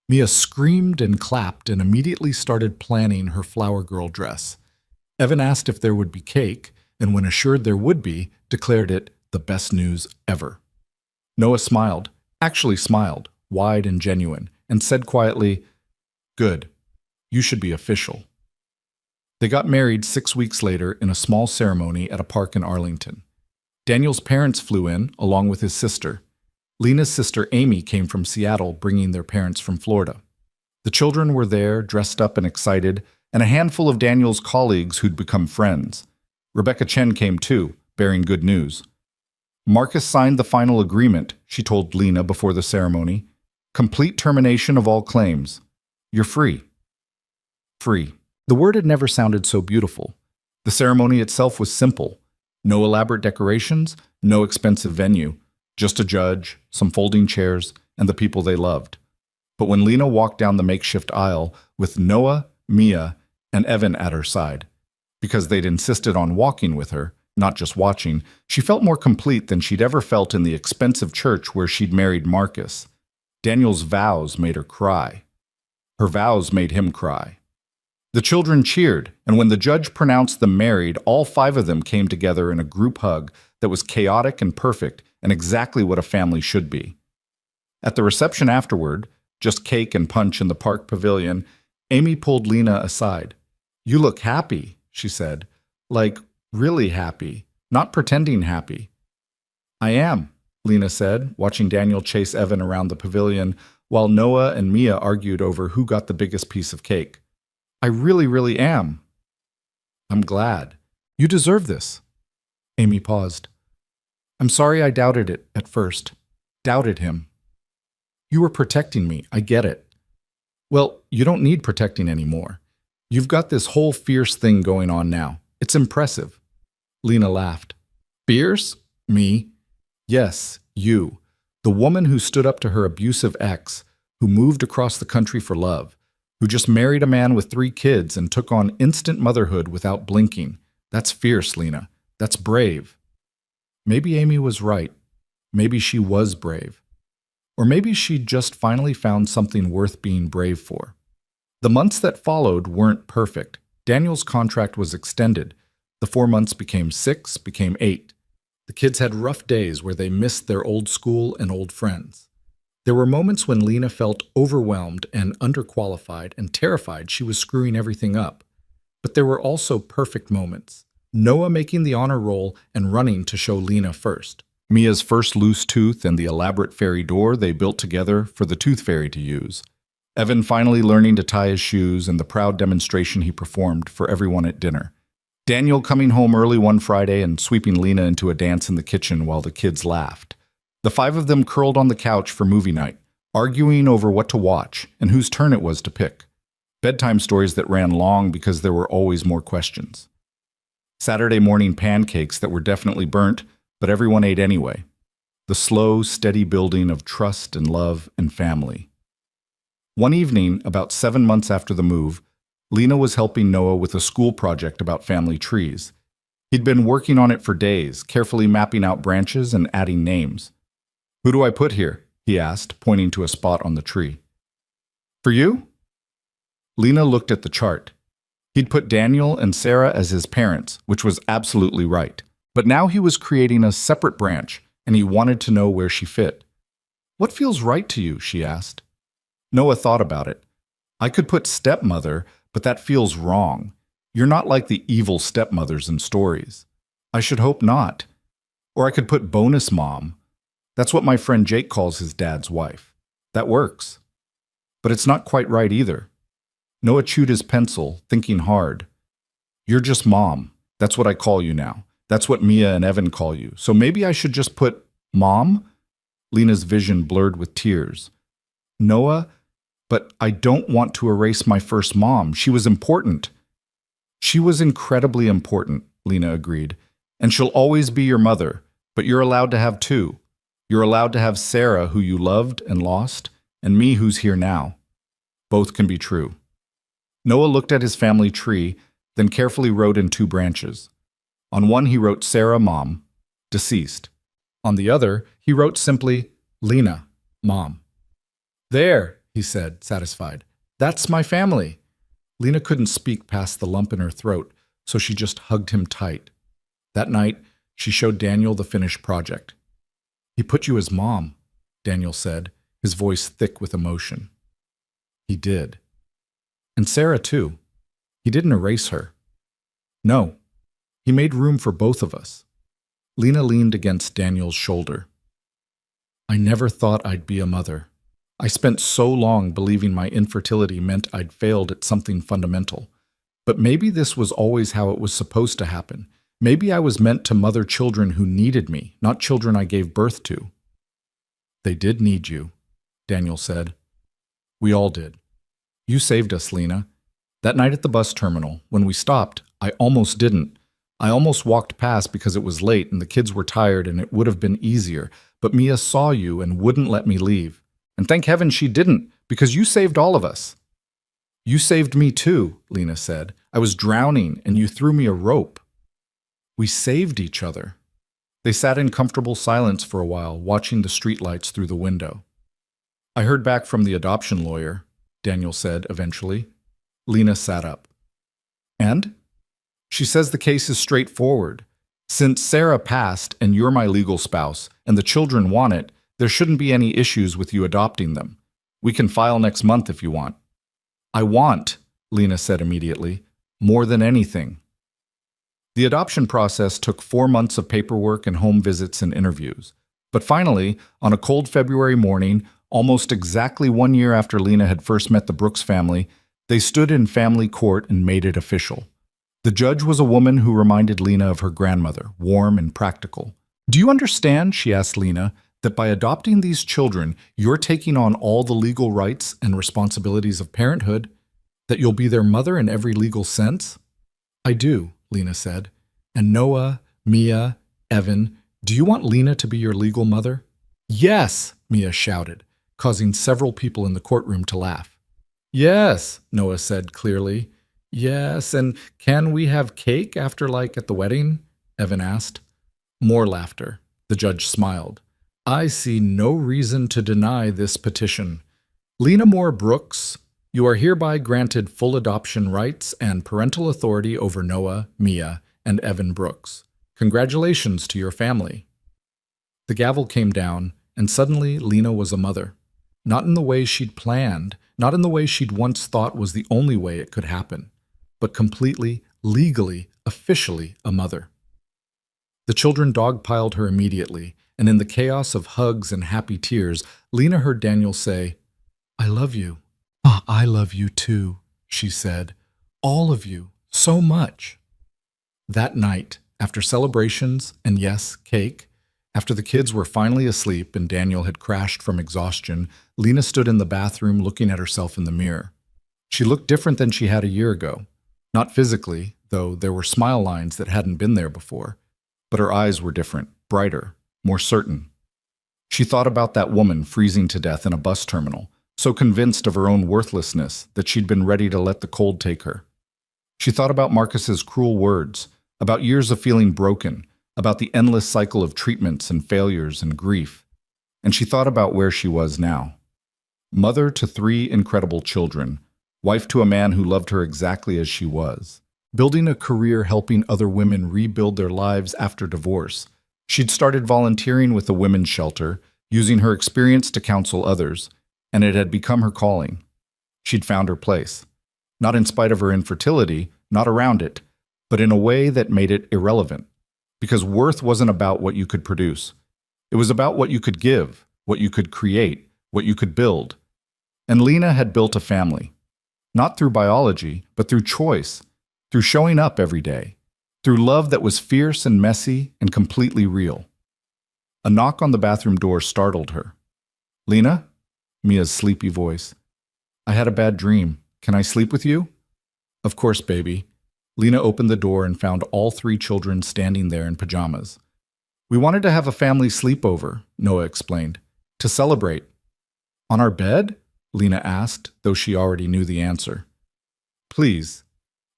[SPEAKER 1] Mia screamed and clapped and immediately started planning her flower girl dress. Evan asked if there would be cake, and when assured there would be, declared it the best news ever. Noah smiled, actually smiled, wide and genuine, and said quietly, "Good. You should be official." They got married 6 weeks later in a small ceremony at a park in Arlington. Daniel's parents flew in, along with his sister. Lena's sister Amy came from Seattle, bringing their parents from Florida. The children were there, dressed up and excited, and a handful of Daniel's colleagues who'd become friends. Rebecca Chen came too, bearing good news. "Marcus signed the final agreement," she told Lena before the ceremony. "Complete termination of all claims. You're free." Free. The word had never sounded so beautiful. The ceremony itself was simple. No elaborate decorations, no expensive venue. Just a judge, some folding chairs, and the people they loved. But when Lena walked down the makeshift aisle with Noah, Mia, and Evan at her side, because they'd insisted on walking with her, not just watching, she felt more complete than she'd ever felt in the expensive church where she'd married Marcus. Daniel's vows made her cry. Her vows made him cry. The children cheered, and when the judge pronounced them married, all 5 of them came together in a group hug that was chaotic and perfect and exactly what a family should be. At the reception afterward, just cake and punch in the park pavilion, Amy pulled Lena aside. "You look happy," she said. "Like, really happy, not pretending happy." "I am," Lena said, watching Daniel chase Evan around the pavilion while Noah and Mia argued over who got the biggest piece of cake. "I really, really am." "I'm glad. You deserve this." Amy paused. "I'm sorry I doubted it at first. Doubted him. You were protecting me, I get it." "Well, you don't need protecting anymore. You've got this whole fierce thing going on now. It's impressive." Lena laughed. "Fierce? Me?" "Yes, you. The woman who stood up to her abusive ex, who moved across the country for love, who just married a man with 3 kids and took on instant motherhood without blinking. That's fierce, Lena. That's brave." Maybe Amy was right. Maybe she was brave. Or maybe she'd just finally found something worth being brave for. The months that followed weren't perfect. Daniel's contract was extended. The 4 months became 6, became 8. The kids had rough days where they missed their old school and old friends. There were moments when Lena felt overwhelmed and underqualified and terrified she was screwing everything up. But there were also perfect moments. Noah making the honor roll and running to show Lena first. Mia's first loose tooth and the elaborate fairy door they built together for the tooth fairy to use. Evan finally learning to tie his shoes and the proud demonstration he performed for everyone at dinner. Daniel coming home early one Friday and sweeping Lena into a dance in the kitchen while the kids laughed. The 5 of them curled on the couch for movie night, arguing over what to watch and whose turn it was to pick. Bedtime stories that ran long because there were always more questions. Saturday morning pancakes that were definitely burnt, but everyone ate anyway. The slow, steady building of trust and love and family. One evening, about 7 months after the move, Lena was helping Noah with a school project about family trees. He'd been working on it for days, carefully mapping out branches and adding names. "Who do I put here?" he asked, pointing to a spot on the tree. "For you?" Lena looked at the chart. He'd put Daniel and Sarah as his parents, which was absolutely right. But now he was creating a separate branch, and he wanted to know where she fit. "What feels right to you?" she asked. Noah thought about it. "I could put stepmother, but that feels wrong. You're not like the evil stepmothers in stories." "I should hope not. Or I could put bonus mom. That's what my friend Jake calls his dad's wife. That works." "But it's not quite right either." Noah chewed his pencil, thinking hard. "You're just mom. That's what I call you now. That's what Mia and Evan call you. So maybe I should just put mom?" Lena's vision blurred with tears. "Noah, but I don't want to erase my first mom. She was important." "She was incredibly important," Lena agreed. "And she'll always be your mother, but you're allowed to have 2. You're allowed to have Sarah, who you loved and lost, and me, who's here now. Both can be true." Noah looked at his family tree, then carefully wrote in 2 branches. On one he wrote Sarah, mom, deceased. On the other, he wrote simply, Lena, mom. "There," he said, satisfied. "That's my family." Lena couldn't speak past the lump in her throat, so she just hugged him tight. That night, she showed Daniel the finished project. "He put you as mom," Daniel said, his voice thick with emotion. "He did. And Sarah, too. He didn't erase her. No, he made room for both of us." Lena leaned against Daniel's shoulder. "I never thought I'd be a mother. I spent so long believing my infertility meant I'd failed at something fundamental. But maybe this was always how it was supposed to happen. Maybe I was meant to mother children who needed me, not children I gave birth to." "They did need you," Daniel said. "We all did. You saved us, Lena. That night at the bus terminal, when we stopped, I almost didn't. I almost walked past because it was late and the kids were tired and it would have been easier. But Mia saw you and wouldn't let me leave. And thank heaven she didn't, because you saved all of us." "You saved me too," Lena said. "I was drowning and you threw me a rope." "We saved each other." They sat in comfortable silence for a while, watching the streetlights through the window. "I heard back from the adoption lawyer," Daniel said eventually. Lena sat up. "And?" "She says the case is straightforward. Since Sarah passed and you're my legal spouse and the children want it, there shouldn't be any issues with you adopting them. We can file next month if you want.
[SPEAKER 2] I want, Lena said immediately, more than anything.
[SPEAKER 1] The adoption process took 4 months of paperwork and home visits and interviews. But finally, on a cold February morning, almost exactly 1 year after Lena had first met the Brooks family, they stood in family court and made it official. The judge was a woman who reminded Lena of her grandmother, warm and practical. "Do you understand," she asked Lena, "that by adopting these children, you're taking on all the legal rights and responsibilities of parenthood? That you'll be their mother in every legal sense?" "I do," Lena said. "And Noah, Mia, Evan, do you want Lena to be your legal mother?" "Yes," Mia shouted, causing several people in the courtroom to laugh. "Yes," Noah said clearly. "Yes, and can we have cake after, like, at the wedding?" Evan asked. More laughter. The judge smiled. "I see no reason to deny this petition. Lena Moore Brooks, you are hereby granted full adoption rights and parental authority over Noah, Mia, and Evan Brooks. Congratulations to your family." The gavel came down, and suddenly Lena was a mother. Not in the way she'd planned, not in the way she'd once thought was the only way it could happen, but completely, legally, officially a mother. The children dogpiled her immediately, and in the chaos of hugs and happy tears, Lena heard Daniel say, "I love you." "Ah, I love you too," she said. "All of you, so much." That night, after celebrations and yes, cake, after the kids were finally asleep and Daniel had crashed from exhaustion, Lena stood in the bathroom looking at herself in the mirror. She looked different than she had a year ago. Not physically, though there were smile lines that hadn't been there before. But her eyes were different, brighter, more certain. She thought about that woman freezing to death in a bus terminal, so convinced of her own worthlessness that she'd been ready to let the cold take her. She thought about Marcus's cruel words, about years of feeling broken, about the endless cycle of treatments and failures and grief. And she thought about where she was now. Mother to 3 incredible children, wife to a man who loved her exactly as she was. Building a career helping other women rebuild their lives after divorce. She'd started volunteering with a women's shelter, using her experience to counsel others, and it had become her calling. She'd found her place. Not in spite of her infertility, not around it, but in a way that made it irrelevant. Because worth wasn't about what you could produce. It was about what you could give, what you could create, what you could build. And Lena had built a family. Not through biology, but through choice. Through showing up every day, through love that was fierce and messy and completely real. A knock on the bathroom door startled her. "Lena?" Mia's sleepy voice. "I had a bad dream. Can I sleep with you?" "Of course, baby." Lena opened the door and found all 3 children standing there in pajamas. "We wanted to have a family sleepover," Noah explained, "to celebrate." "On our bed?" Lena asked, though she already knew the answer. "Please."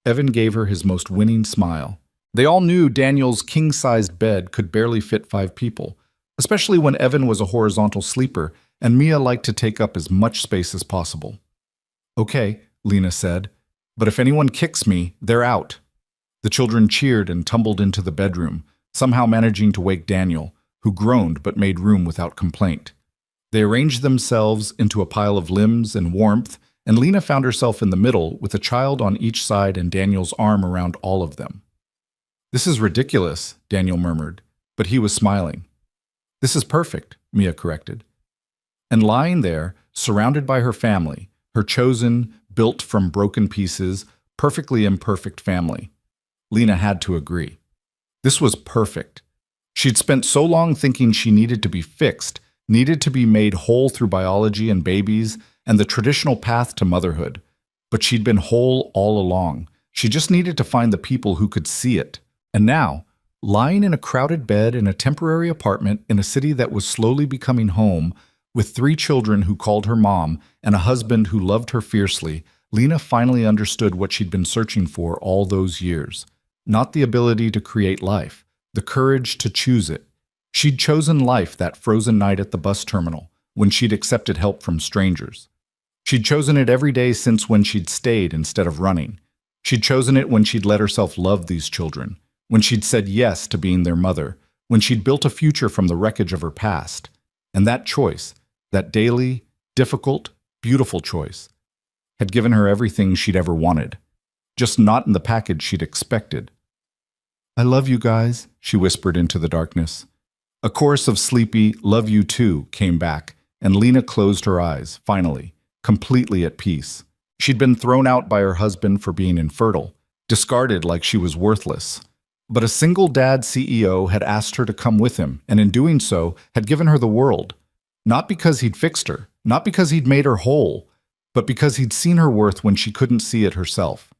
[SPEAKER 1] Evan gave her his most winning smile. They all knew Daniel's king-sized bed could barely fit 5 people, especially when Evan was a horizontal sleeper and Mia liked to take up as much space as possible. "Okay," Lena said, "but if anyone kicks me, they're out." The children cheered and tumbled into the bedroom, somehow managing to wake Daniel, who groaned but made room without complaint. They arranged themselves into a pile of limbs and warmth, and Lena found herself in the middle with a child on each side and Daniel's arm around all of them. "This is ridiculous," Daniel murmured, but he was smiling. "This is perfect," Mia corrected. And lying there, surrounded by her family, her chosen, built from broken pieces, perfectly imperfect family, Lena had to agree. This was perfect. She'd spent so long thinking she needed to be fixed, needed to be made whole through biology and babies, and the traditional path to motherhood. But she'd been whole all along. She just needed to find the people who could see it. And now, lying in a crowded bed in a temporary apartment in a city that was slowly becoming home, with 3 children who called her mom and a husband who loved her fiercely, Lena finally understood what she'd been searching for all those years. Not the ability to create life, the courage to choose it. She'd chosen life that frozen night at the bus terminal, when she'd accepted help from strangers. She'd chosen it every day since when she'd stayed instead of running. She'd chosen it when she'd let herself love these children, when she'd said yes to being their mother, when she'd built a future from the wreckage of her past. And that choice, that daily, difficult, Beautiful choice. Had given her everything she'd ever wanted, just not in the package she'd expected. "I love you guys," she whispered into the darkness. A chorus of sleepy "love you too" came back, and Lena closed her eyes, finally, completely at peace. She'd been thrown out by her husband for being infertile, discarded like she was worthless. But a single dad CEO had asked her to come with him, and in doing so, had given her the world. Not because he'd fixed her, not because he'd made her whole, but because he'd seen her worth when she couldn't see it herself.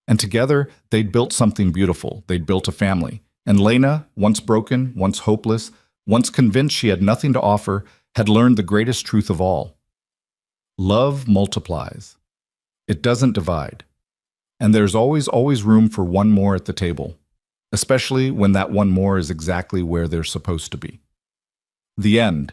[SPEAKER 1] And together, they'd built something beautiful. They'd built a family. And Lena, once broken, once hopeless, once convinced she had nothing to offer, had learned the greatest truth of all. Love multiplies. It doesn't divide. And there's always room for one more at the table, especially when that one more is exactly where they're supposed to be. The end.